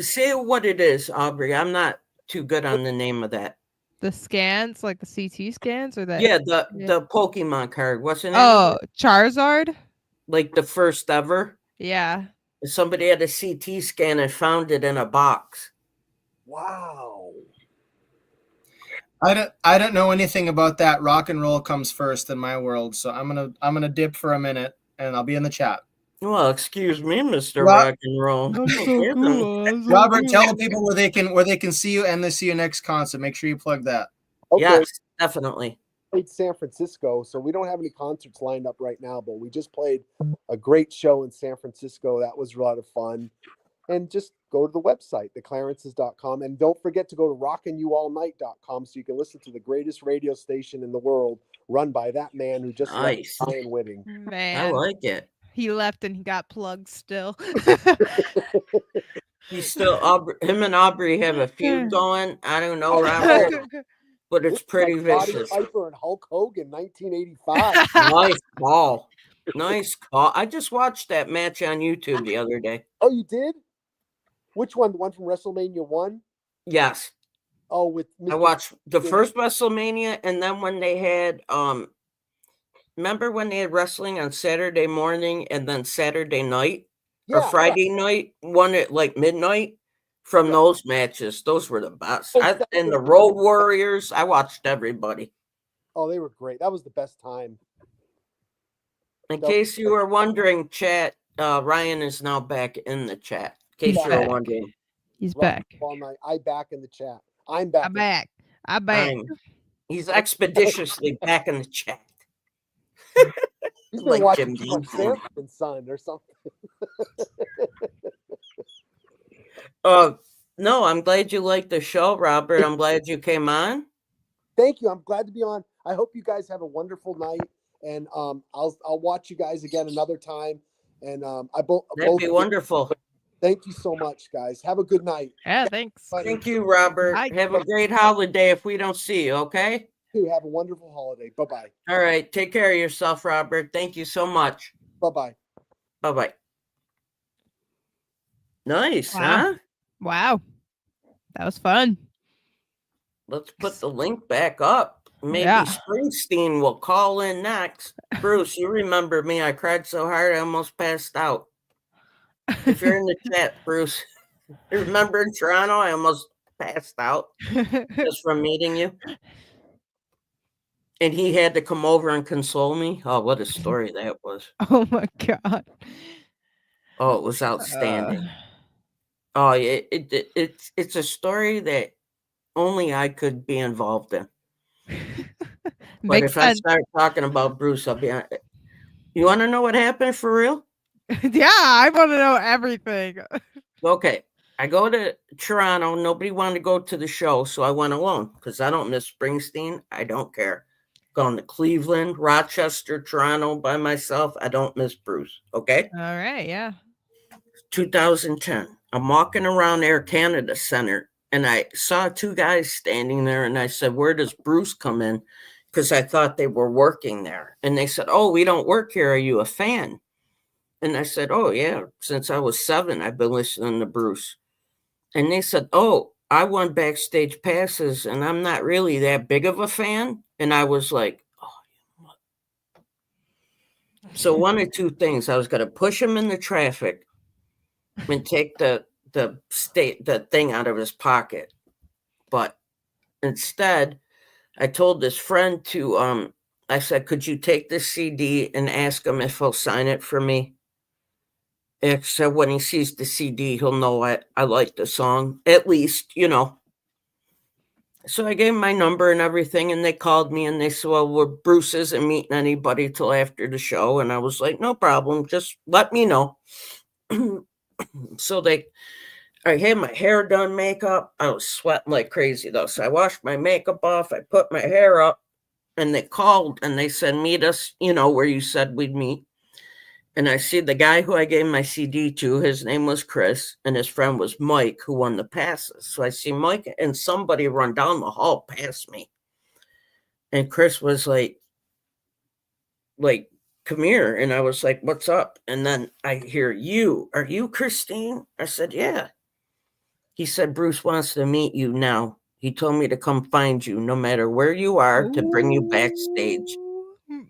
say what it is, Aubrey. I'm not too good on the name of that. The scans, like the CT scans, or the Pokemon card. What's the name? Oh, Charizard. Like the first ever. Yeah. Somebody had a CT scan and found it in a box. Wow. I don't know anything about that. Rock and roll comes first in my world, so I'm gonna dip for a minute and I'll be in the chat. Well, excuse me, Mr. Rock and Roll. Robert, tell the people where they can see you and they see your next concert. Make sure you plug that. Okay. Yes, definitely. Played San Francisco, so we don't have any concerts lined up right now, but we just played a great show in San Francisco. That was a lot of fun. And just go to the website, theclarences.com, and don't forget to go to rockandyoallnight.com so you can listen to the greatest radio station in the world run by that man who just left Ryan Whitting. Man, I like it. He left and he got plugged still. He's still him and Aubrey have a feud going. I don't know, Robert, but it's pretty vicious. Piper and Hulk Hogan, 1985. Nice call. Nice call. I just watched that match on YouTube the other day. Oh, you did? Which one? The one from WrestleMania 1? Yes. Oh, with I watched the first WrestleMania, and then when they had remember when they had wrestling on Saturday morning and then Saturday night or Friday night, one at like midnight? From those matches, those were the best. And the Road Warriors, I watched everybody. Oh, they were great. That was the best time. In case you were wondering, chat, Ryan is now back in the chat. In case you were wondering. He's back. All night. I back in the chat. I'm back. I'm back. He's expeditiously back in the chat. He's been watching Sanford and Son or something. No, I'm glad you liked the show, Robert. I'm glad you came on. Thank you. I'm glad to be on. I hope you guys have a wonderful night, and I'll watch you guys again another time. And that'd be wonderful. Thank you so much, guys. Have a good night. Yeah, thanks. Thank you, Robert. Have a great holiday if we don't see you, okay? Have a wonderful holiday. Bye-bye. All right. Take care of yourself, Robert. Thank you so much. Bye-bye. Bye-bye. Nice, huh? Wow. That was fun. Let's put the link back up. Maybe Yeah. Springsteen will call in next. Bruce, you remember me? I cried so hard I almost passed out. If you're in the chat, Bruce, you remember in Toronto I almost passed out just from meeting you? And he had to come over and console me. Oh, what a story that was. Oh my god. Oh, it was outstanding. Oh, it's a story that only I could be involved in. But Makes if I sense. start talking about Bruce, I'll be on. You want to know what happened for real? Yeah, I want to know everything. Okay. I go to Toronto. Nobody wanted to go to the show, so I went alone because I don't miss Springsteen. I don't care. Going to Cleveland, Rochester, Toronto by myself. I don't miss Bruce. Okay. All right, yeah. 2010. I'm walking around Air Canada Center and I saw two guys standing there and I said, where does Bruce come in? Because I thought they were working there. And they said, oh, we don't work here. Are you a fan? And I said, oh, yeah. Since I was 7, I've been listening to Bruce. And they said, oh, I won backstage passes and I'm not really that big of a fan. And I was like, oh. So one or two things. I was going to push him in the traffic and take the thing out of his pocket. But instead, I told this friend to, I said, could you take this CD and ask him if he'll sign it for me? So when he sees the CD, he'll know I like the song, at least, you know. So I gave him my number and everything, and they called me and they said, well, Bruce isn't meeting anybody till after the show. And I was like, no problem, just let me know. So I had my hair done, makeup. I was sweating like crazy though. So I washed my makeup off. I put my hair up and they called and they said, meet us, you know, where you said we'd meet. And I see the guy who I gave my CD to, his name was Chris, and his friend was Mike, who won the passes. So I see Mike and somebody run down the hall past me. And Chris was like, come here. And I was like, what's up? And then I hear, are you Christine? I said, yeah. He said, Bruce wants to meet you now. He told me to come find you no matter where you are to bring you backstage. Ooh.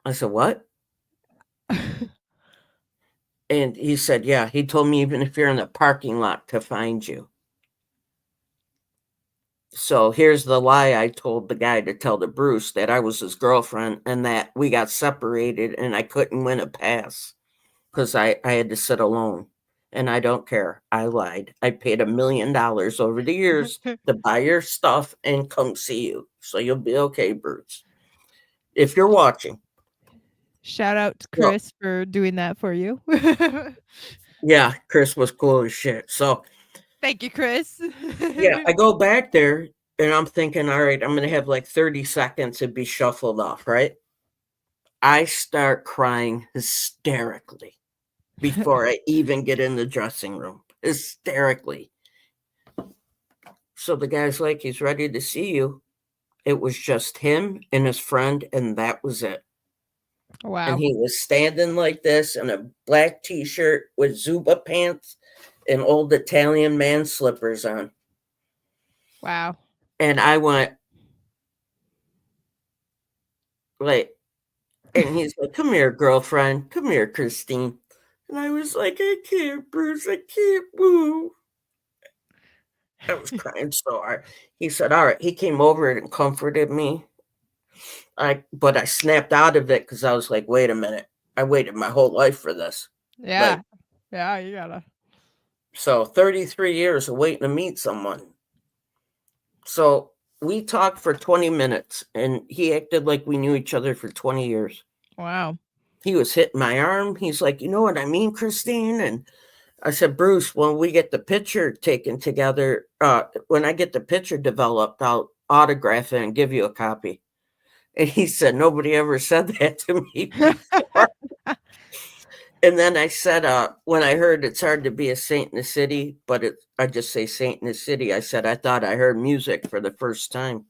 I said, what? And he said, yeah, he told me even if you're in the parking lot to find you. So here's the lie I told the guy to tell to Bruce, that I was his girlfriend and that we got separated and I couldn't win a pass because I had to sit alone. And I don't care. I lied. I paid $1 million over the years to buy your stuff and come see you. So you'll be okay, Bruce. If you're watching. Shout out to Chris for doing that for you. Yeah, Chris was cool as shit. So thank you, Chris. yeah, I go back there and I'm thinking, all right, I'm going to have like 30 seconds to be shuffled off, right? I start crying hysterically before I even get in the dressing room. Hysterically. So the guy's like, he's ready to see you. It was just him and his friend, and that was it. Wow. And he was standing like this in a black t-shirt with Zuba pants and old Italian man slippers on. Wow. And I went, like, and he's like, come here, girlfriend. Come here, Christine. And I was like, I can't, Bruce. I can't move. I was crying so hard. He said, all right. He came over and comforted me. But I snapped out of it because I was like, wait a minute. I waited my whole life for this. Yeah. Like, yeah, you gotta. So 33 years of waiting to meet someone. So we talked for 20 minutes and he acted like we knew each other for 20 years. Wow. He was hitting my arm. He's like, you know what I mean, Christine? And I said, Bruce, when we get the picture taken together, when I get the picture developed, I'll autograph it and give you a copy. And he said, nobody ever said that to me before. And then I said, when I heard it's hard to be a saint in the city, but I just say saint in the city. I said, I thought I heard music for the first time.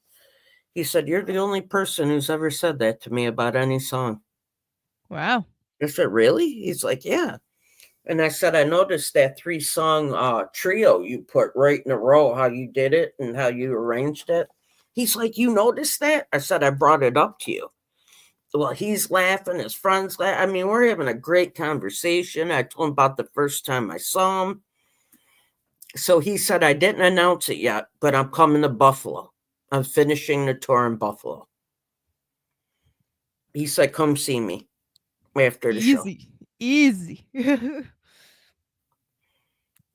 He said, you're the only person who's ever said that to me about any song. Wow. I said, really? He's like, yeah. And I said, I noticed that 3-song trio you put right in a row, how you did it and how you arranged it. He's like, you noticed that? I said, I brought it up to you. Well, he's laughing, his friends laugh. I mean, we're having a great conversation. I told him about the first time I saw him. So he said, I didn't announce it yet, but I'm coming to Buffalo. I'm finishing the tour in Buffalo. He said, come see me after the show. Easy.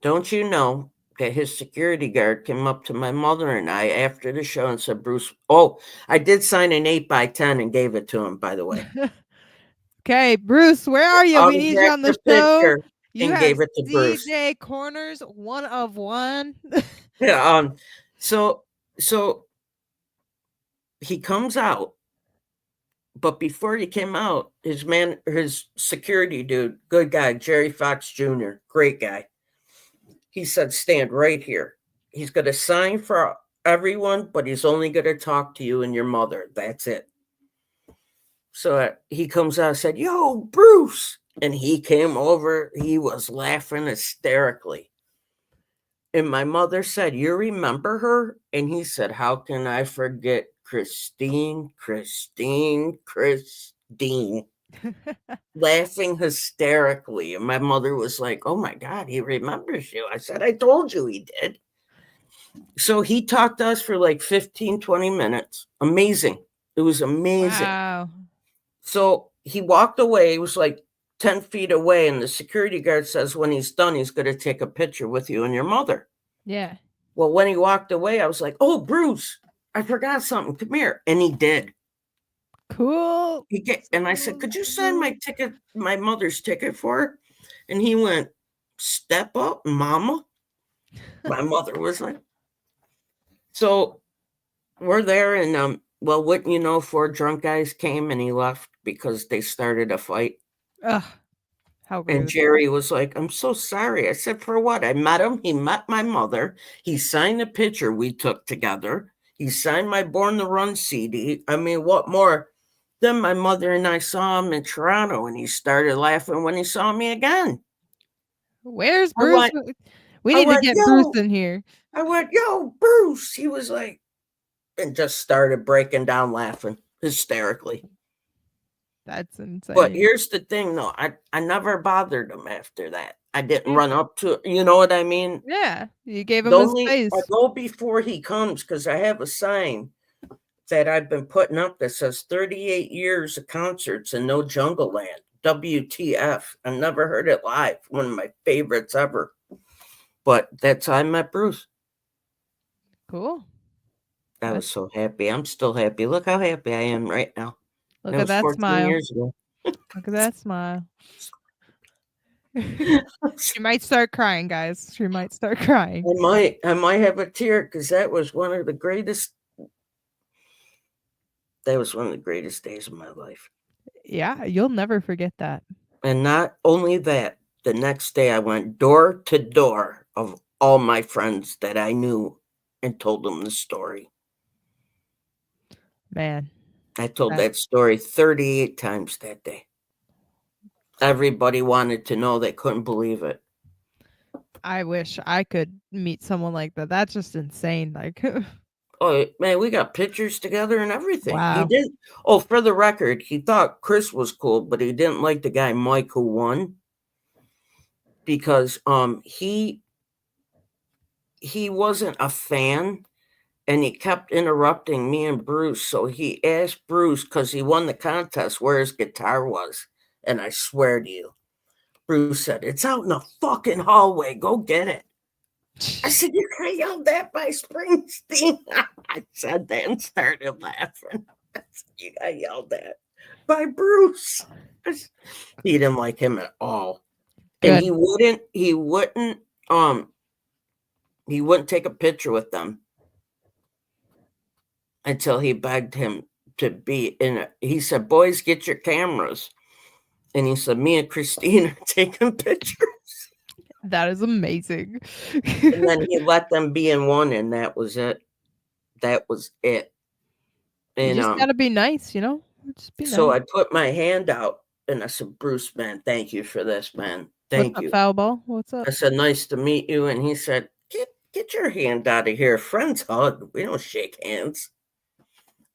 Don't you know that his security guard came up to my mother and I after the show and said, Bruce, I did sign an 8x10 and gave it to him, by the way. Okay, Bruce, where are you? We need you on the show. You have gave it to Bruce. DJ Corners, 1 of 1. Yeah. So he comes out, but before he came out, his security dude, good guy, Jerry Fox Jr., great guy. He said, stand right here. He's going to sign for everyone, but he's only going to talk to you and your mother. That's it. So he comes out and said, yo, Bruce. And he came over. He was laughing hysterically. And my mother said, you remember her? And he said, how can I forget Christine? Laughing hysterically. And my mother was like, oh my God, he remembers you. I said, I told you he did. So he talked to us for like 15, 20 minutes. Amazing. It was amazing. Wow. So he walked away. He was like 10 feet away. And the security guard says, when he's done, he's going to take a picture with you and your mother. Yeah. Well, when he walked away, I was like, oh, Bruce, I forgot something. Come here. And he did. Cool. And I said, could you sign my ticket, my mother's ticket for her? And he went, step up, mama. My mother was like, so we're there. And, well, wouldn't you know, 4 drunk guys came and he left because they started a fight. Ugh, how rude. And Jerry was like, I'm so sorry. I said, for what? I met him. He met my mother. He signed the picture we took together. He signed my Born to Run CD. I mean, what more? Then my mother and I saw him in Toronto, and he started laughing when he saw me again. Where's Bruce? We need to get Bruce in here. I went, yo, Bruce. He was like, and just started breaking down laughing hysterically. That's insane. But here's the thing, though. I never bothered him after that. I didn't run up to, you know what I mean? Yeah, you gave him his space. I go before he comes because I have a sign that I've been putting up that says 38 years of concerts and no Jungle Land. WTF. I never heard it live. One of my favorites ever. But that's how I met Bruce. Cool. I was so happy. I'm still happy. Look how happy I am right now. Look at that smile. Years ago. Look at that smile. She might start crying, guys. She might start crying. I might have a tear because that was one of the greatest. That was one of the greatest days of my life. Yeah, you'll never forget that. And not only that, the next day I went door to door of all my friends that I knew and told them the story. Man. I told that story 38 times that day. Everybody wanted to know. They couldn't believe it. I wish I could meet someone like that. That's just insane. Like, oh man, we got pictures together and everything. Wow. He did. Oh, for the record, he thought Chris was cool, but he didn't like the guy Mike who won because he wasn't a fan. And he kept interrupting me and Bruce. So he asked Bruce, because he won the contest, where his guitar was. And I swear to you, Bruce said, it's out in the fucking hallway. Go get it. I said, you got yelled at by Springsteen. I said that and started laughing. I said, you got yelled at by Bruce. He didn't like him at all. Good. And he wouldn't take a picture with them until he begged him to be in it. He said, boys, get your cameras. And he said, me and Christine are taking pictures. That is amazing. And then he let them be in one, and that was it. That was it. And, you just gotta be nice, you know? Just be so nice. I put my hand out, and I said, Bruce, man, thank you for this, man. Thank What's you. up, foul ball? What's up? I said, nice to meet you. And he said, get your hand out of here. Friends hug. We don't shake hands.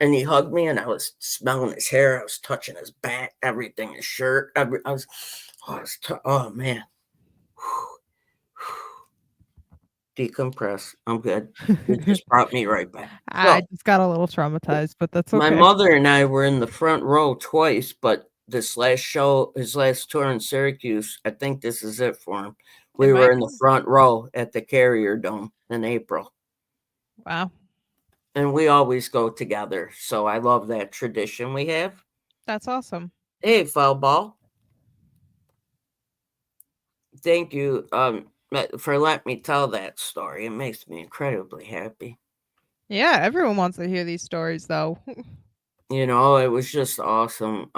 And he hugged me, and I was smelling his hair. I was touching his back, everything, his shirt. Oh man. Decompress. I'm good. It just brought me right back. I So, just got a little traumatized, but that's my okay. mother and I were in the front row twice, but this last show, his last tour in Syracuse, I think this is it for him. We It were might in the front row at the Carrier Dome in April. Wow. And we always go together. So I love that tradition we have. That's awesome. Hey, foul ball. Thank you for letting me tell that story. It makes me incredibly happy. Yeah, everyone wants to hear these stories, though. You know, it was just awesome.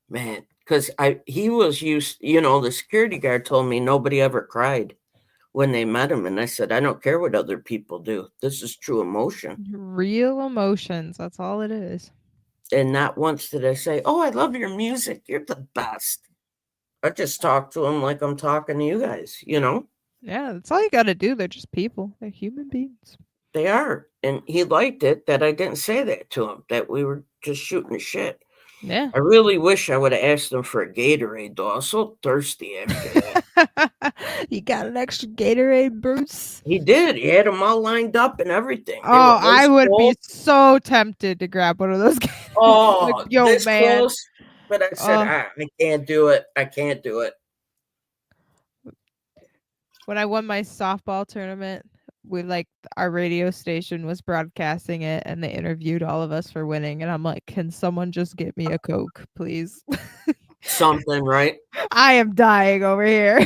Man, because he was used, the security guard told me nobody ever cried when they met him. And I said, I don't care what other people do. This is true emotion. Real emotions. That's all it is. And not once did I say, oh, I love your music. You're the best. I just talked to him like I'm talking to you guys, Yeah, that's all you got to do. They're just people. They're human beings. They are. And he liked it that I didn't say that to him, that we were just shooting the shit. Yeah. I really wish I would have asked him for a Gatorade, though. I was so thirsty after that. You got an extra Gatorade, Bruce? He did. He had them all lined up and everything. They were Oh, I ice would be cold. so tempted to grab one of those. Oh, Like, yo, this man. close. But I said, I can't do it. I can't do it. When I won my softball tournament, our radio station was broadcasting it, and they interviewed all of us for winning. And I'm like, can someone just get me a Coke, please? Something, right? I am dying over here.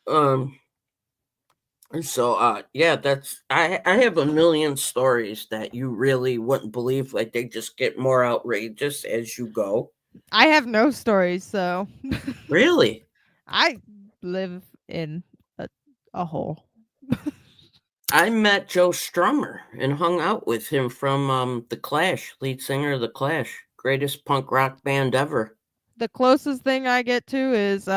And so yeah, that's I have a million stories that you really wouldn't believe. Like, they just get more outrageous as you go. I have no stories, so Really? I live in a hole. I met Joe Strummer and hung out with him from The Clash, lead singer of The Clash, greatest punk rock band ever. The closest thing I get to is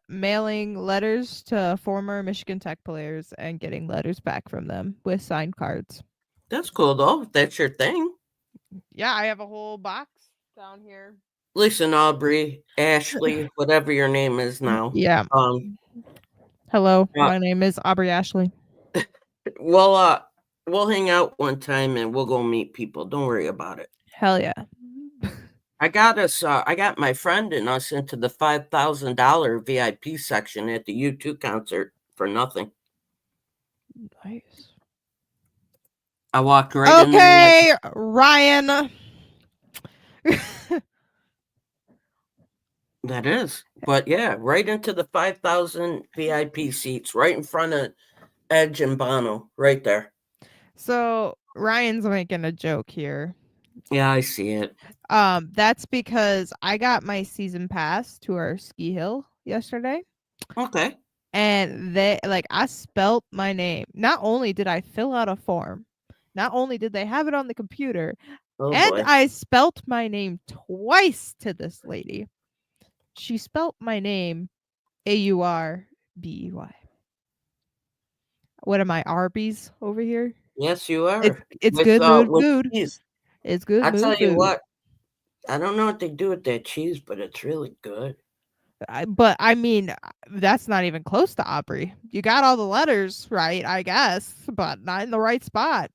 mailing letters to former Michigan Tech players and getting letters back from them with signed cards. That's cool, though, if that's your thing. Yeah, I have a whole box down here. Listen, Aubrey, Ashley, whatever your name is now. Yeah. Hello, Yeah. my name is Aubrey Ashley. Well, we'll hang out one time and we'll go meet people. Don't worry about it. Hell yeah. I got my friend and us into the $5,000 VIP section at the U2 concert for nothing. Nice. I walked right in. Okay, Ryan. That is. But yeah, right into the 5,000 VIP seats, right in front of Edge and Bono, right there. So Ryan's making a joke here. Yeah, I see it. That's because I got my season pass to our ski hill yesterday. Okay. And I spelt my name. Not only did I fill out a form, not only did they have it on the computer, and boy. I spelt my name twice to this lady. She spelt my name Aurbey. What am I, Arby's over here? Yes, you are. It's good mood with food. cheese. It's good I mood tell you food. what, I don't know what they do with that cheese, but it's really good. But I mean, that's not even close to Aubrey. You got all the letters right, I guess, but not in the right spot.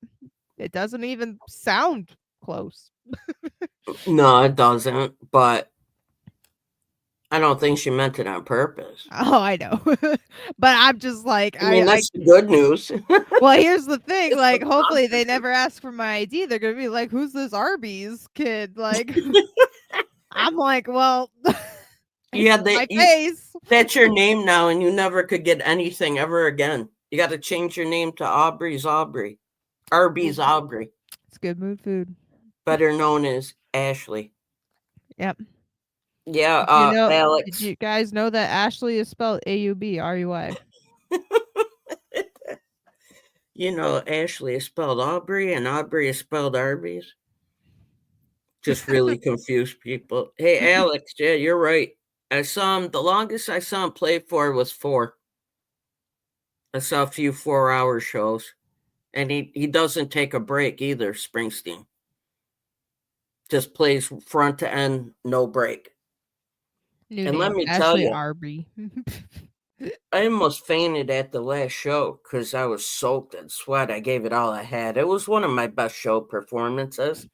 It doesn't even sound close. No, it doesn't. But I don't think she meant it on purpose. Oh, I know. But I'm just like, I mean, that's the good news. Well, here's the thing. Like, hopefully they never ask for my ID. They're gonna be like, "Who's this Arby's kid?" Like, I'm like, well, Yeah, my face. that's your name now, and you never could get anything ever again. You got to change your name to Arby's Aubrey. It's good mood food. Better known as Ashley. Yep. Yeah, Alex. Did you guys know that Ashley is spelled AUBRUY? Ashley is spelled Aubrey and Aubrey is spelled Arby's. Just really confused people. Hey, Alex, yeah, you're right. I saw him. The longest I saw him play for was 4. I saw a few 4-hour shows, and he doesn't take a break either. Springsteen just plays front to end, no break. New And let name, me tell Ashley you, Arby. I almost fainted at the last show because I was soaked in sweat. I gave it all I had. It was one of my best show performances.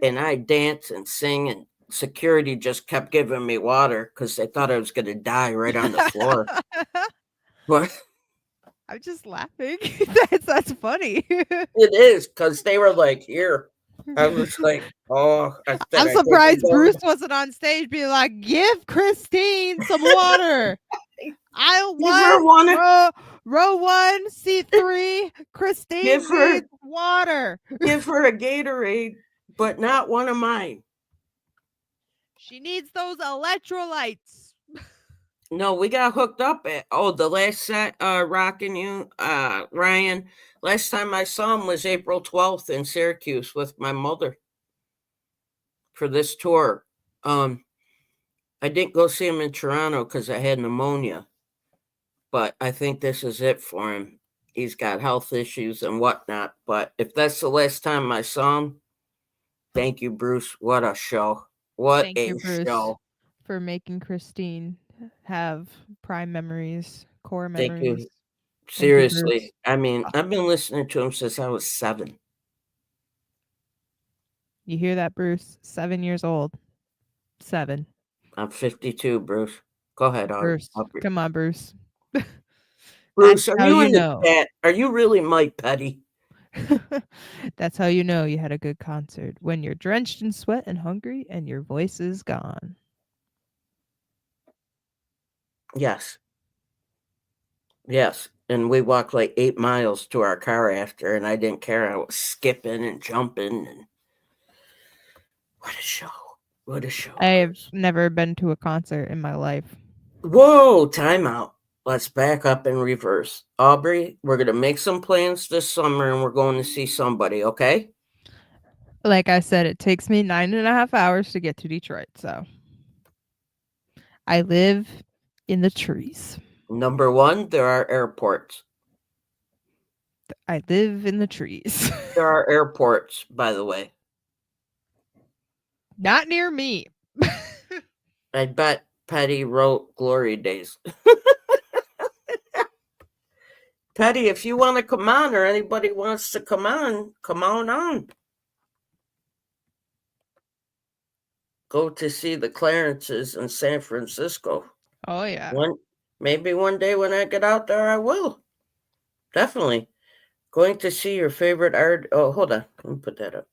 And I dance and sing, and security just kept giving me water because they thought I was going to die right on the floor. But I'm just laughing. That's funny. it is because they were like, here. I was like, oh. I said, I'm I think surprised going Bruce to- wasn't on stage being like, give Christine some water. I Give her one. want row 1, C3. Christine Give her- needs water. Give her a Gatorade, but not one of mine. She needs those electrolytes. No, we got hooked up at the last set rocking you, Ryan. Last time I saw him was April 12th in Syracuse with my mother for this tour. I didn't go see him in Toronto because I had pneumonia, but I think this is it for him. He's got health issues and whatnot. But if that's the last time I saw him, thank you, Bruce. What a show. What Thank a you, Bruce, show. for making Christine have prime memories, core Thank memories. you. Seriously. Bruce. I mean, I've been listening to him since I was 7. You hear that, Bruce? 7 years old. 7. I'm 52, Bruce. Go ahead, Bruce, Aubrey. come on, Bruce. Bruce, That's are how you you in know. the chat? Are you really Mike Petty? That's how you know you had a good concert, when you're drenched in sweat and hungry and your voice is gone. Yes. Yes. And we walked like 8 miles to our car after, and I didn't care. I was skipping and jumping. And what a show. What a show. I have Bruce. never been to a concert in my life. Whoa, time out. Let's back up in reverse. Aubrey, we're going to make some plans this summer, and we're going to see somebody, okay? Like I said, it takes me 9.5 hours to get to Detroit, so I live in the trees. Number 1, there are airports. I live in the trees. There are airports, by the way. Not near me. I bet Petty wrote Glory Days. Petty, if you want to come on, or anybody wants to come on. Go to see the Clarences in San Francisco. Oh, yeah. Maybe one day when I get out there, I will. Definitely. Going to see your favorite art. Oh, hold on. Let me put that up.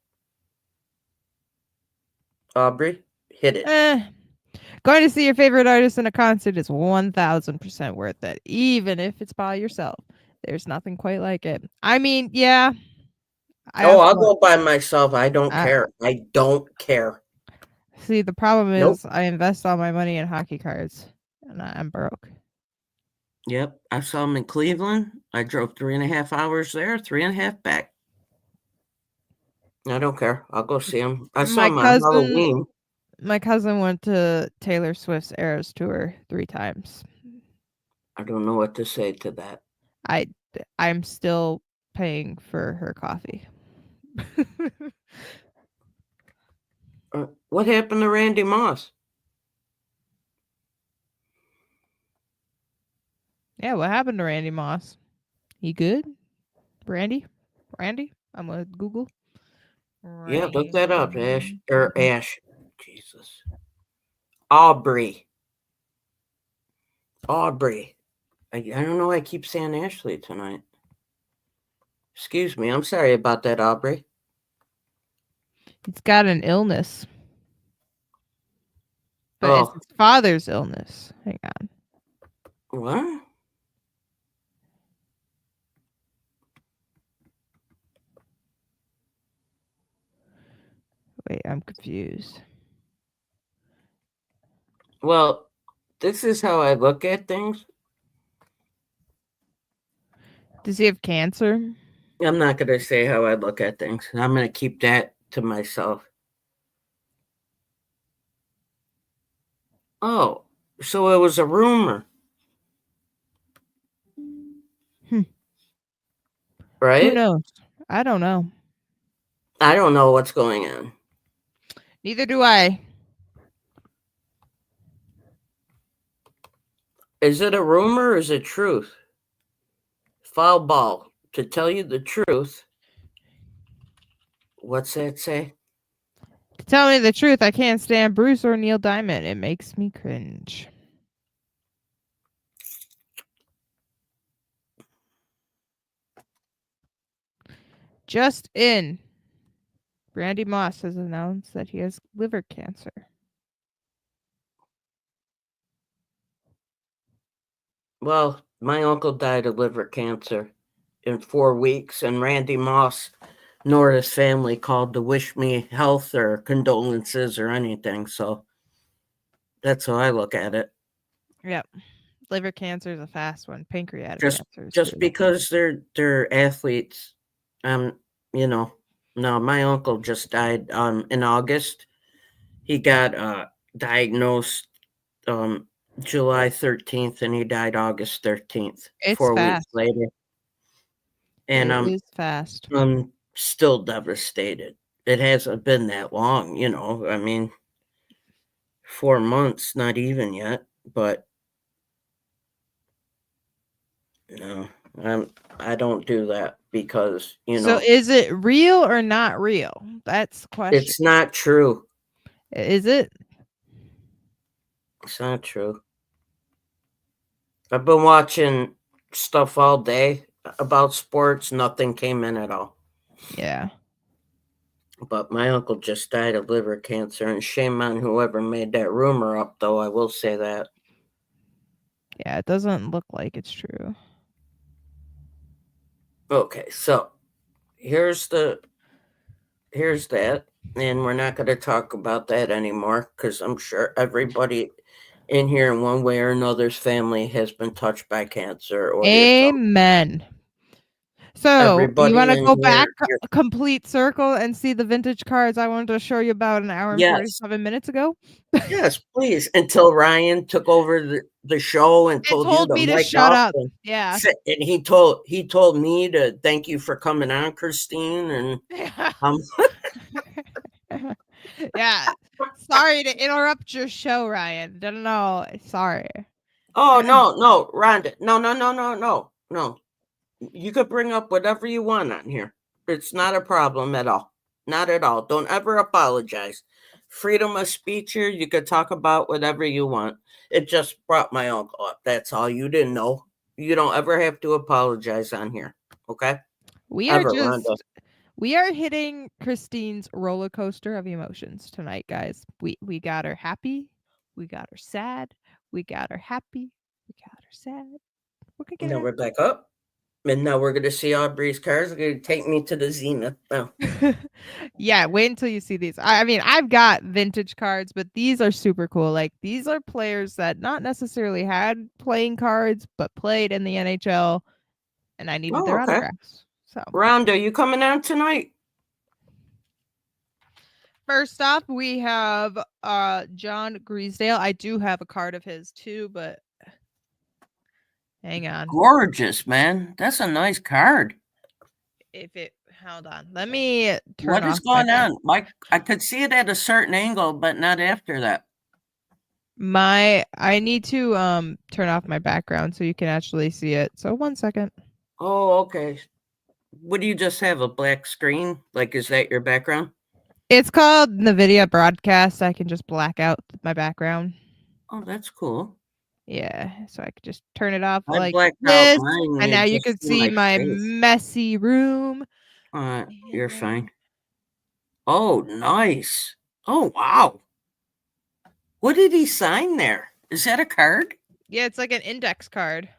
Aubrey, hit it. Going to see your favorite artist in a concert is 1,000% worth it, even if it's by yourself. There's nothing quite like it. I mean, yeah. I'll go by myself. I don't care. I don't care. See, the problem Nope. is I invest all my money in hockey cards, and I'm broke. Yep. I saw him in Cleveland. I drove 3.5 hours there, 3.5 back. I don't care. I'll go see him. I saw him on Halloween. My cousin went to Taylor Swift's Eras Tour 3 times. I don't know what to say to that. I'm still paying for her coffee. What happened to Randy Moss? Yeah, what happened to Randy Moss? He good? Randy? I'm gonna Google. Yeah, look that up, Ash. Ash. Jesus. Aubrey. I don't know why I keep saying Ashley tonight. Excuse me. I'm sorry about that, Aubrey. He's got an illness. But it's his father's illness. Hang on. What? Wait, I'm confused. Well, this is how I look at things. Does he have cancer? I'm not going to say how I look at things. I'm going to keep that to myself. Oh, So it was a rumor. Hmm. Who Right? knows? I don't know. I don't know what's going on. Neither do I. Is it a rumor or is it truth? Foul ball. To tell you the truth, what's that say? To tell me the truth, I can't stand Bruce or Neil Diamond. It makes me cringe. Just in, Randy Moss has announced that he has liver cancer. Well, my uncle died of liver cancer in 4 weeks, and Randy Moss nor his family called to wish me health or condolences or anything. So that's how I look at it. Yep. Liver cancer is a fast one. Pancreatic Just cancer is just too. because they're athletes, you know. No, my uncle just died in August. He got diagnosed July 13th and he died August 13th, It's 4 weeks fast. later. And It is fast. I'm still devastated. It hasn't been that long, you know. I mean, 4 months, not even yet, but no, I don't do that because, you So know, is it real or not real? That's the question. it's not true. Is it? It's not true. I've been watching stuff all day about sports. Nothing came in at all. Yeah. But my uncle just died of liver cancer, and shame on whoever made that rumor up, though. I will say that. Yeah, it doesn't look like it's true. Okay, so here's that, and we're not going to talk about that anymore because I'm sure everybody in here, in one way or another's family, has been touched by cancer or yourself. Amen. So Everybody you want to in go here, back a complete circle and see the vintage cards I wanted to show you about an hour and Yes. 47 minutes ago? Yes, please. Until Ryan took over the show and It told you told to me to mic shut up. and Yeah. and he told me to thank you for coming on, Christine, and Yeah. Sorry to interrupt your show, Ryan. Don't know. Sorry. oh no, Rhonda, no. You could bring up whatever you want on here. It's not a problem at all. Not at all. Don't ever apologize. Freedom of speech here. You could talk about whatever you want. It just brought my uncle up. That's all. You didn't know. You don't ever have to apologize on here. Okay? We Ever, are Rhonda. we are hitting Christine's roller coaster of emotions tonight, guys. We got her happy, we got her sad, we got her happy, we got her sad. We're gonna get Now her we're back up. And now we're going to see Aubrey's cars. They're going to take me to the Zenith now. Yeah, wait until you see these. I mean, I've got vintage cards, but these are super cool. Like, these are players that not necessarily had playing cards, but played in the NHL, and I needed their okay. autographs. So, Rhonda, you coming on tonight? first off, we have John Griesdale. I do have a card of his too, but hang on. Gorgeous, man. That's a nice card. Hold on. Let me turn What off is going my on? Like, I could see it at a certain angle, but not after that. I need to turn off my background so you can actually see it. So 1 second. Oh, okay. What do you just have? A black screen? Like, is that your background? It's called NVIDIA Broadcast. I can just black out my background. Oh, that's cool. Yeah, so I could just turn it off I like blacked out this, mine. and now you just can see my face. messy room. You're fine. Oh, nice. Oh, wow. What did he sign there? Is that a card? Yeah, it's like an index card.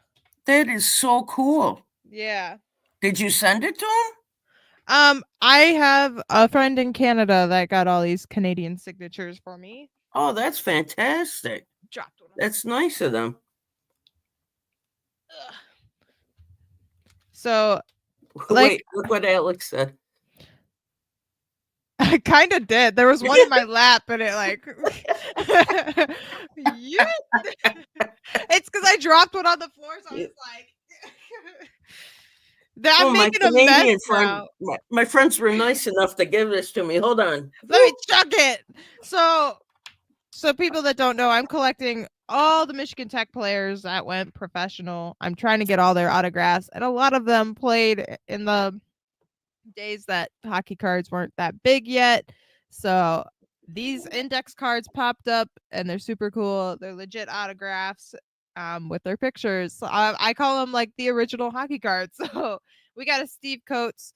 That is so cool. Yeah. Did you send it to him? I have a friend in Canada that got all these Canadian signatures for me. Oh, that's fantastic. Dropped one. That's nice of them. Ugh. So, wait, look what Alex said. I kind of did. There was one in my lap, and it like Yeah. It's because I dropped one on the floor, so I was like, I'm Oh, my making a Canadian mess friend, now. my friends were nice enough to give this to me. Hold on. Let me chuck it. So people that don't know, I'm collecting all the Michigan Tech players that went professional. I'm trying to get all their autographs, and a lot of them played in the days that hockey cards weren't that big yet. So these index cards popped up, and they're super cool. They're legit autographs with their pictures. So I call them like the original hockey cards. So we got a Steve Coates.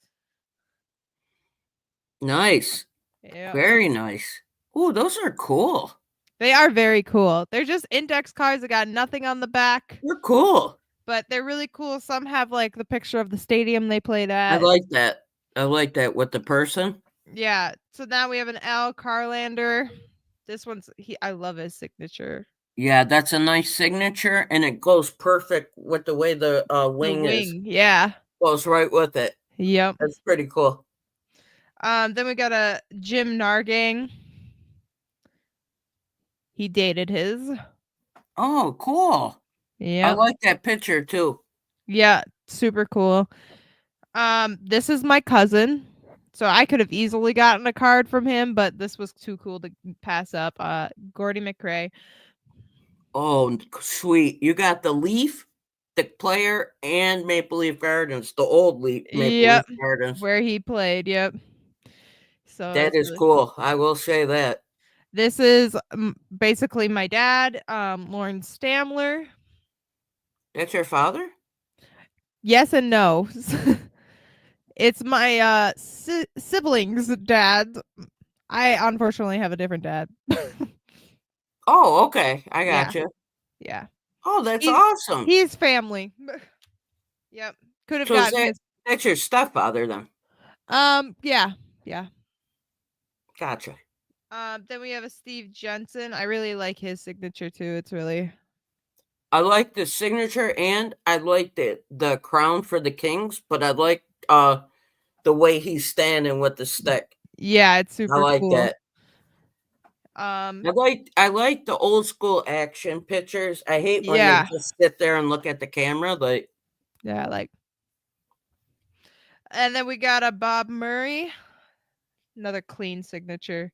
Nice. Yeah. Very nice. Oh, those are cool. They are very cool. They're just index cards that got nothing on the back, They're cool. but they're really cool. Some have like the picture of the stadium they played I at. like that. I like that with the person. Yeah. So now we have an Al Carlander. This one's I love his signature. Yeah, that's a nice signature, and it goes perfect with the way the wing is. Yeah. Goes right with it. Yep. That's pretty cool. Then we got a Jim Nargang. He dated his. Oh, cool. Yeah. I like that picture too. Yeah, super cool. This is my cousin. So I could have easily gotten a card from him, but this was too cool to pass up. Gordy McRae. Oh, sweet. You got the Leaf, the player, and Maple Leaf Gardens, the old Maple Leaf Gardens. Where he played. Yep. So that is really cool. I will say that. This is basically my dad, Lauren Stamler. That's your father? Yes and no. It's my siblings' dad. I unfortunately have a different dad. Oh, okay. I got you. Yeah. Oh, that's awesome. He's family. Yep. Could have gotten that's your stepfather then. Yeah. Gotcha. Then we have a Steve Jensen. I really like his signature too. It's really I like the signature, and I like the crown for the Kings, but I like the way he's standing with the stick. Yeah, it's super cool. I like cool. that. I like the old school action pictures. I hate when they just sit there and look at the camera. Like, yeah, like. And then we got a Bob Murray, another clean signature.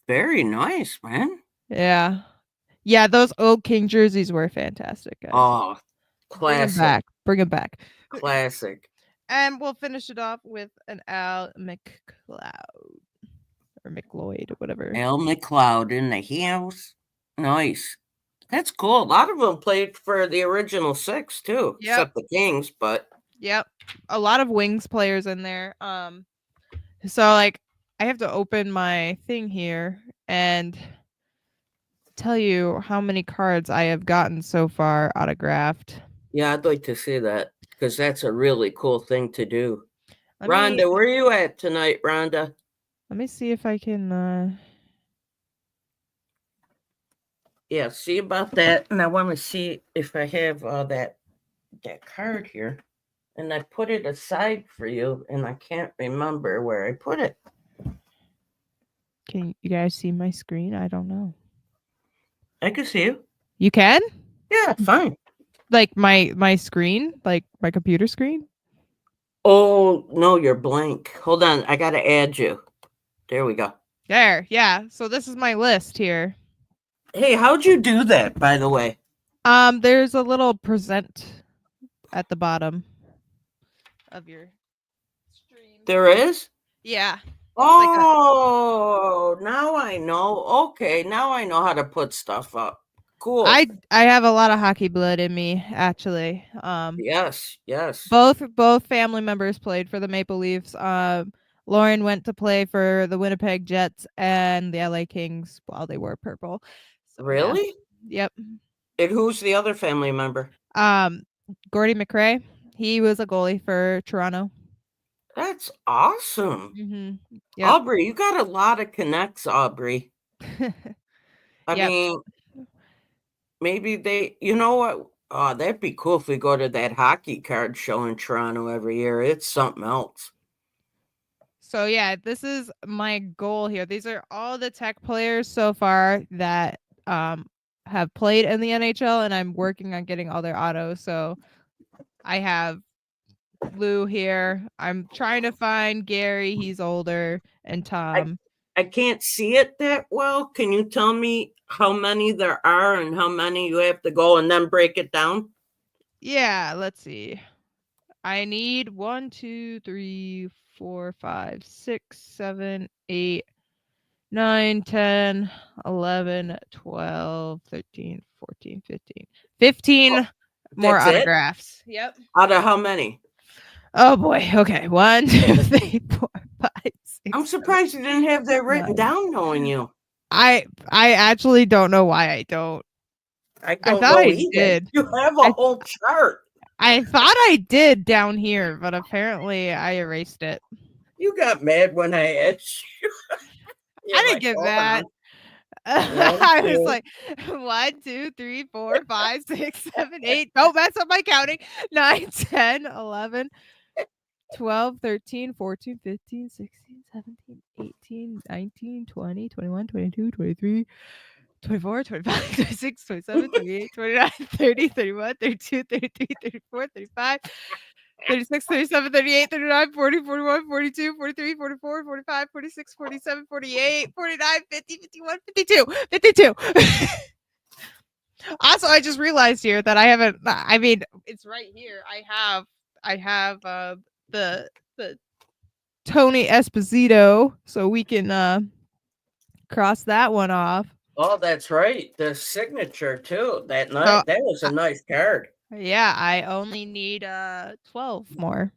Very nice, man. Yeah, those old King jerseys were fantastic, guys. Oh, classic. Bring them back. Classic. And we'll finish it off with an Al McLeod. Or McLeod, or whatever. Al McLeod in the house. Nice. That's cool. A lot of them played for the original six too, except the Kings, but yep. A lot of Wings players in there. So like I have to open my thing here and tell you how many cards I have gotten so far autographed. Yeah, I'd like to see that because that's a really cool thing to do. Rhonda, where are you at tonight, Rhonda? Let me see if I can yeah, see about that. And I want to see if I have that card here. And I put it aside for you, and I can't remember where I put it. Can you guys see my screen? I don't know. I can see you. You can? Yeah, fine. Like my screen? Like my computer screen? Oh, no, you're blank. Hold on. I got to add you. There we go. There, yeah. So this is my list here. Hey, how'd you do that, by the way? There's a little present at the bottom of your stream. There is? Yeah. Oh, now I know. Okay, now I know how to put stuff up. Cool. I have a lot of hockey blood in me, actually. Yes. Both family members played for the Maple Leafs. Lauren went to play for the Winnipeg Jets and the LA Kings while they wore purple. So, really? Yeah. Yep. And who's the other family member? Gordy McRae. He was a goalie for Toronto. That's awesome. Mm-hmm. Yep. Aubrey, you got a lot of connects, Aubrey. I mean, maybe they, you know what? Oh, that'd be cool if we go to that hockey card show in Toronto every year. It's something else. So yeah, this is my goal here. These are all the tech players so far that have played in the NHL, and I'm working on getting all their autos. So I have Lou here. I'm trying to find Gary. He's older, and Tom. I can't see it that well. Can you tell me how many there are and how many you have to go and then break it down? Yeah, let's see. I need 1, 2, 3, 4, 5, 6, 7, 8, 9, 10, 11, 12, 13, 14, 15. 15 more That's it? autographs. Yep. Out of how many? Oh boy. Okay. 1, 2, 3, 4, 5, 6. I'm surprised you didn't have that written nine. down knowing you. I actually don't know why I don't. I don't thought know I either. did. You have a whole chart. I thought I did down here, but apparently I erased it. You got mad when I asked you. I didn't get mad. I was like 1, 2, 3, 4, 5, 6, 7, 8. Don't mess up my counting. 9, 10, 11, 12, 13, 14, 15, 16, 17, 18, 19, 20, 21, 22, 23, 24, 25, 26, 27, 28, 29, 30, 31, 32, 33, 34, 35, 36, 37, 38, 39, 40, 41, 42, 43, 44, 45, 46, 47, 48, 49, 50, 51, 52, 52. Also, I just realized here that I haven't, I mean, it's right here. I have the Tony Esposito, so we can cross that one off. Oh, that's right. The signature too. That night. So, That was a nice card. yeah, I only need 12 more.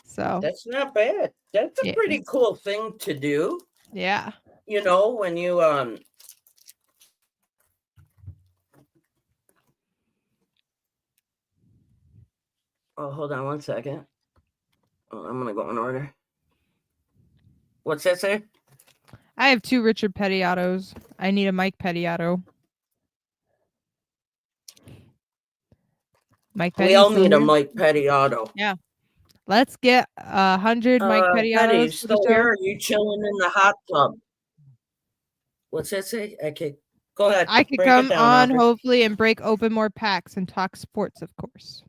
So That's not bad. That's a yeah. pretty cool thing to do. Yeah. You know, when you oh, hold on 1 second. Oh, I'm gonna go in order. What's that say? I have 2 Richard Petty autos. I need a Mike Petty auto. Mike Petty. We all need a Mike Petty auto. Yeah. Let's get 100 Mike Petty autos. Still here? Are you chilling in the hot tub? What's that say? Okay, go ahead. I could come on hopefully and break open more packs and talk sports, of course.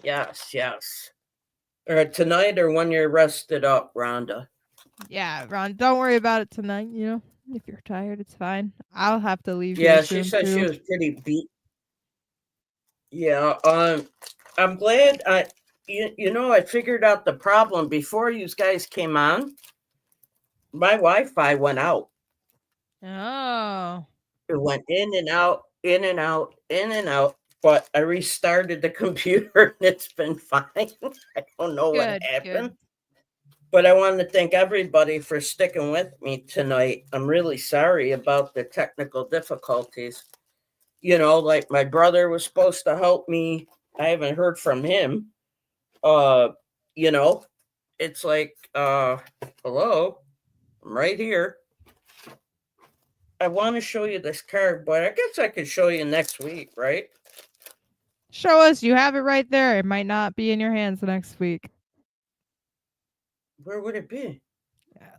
Yes. Or tonight or when you're rested up, Rhonda. Yeah, Ron, don't worry about it tonight. You know, if you're tired, it's fine. I'll have to leave. Yeah, she said she was pretty beat. Yeah, I'm glad I figured out the problem before you guys came on. My Wi-Fi went out. Oh. It went in and out, in and out, in and out. But I restarted the computer and it's been fine. I don't know what happened. Good. But I want to thank everybody for sticking with me tonight. I'm really sorry about the technical difficulties. You know, like my brother was supposed to help me. I haven't heard from him. You know, it's like, hello, I'm right here. I want to show you this card, but I guess I could show you next week, right? Show us. You have it right there. It might not be in your hands next week. Where would it be?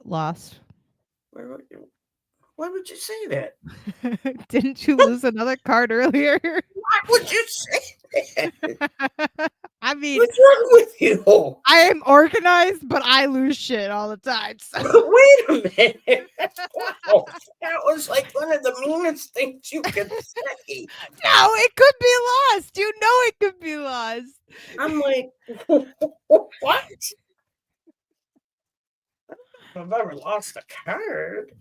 Lost. Why would you say that? Didn't you lose another card earlier? Why would you say that? I mean, what's wrong with you? I am organized, but I lose shit all the time. So. Wait a minute. Wow. That was like one of the meanest things you could say. No, it could be lost. You know it could be lost. I'm like, what? I've ever lost a card.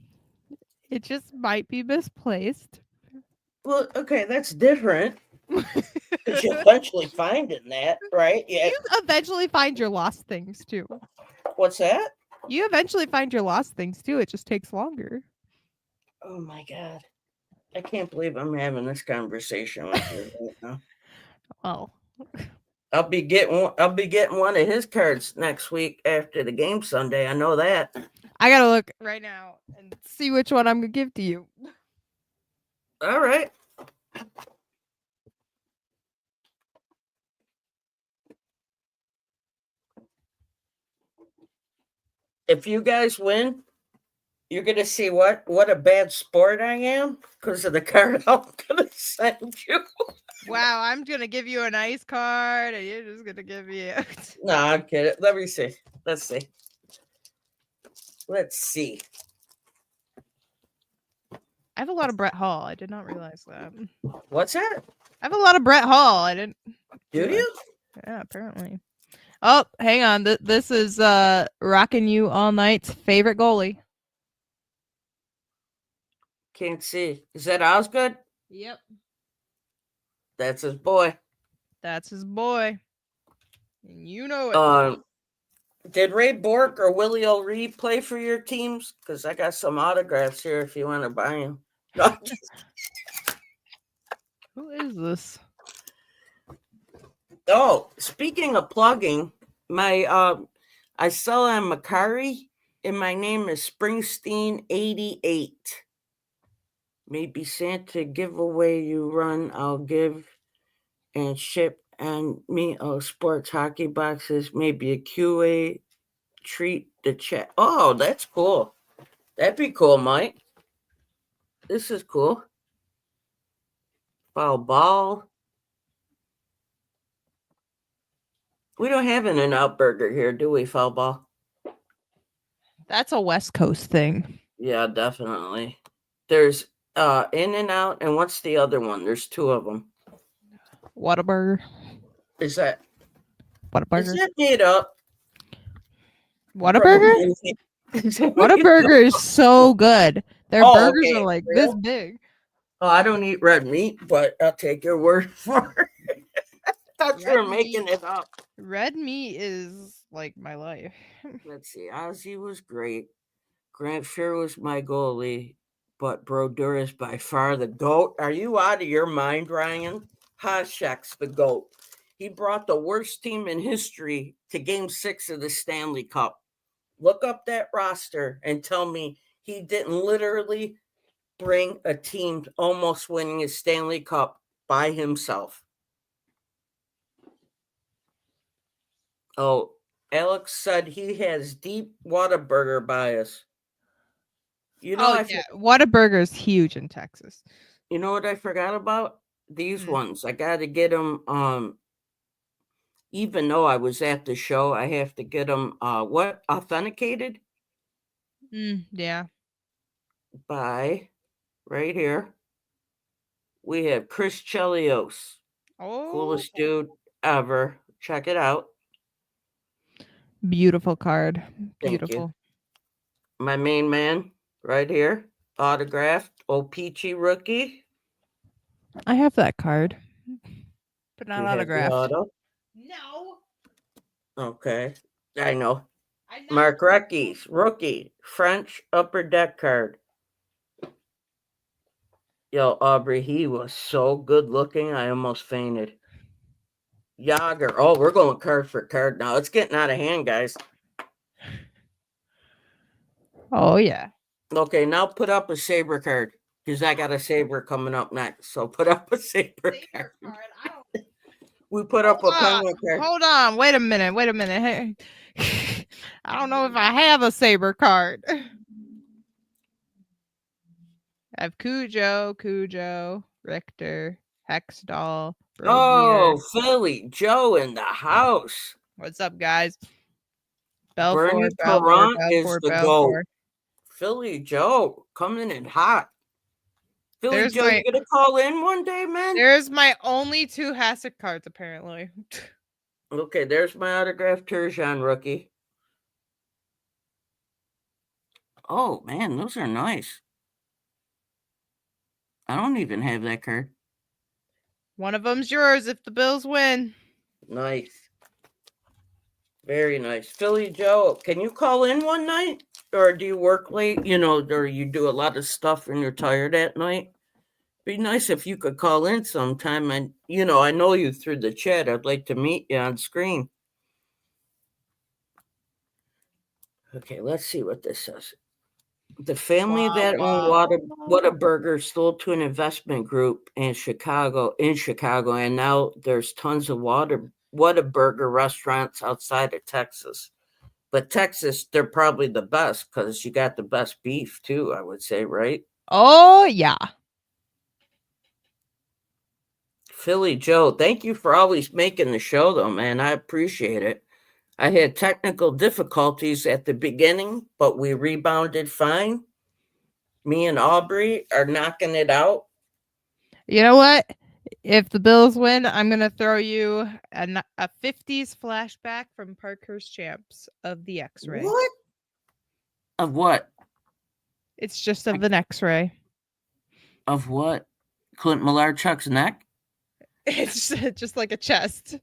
It just might be misplaced. Well, okay, that's different. Because you eventually find in that, right? Yeah. You eventually find your lost things too. What's that? You eventually find your lost things too. It just takes longer. Oh my God. I can't believe I'm having this conversation with you right now. Well, I'll be getting one of his cards next week after the game Sunday. I know that. I gotta look right now and see which one I'm gonna give to you. All right. if you guys win, you're gonna see what a bad sport I am because of the card I'm gonna send you. Wow, I'm gonna give you an ice card, and you're just gonna give me. No, I'm kidding. Let me see. Let's see. Let's see. I have a lot of Brett Hall. I did not realize that. What's that? I have a lot of Brett Hall. I didn't. Do realize- you? Yeah, apparently. Oh, hang on. This is Rockin' You All Night's favorite goalie. Can't see. Is that Osgood? Yep. That's his boy. That's his boy. And you know it. Did Ray Bork or Willie O'Ree play for your teams? Because I got some autographs here if you want to buy them. Who is this? Oh, speaking of plugging, my I sell on Macari, and my name is Springsteen88. Maybe Santa giveaway you run, I'll give and ship and me sports hockey boxes, maybe a QA treat the chat. Oh, that's cool. That'd be cool, Mike. This is cool. Foul ball. We don't have an In-N-Out burger here, do we, foul ball? That's a West Coast thing. Yeah, definitely. There's In-N-Out, and what's the other one? There's two of them. Whataburger. Is that Whataburger. made up? Whataburger? Whataburger is so good. Their Oh, burgers okay. are like Real? this big. Oh, I don't eat red meat, but I'll take your word for it. I thought you were Red making meat. it up. Red meat is like my life. Let's see. Ozzy was great. Grant Fuhr was my goalie, but Brodeur is by far the GOAT. Are you out of your mind, Ryan? Hasek's the GOAT. He brought the worst team in history to Game 6 of the Stanley Cup. Look up that roster and tell me he didn't literally bring a team almost winning a Stanley Cup by himself. Oh, Alex said he has deep Whataburger bias. You know, Whataburger is huge in Texas. You know what I forgot about? These Hmm. ones. I got to get them. Even though I was at the show, I have to get them. What authenticated Yeah. by right here. We have Chris Chelios, Oh, coolest dude ever. Check it out. beautiful card. Thank you. Beautiful. My main man, right here, autographed. O-Pee-Chee rookie. I have that card, but You not have the autographed. auto? No. Okay, I know. I know. Mark Recki's rookie, French upper deck card. Yo, Aubrey, he was so good looking, I almost fainted. Yager. Oh, we're going card for card now. It's getting out of hand, guys. Oh yeah. Okay, now put up a Saber card because I got a Saber coming up next. So put up a Saber card. We put up a Penguin card. Hold on. Wait a minute. Hey. I don't know if I have a Saber card. I have Cujo, Richter, Hextall. Oh, Philly Joe in the house. What's up, guys? Bernie Perrant is the GOAT. Philly Joe coming in hot. Philly Joe, you gonna call in one day, man? There's my only 2 Hasek cards, apparently. Okay, there's my autographed Turgeon rookie. Oh, man, those are nice. I don't even have that card. One of them's yours if the Bills win. Nice. Very nice. Philly Joe, can you call in one night? Or do you work late? Or you do a lot of stuff and you're tired at night? Be nice if you could call in sometime. And, I know you through the chat. I'd like to meet you on screen. Okay, let's see what this says. The family that owned Whataburger sold to an investment group in Chicago, and now there's tons of Whataburger restaurants outside of Texas. But Texas, they're probably the best because you got the best beef too, I would say, right? Oh yeah. Philly Joe, thank you for always making the show though, man. I appreciate it. I had technical difficulties at the beginning, but we rebounded fine. Me and Aubrey are knocking it out. You know what? If the Bills win, I'm gonna throw you a 50s flashback from Parkhurst Champs of the X-ray. What? Of what? It's just of an X-ray. Of what? Clint Malarchuk's neck? It's just like a chest.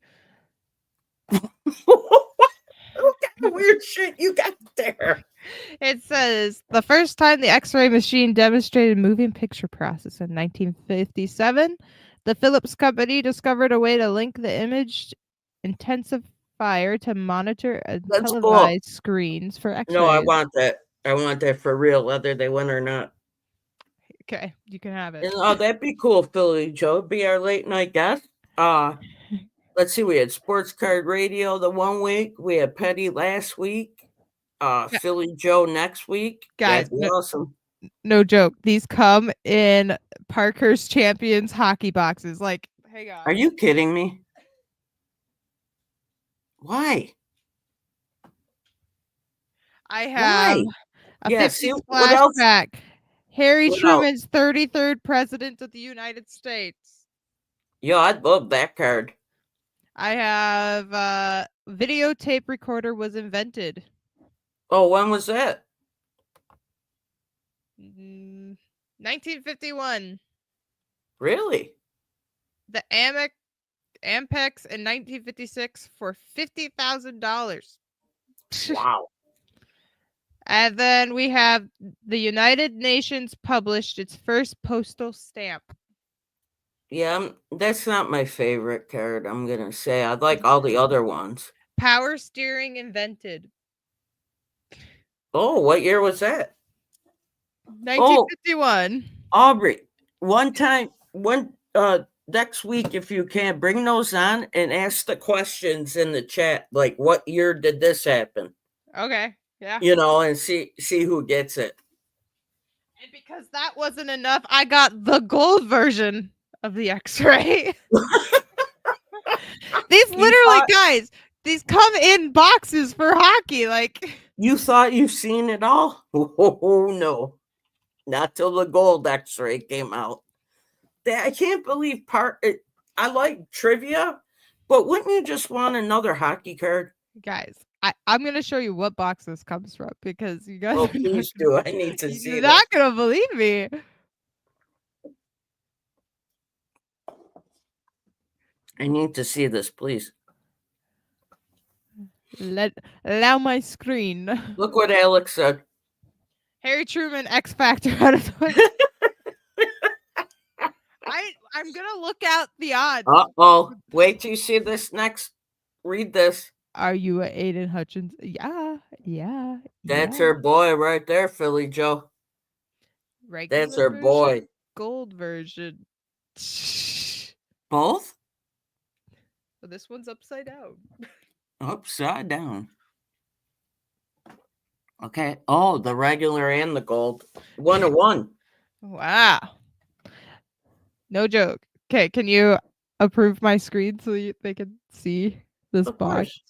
What kind of weird shit you got there? It says the first time the X-ray machine demonstrated moving picture process in 1957, the Philips company discovered a way to link the image intensifier to monitor and That's cool. televised screens for X-rays. No, I want that. I want that for real, whether they win or not. Okay, you can have it. And, oh, that'd be cool, Philly Joe. Be our late night guest. Let's see. We had Sports Card Radio the 1 week. We had Petty last week. Philly Joe next week. Guys, That'd be awesome. No joke. These come in Parkhurst Champions hockey boxes. Like, hang on. Are you kidding me? Why? I have Why? a Yeah, 50s see, what else? flashback. Harry What else? Truman's 33rd president of the United States. Yo, I'd love that card. I have videotape recorder was invented. Oh, when was that? 1951. Really? The Ampex in 1956 for $50,000. Wow. And then we have the United Nations published its first postal stamp. Yeah, that's not my favorite card, I'm going to say. I like all the other ones. Power steering invented. Oh, what year was that? 1951. Aubrey, next week, if you can, bring those on and ask the questions in the chat. Like, what year did this happen? Okay. Yeah. You know, and see who gets it. And because that wasn't enough, I got the gold version of the X-ray. These literally, guys, these come in boxes for hockey. Like, you thought you've seen it all? Oh no, not till the gold X-ray came out. I can't believe I like trivia, but wouldn't you just want another hockey card? Guys, I'm gonna show you what box this comes from because you guys. Oh, please do. I need to see. You're not gonna believe me. I need to see this, please. Allow my screen. Look what Alex said. Harry Truman X Factor out of 20. I'm gonna look out the odds. Uh-oh. Wait till you see this next. Read this. Are you a Aiden Hutchins? Yeah. That's her boy right there, Philly Joe. Regular That's her version, boy. Gold version. Both? Well, this one's upside down. Upside down. Okay. Oh, the regular and the gold. 1-1. Wow. No joke. Okay, can you approve my screen so they can see this Of box? course.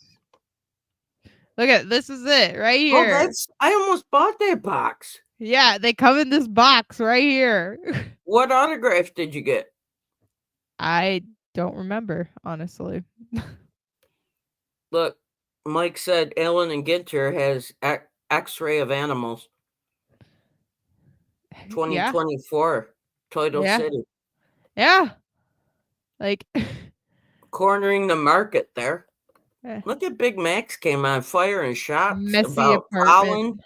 Look at this is it right Oh, here. I almost bought that box. Yeah, they come in this box right here. What autograph did you get? I don't remember, honestly. Look, Mike said Ellen and Ginter has X-ray of animals. 2024, Toyota Yeah. City. Yeah. Like Cornering the market there. Eh. Look at Big Max came on fire and shots Messy about apartment. Colin.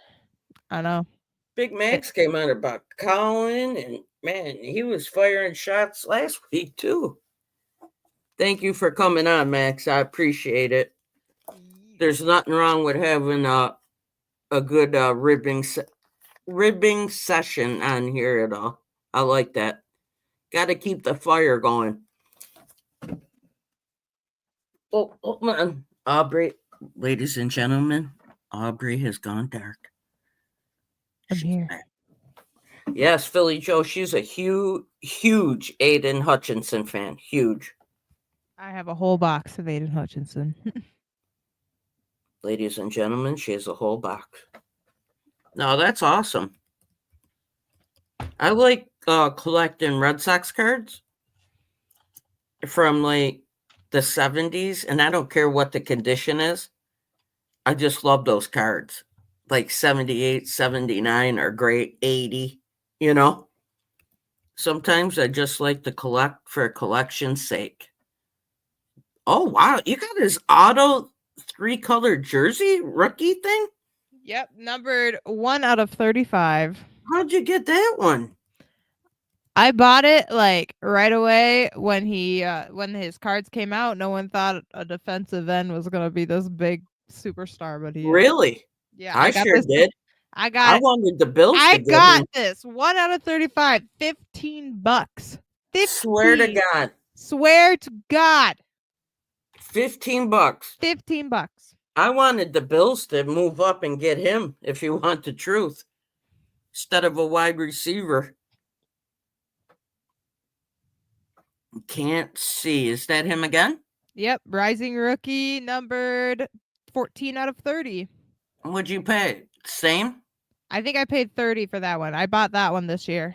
I know. Big Max came on about Colin, and man, he was firing shots last week too. Thank you for coming on, Max. I appreciate it. There's nothing wrong with having a good ribbing session on here at all. I like that. Got to keep the fire going. Oh man, Aubrey, ladies and gentlemen, Aubrey has gone dark. I'm She's here. back. Yes, Philly Joe. She's a huge Aiden Hutchinson fan. Huge. I have a whole box of Aiden Hutchinson. Ladies and gentlemen, she has a whole box. No, that's awesome. I like collecting Red Sox cards from like the 70s, and I don't care what the condition is. I just love those cards. Like 78, 79 are great, 80, you know? Sometimes I just like to collect for collection's sake. Oh, wow. You got his auto 3-color jersey rookie thing? Yep, numbered 1 out of 35. How'd you get that one? I bought it like right away when when his cards came out. No one thought a defensive end was gonna be this big superstar, but he is. Really? Yeah, I got sure this. did. I I got it. wanted the Bills I to get got him. this 1 out of 35, $15. 15. Swear to God. Swear to God, $15. $15. I wanted the Bills to move up and get him, if you want the truth, instead of a wide receiver. Can't see. Is that him again? Yep, rising rookie numbered 14 out of 30. What'd you pay? Same? I think I paid 30 for that one. I bought that one this year.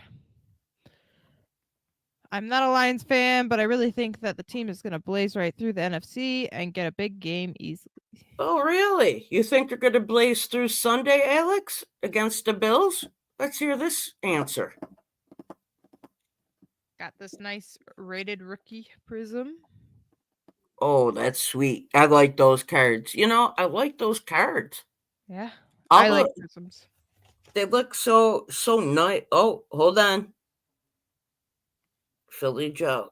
I'm not a Lions fan, but I really think that the team is going to blaze right through the NFC and get a big game easily. Oh, really? You think they're going to blaze through Sunday, Alex, against the Bills? Let's hear this answer. Got this nice rated rookie prism. Oh, that's sweet. I like those cards. You know, I like those cards. Yeah, I'll I like look- prisms. They look so nice. Oh, hold on. Philly Joe.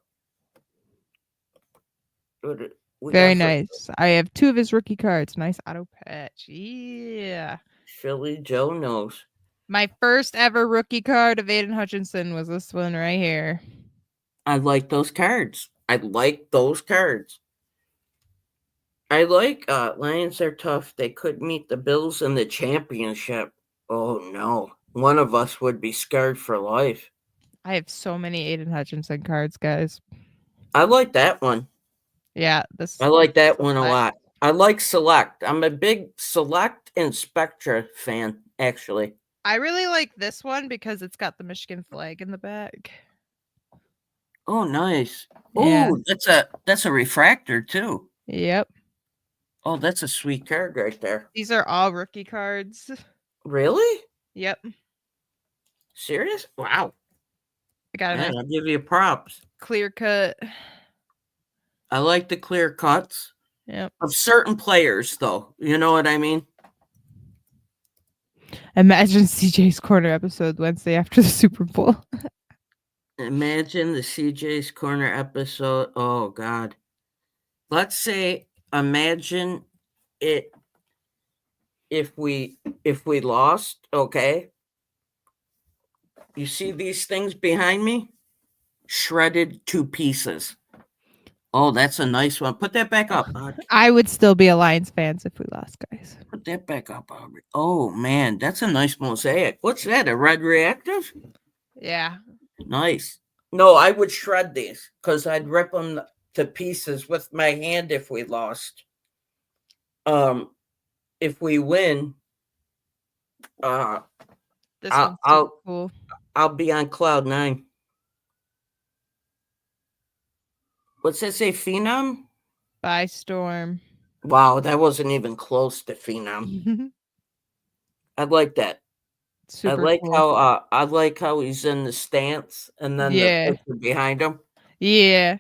We Very got some nice. I have 2 of his rookie cards. Nice auto patch. Yeah. Philly Joe knows. My first ever rookie card of Aiden Hutchinson was this one right here. I like those cards. I like those cards. I like Lions are tough. They could meet the Bills in the championship. Oh no. One of us would be scarred for life. I have so many Aiden Hutchinson cards, guys. I like that one. Yeah, this I like that one a Select. lot. I like Select. I'm a big Select and Spectra fan, actually. I really like this one because it's got the Michigan flag in the back. Oh, nice. Yeah. Oh, that's a refractor too. Yep. Oh, that's a sweet card right there. These are all rookie cards. Really? Yep. Serious? Wow. I got a Man, nice I'll give you props. clear cut. I like the clear cuts Yep. of certain players, though. You know what I mean? Imagine CJ's Corner episode Wednesday after the Super Bowl. Imagine the CJ's Corner episode. Oh, God. Let's say, imagine it if we lost, okay? You see these things behind me? Shredded to pieces. Oh, that's a nice one. Put that back up, bud. I would still be a Lions fans if we lost, guys. Put that back up, Aubrey. Oh, man, that's a nice mosaic. What's that, a red reactive? Yeah. Nice. No, I would shred these because I'd rip them to pieces with my hand if we lost. If we win, This I'll- one's super I'll- cool. I'll be on cloud 9. What's that say, Phenom? By Storm. Wow, that wasn't even close to Phenom. I like that. Super I like cool. how he's in the stance and then Yeah. the picture behind him. Yeah.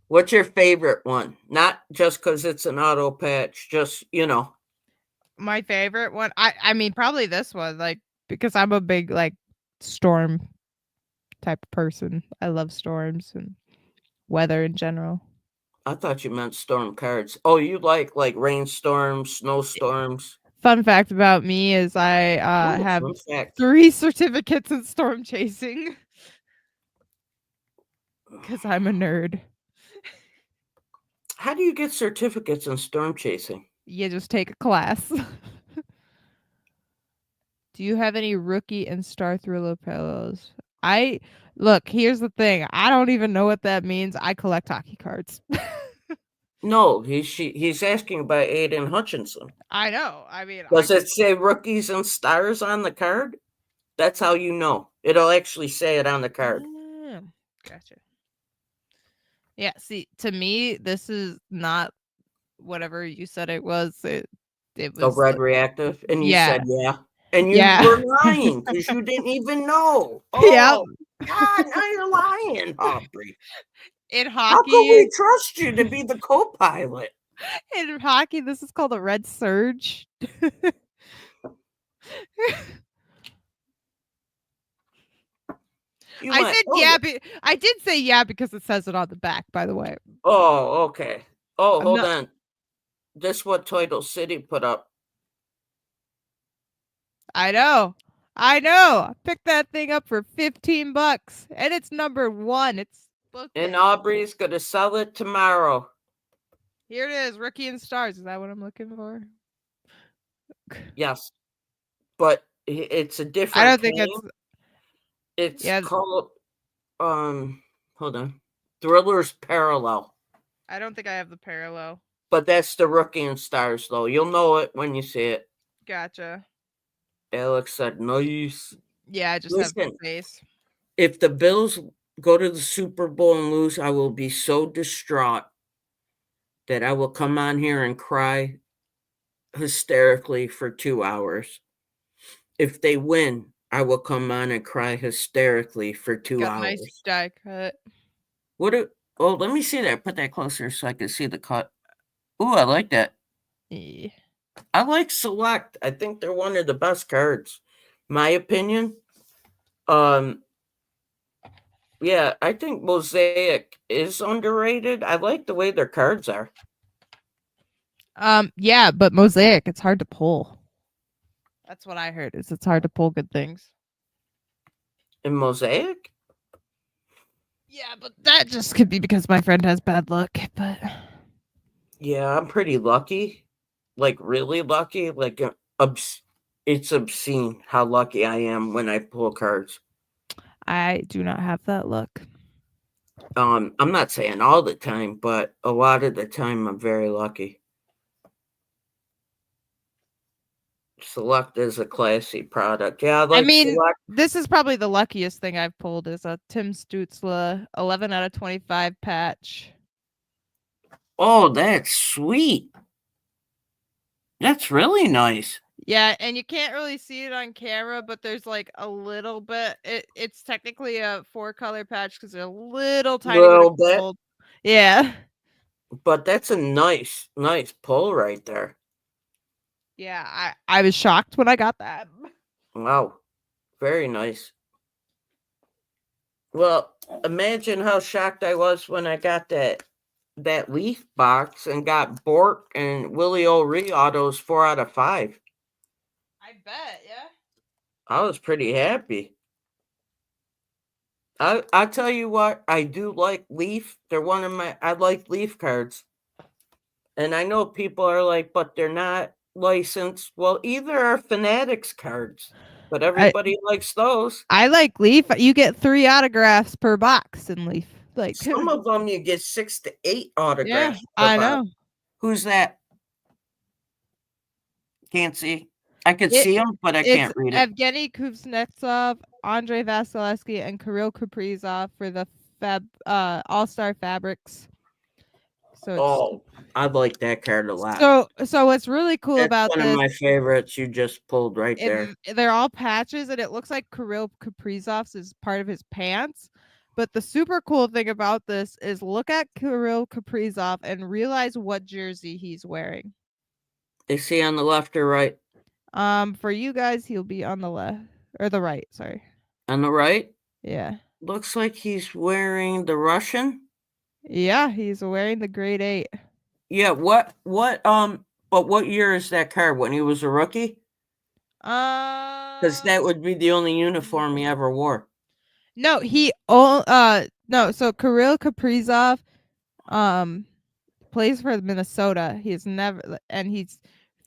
What's your favorite one? Not just because it's an auto patch, just My favorite one. I mean probably this one, like, because I'm a big like storm type of person. I love storms and weather in general. I thought you meant storm cards. Oh, you like rainstorms, snowstorms. Fun fact about me is I Ooh, have fun fact. 3 certificates in storm chasing because I'm a nerd. How do you get certificates in storm chasing? You just take a class. Do you have any rookie and Star Thriller pillows? Look, here's the thing. I don't even know what that means. I collect hockey cards. No, he's asking about Aiden Hutchinson. I know. I mean, Does it say rookies and stars on the card? That's how you know. It'll actually say it on the card. Gotcha. Yeah, see, to me, this is not whatever you said it was. It The was red reactive. And you yeah. said yeah. And you Yeah. were lying because you didn't even know. Yep. Oh, God, now you're lying, Aubrey. In How could hockey, we trust you to be the co-pilot? this is called a red surge. You I went, said "Oh, yeah, I did say yeah because it says it on the back, by the way. Oh, okay. Oh, I'm hold not- on. This what Total City put up. I know. I picked that thing up for $15 and it's number 1. It's booked. And Aubrey's gonna sell it tomorrow. Here it is, Rookie and Stars. Is that what I'm looking for? Yes. But it's a different I don't think game. It's called hold on. Thriller's Parallel. I don't think I have the parallel. But that's the Rookie and Stars though. You'll know it when you see it. Gotcha. Alex said nice. Yeah, I just have the Listen. face. If the Bills go to the Super Bowl and lose, I will be so distraught that I will come on here and cry hysterically for 2 hours. If they win, I will come on and cry hysterically for 2 Got hours. nice die cut. Let me see that. Put that closer so I can see the cut. Ooh, I like that. Yeah. I like Select. I think they're one of the best cards. My opinion. Yeah, I think Mosaic is underrated. I like the way their cards are. Yeah, but Mosaic, it's hard to pull. That's what I heard. It's hard to pull good things. In Mosaic? Yeah, but that just could be because my friend has bad luck. But yeah, I'm pretty lucky. Like really lucky. Like it's obscene how lucky I am when I pull cards. I do not have that luck. I'm not saying all the time, but a lot of the time I'm very lucky. Select is a classy product. Yeah, I mean, Select. This is probably the luckiest thing I've pulled is a Tim Stutzla 11 out of 25 patch. Oh, that's sweet. That's really nice. Yeah, and you can't really see it on camera, but there's like a little bit. It's technically a 4-color patch because there's a little tiny bit of gold. Yeah. But that's a nice pull right there. Yeah, I was shocked when I got that. Wow. Very nice. Well, imagine how shocked I was when I got that Leaf box and got Bork and Willie O'Ree autos 4 out of 5. I bet, yeah. I was pretty happy. I tell you what, I do like Leaf. They're I like Leaf cards. And I know people are like, but they're not licensed. Well, either are Fanatics cards, but everybody likes those. I like Leaf. You get 3 autographs per box in Leaf. Like some of them you get 6 to 8 autographs. Yeah, I know. Who's that? Can't see. I can see him, but I can't read it. Evgeny Kuznetsov, Andrei Vasilevsky, and Kirill Kaprizov for the All-Star Fabrics. So I like that card a lot. So what's really cool about one this? Of my favorites you just pulled right there. They're all patches, and it looks like Kirill Kaprizov's is part of his pants. But the super cool thing about this is look at Kirill Kaprizov and realize what jersey he's wearing. Is he on the left or right? For you guys, he'll be on the left or the right. Sorry. On the right? Yeah. Looks like he's wearing the Russian. Yeah, he's wearing the grade 8. Yeah. But what year is that card? When he was a rookie? Because that would be the only uniform he ever wore. No, So Kirill Kaprizov, plays for Minnesota. He's never, and he's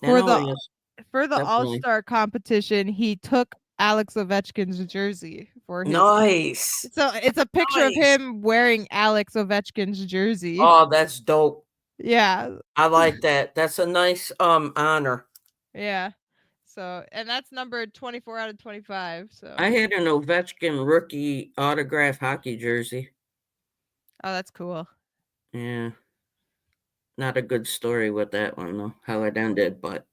I for know he the is, for the definitely. All-Star competition. He took Alex Ovechkin's jersey for his. Nice. So it's a picture of Nice. him wearing Alex Ovechkin's jersey. Oh, that's dope. Yeah, I like that. That's a nice honor. yeah. So, and that's numbered 24 out of 25. So, I had an Ovechkin rookie autograph hockey jersey. oh, that's cool. Yeah. Not a good story with that one though, how it ended, but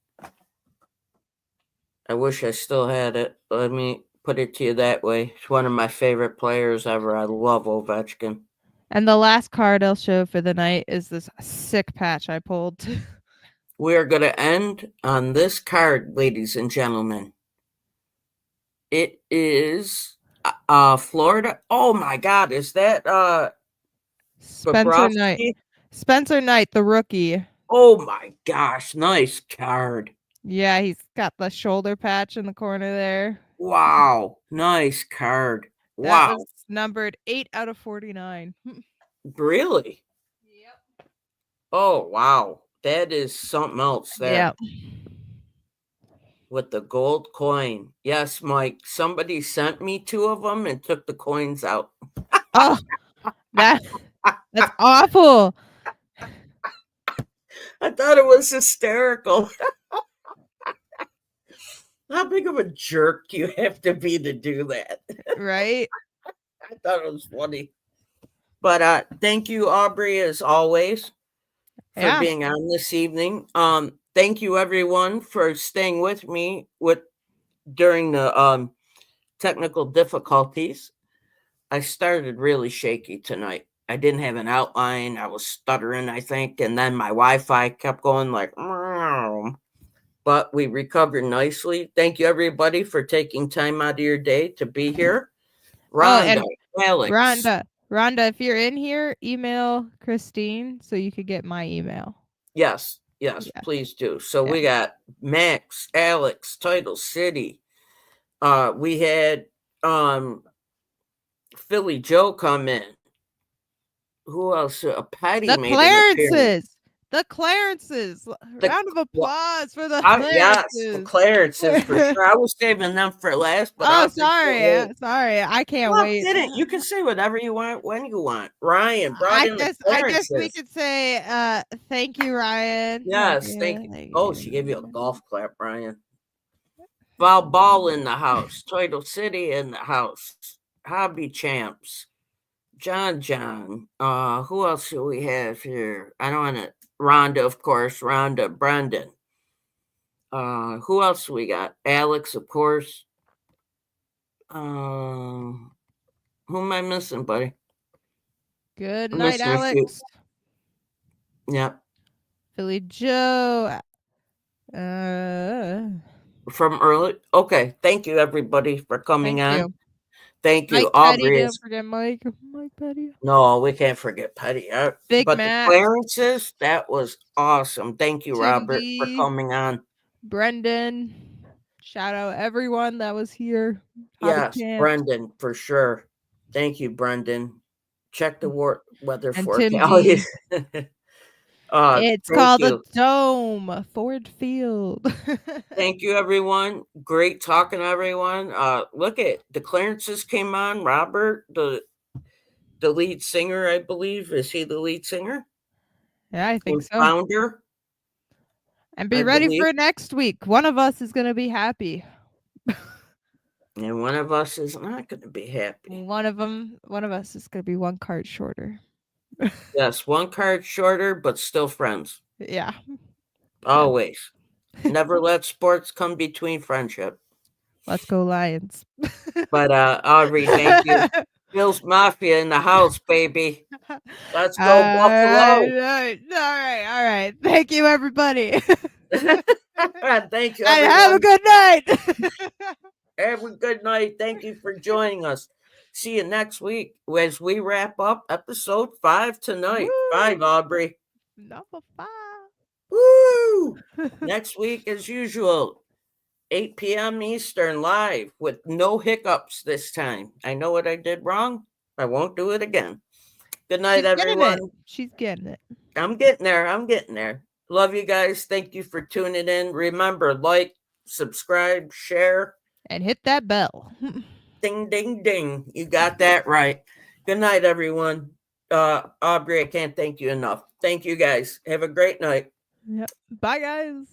I wish I still had it. Let me put it to you that way. It's one of my favorite players ever. I love Ovechkin. And the last card I'll show for the night is this sick patch I pulled. We are going to end on this card, ladies and gentlemen. It is Florida. Oh my God, is that Spencer Knight. Bobrovsky? Spencer Knight, the rookie. Oh my gosh, nice card. Yeah, he's got the shoulder patch in the corner there. Wow, nice card. That Wow, was numbered 8 out of 49. really? Yep. Oh wow, that is something else there. Yeah. With the gold coin. Yes, Mike. Somebody sent me 2 of them and took the coins out. Oh, that's awful. I thought it was hysterical. How big of a jerk do you have to be to do that? Right? I thought it was funny. But thank you, Aubrey, as always, for Yeah. being on this evening. Thank you, everyone, for staying with me during the technical difficulties. I started really shaky tonight. I didn't have an outline. I was stuttering, I think, and then my Wi-Fi kept going like, but we recovered nicely. Thank you, everybody, for taking time out of your day to be here. Rhonda, Alex. Rhonda, if you're in here, email Christine so you could get my email. Yes, Yeah. please do. So Yeah. we got Max, Alex, Title City. We had Philly Joe come in. Who else? Patty The made an appearance. Clarences. Round of applause for the Yes, Clarences. the Clarences for sure. I was saving them for last, but Oh, sorry. I can't well, wait. didn't you can say whatever you want when you want. Ryan brought I in guess the I guess we Clarences. could say thank you, Ryan. Yes, thank you. Oh, she gave you a golf clap, Ryan. Val Ball in the house. Title City in the house. Hobby Champs. John. Who else do we have here? I don't want to. Rhonda, of course. Rhonda, Brendan. Who else we got? Alex, of course. Who am I missing, buddy? Good I'm night, missing a few. Alex. Yep. Philly Joe. From early. Okay. Thank you, everybody, for coming Thank on. you. Thank you, Mike Petty, Aubrey. don't forget Mike Petty. No, we can't forget Petty. Big but Mac. the Clarences, that was awesome. Thank you, Tim Robert, D. for coming on. Brendan. Shout out everyone that was here. Yes, Brendan, for sure. Thank you, Brendan. Check the weather And forecast. It's called the Dome, Ford Field. Thank you, everyone. Great talking to everyone. Look at the Clarences came on. Robert, the lead singer, I believe. Is he the lead singer? Yeah, I think so. Founder. And be ready for next week. One of us is going to be happy. And one of us is not going to be happy. One of us is going to be one card shorter. Yes, one card shorter, but still friends. Yeah. Always. Never let sports come between friendship. Let's go Lions. But Aubrey, thank you. Bills Mafia in the house, baby. Let's go Buffalo. All right. Thank you, everybody. Thank you. And have a good night. Have a good night. Thank you for joining us. See you next week as we wrap up episode 5 tonight. Woo. 5, Aubrey. Number 5. Woo! Next week, as usual, 8 p.m. Eastern, live with no hiccups this time. I know what I did wrong. I won't do it again. Good night, She's getting everyone. it. She's getting it. I'm getting there. I'm getting there. Love you guys. Thank you for tuning in. Remember, like, subscribe, share. And hit that bell. Ding, ding, ding. You got that right. Good night, everyone. Aubrey, I can't thank you enough. Thank you guys. Have a great night. Yep. Bye, guys.